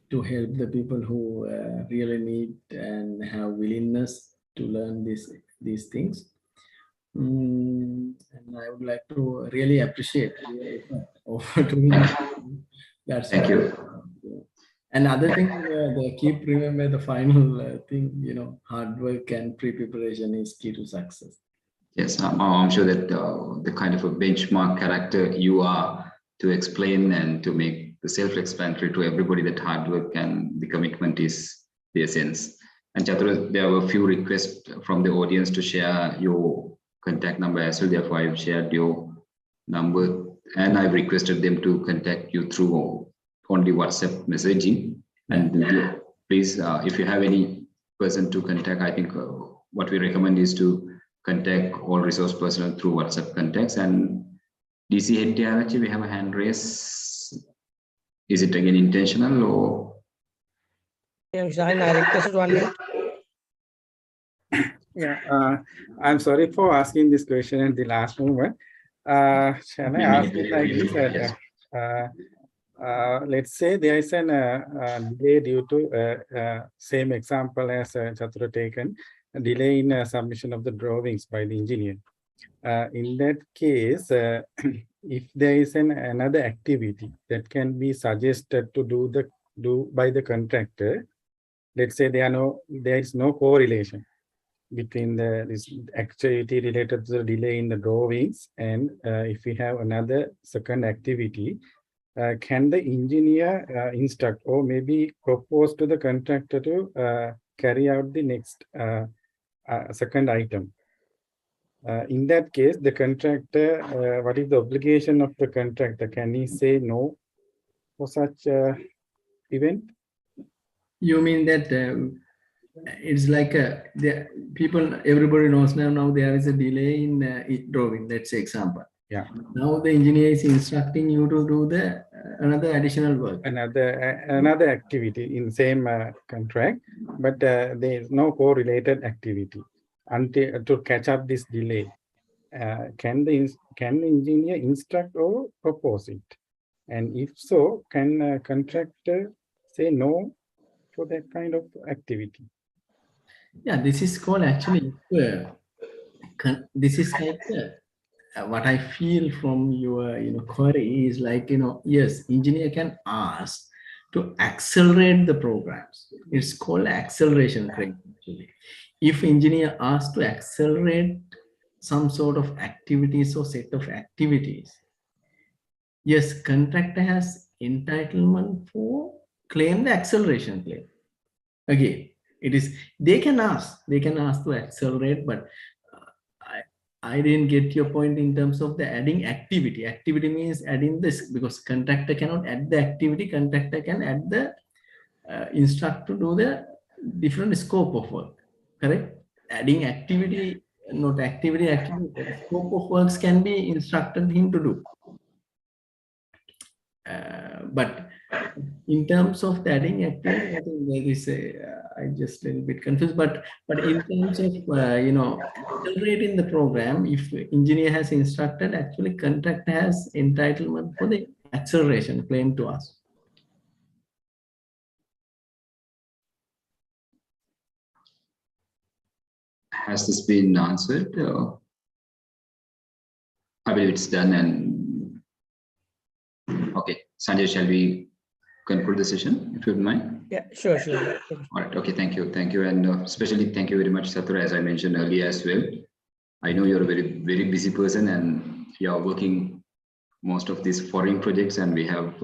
to help the people who really need and have willingness to learn these things. And I would like to really appreciate of doing that. Thank you. And other thing, keep remember the final thing, hard work and pre-preparation is key to success. Yes, I'm sure that the kind of a benchmark character you are to explain and to make the self-explanatory to everybody that hard work and the commitment is the essence. And Chatur, there were a few requests from the audience to share your contact number as well. Therefore, I've shared your number and I've requested them to contact you through only WhatsApp messaging. And please, if you have any person to contact, I think what we recommend is to contact all resource personnel through WhatsApp contacts. And DC Hettiarachi, we have a hand raise. Is it again intentional or? Yeah, Mr. Nari, I requested one minute. Yeah, I'm sorry for asking this question at the last moment. Shall I ask it like this? Let's say there is an delay due to same example as Chatur taken, a delay in submission of the drawings by the engineer. In that case, if there is another activity that can be suggested to do by the contractor, let's say there is no correlation between this activity related to the delay in the drawings, and if we have another second activity, can the engineer instruct or maybe propose to the contractor to carry out the next second item? In that case, the contractor, what is the obligation of the contractor? Can he say no for such event? You mean that it's like everybody knows now there is a delay in drawing, let's say example. Yeah. Now the engineer is instructing you to do the another additional work. Another activity in same contract, but there is no correlated activity until to catch up this delay. Can the engineer instruct or propose it? And if so, can contractor say no for that kind of activity? Yeah, this is called actually, this is like what I feel from your query is like, yes, engineer can ask to accelerate the programs. It's called acceleration claim actually. If engineer asks to accelerate some sort of activities or set of activities, yes, contractor has entitlement for claim the acceleration claim. Again, it is they can ask to accelerate, but I didn't get your point in terms of the adding activity. Activity means adding this, because contractor cannot add the activity. Contractor can add the instruct to do the different scope of work. Correct? Adding activity, not activity. Scope of works can be instructed him to do. But in terms of the adding activity, I think there is I just a little bit confused. But in terms of accelerating the program, if engineer has instructed, actually contractor has entitlement for the acceleration claim to us. Has this been answered? I believe it's done. And okay, Sanjay, shall we conclude the session, if you don't mind? Yeah, sure. All right. Okay. Thank you. And especially thank you very much, Satura, as I mentioned earlier as well. I know you're a very, very busy person and you are working most of these foreign projects, and we have,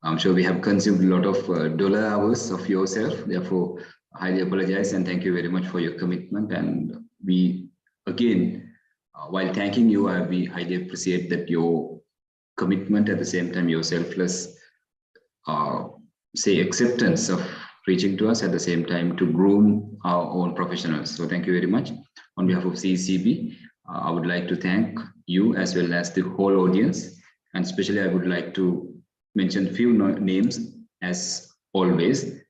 I'm sure we have consumed a lot of dollar hours of yourself. Therefore, I highly apologize and thank you very much for your commitment. And we, again, while thanking you, we highly appreciate that your commitment, at the same time, your selfless, say, acceptance of reaching to us, at the same time to groom our own professionals. So thank you very much. On behalf of CCB, I would like to thank you as well as the whole audience. And especially I would like to mention a few names as always.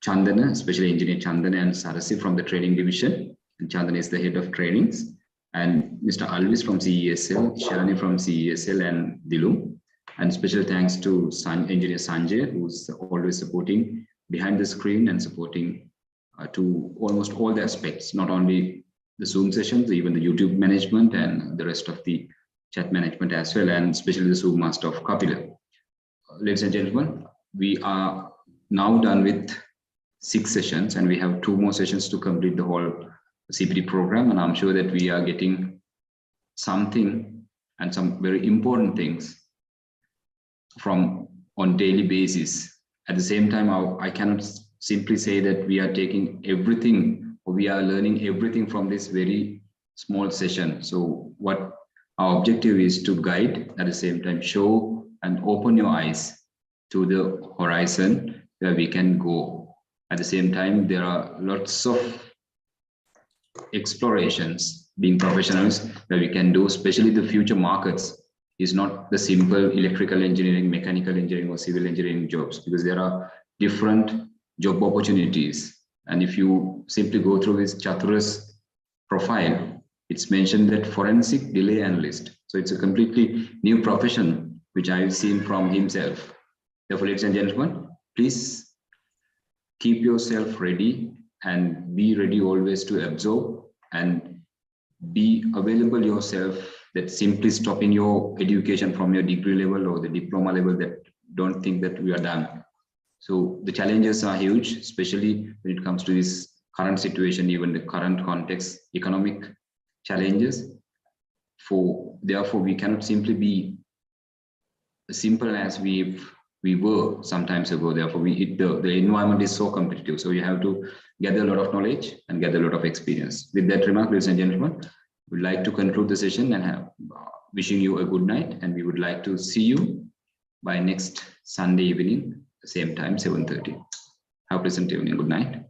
Chandana, especially Engineer Chandana and Sarasi from the training division. And Chandana is the head of trainings. And Mr. Alvis from CESL, Shalani from CESL, and Dilu. And special thanks to Engineer Sanjay, who's always supporting behind the screen and supporting to almost all the aspects, not only the Zoom sessions, even the YouTube management and the rest of the chat management as well, and especially the Zoom master of Kapila. Ladies and gentlemen, we are now done with 6 sessions and we have 2 more sessions to complete the whole CPD program. And I'm sure that we are getting something and some very important things from on daily basis. At the same time, I cannot simply say that we are taking everything or we are learning everything from this very small session. So what our objective is to guide, at the same time show and open your eyes to the horizon where we can go. At the same time, there are lots of explorations being professionals where we can do, especially the future markets is not the simple electrical engineering, mechanical engineering or civil engineering jobs, because there are different job opportunities. And if you simply go through this Chatura's profile, it's mentioned that forensic delay analyst. So it's a completely new profession, which I've seen from himself. Therefore, ladies and gentlemen, please keep yourself ready and be ready always to absorb and be available yourself, that simply stopping your education from your degree level or the diploma level, that don't think that we are done. So the challenges are huge, especially when it comes to this current situation, even the current context, economic challenges. Therefore, we cannot simply be as simple as we were sometimes ago. Therefore, the environment is so competitive. So you have to gather a lot of knowledge and gather a lot of experience. With that remark, ladies and gentlemen, we'd like to conclude the session and wishing you a good night. And we would like to see you by next Sunday evening, same time, 7:30. Have a pleasant evening. Good night.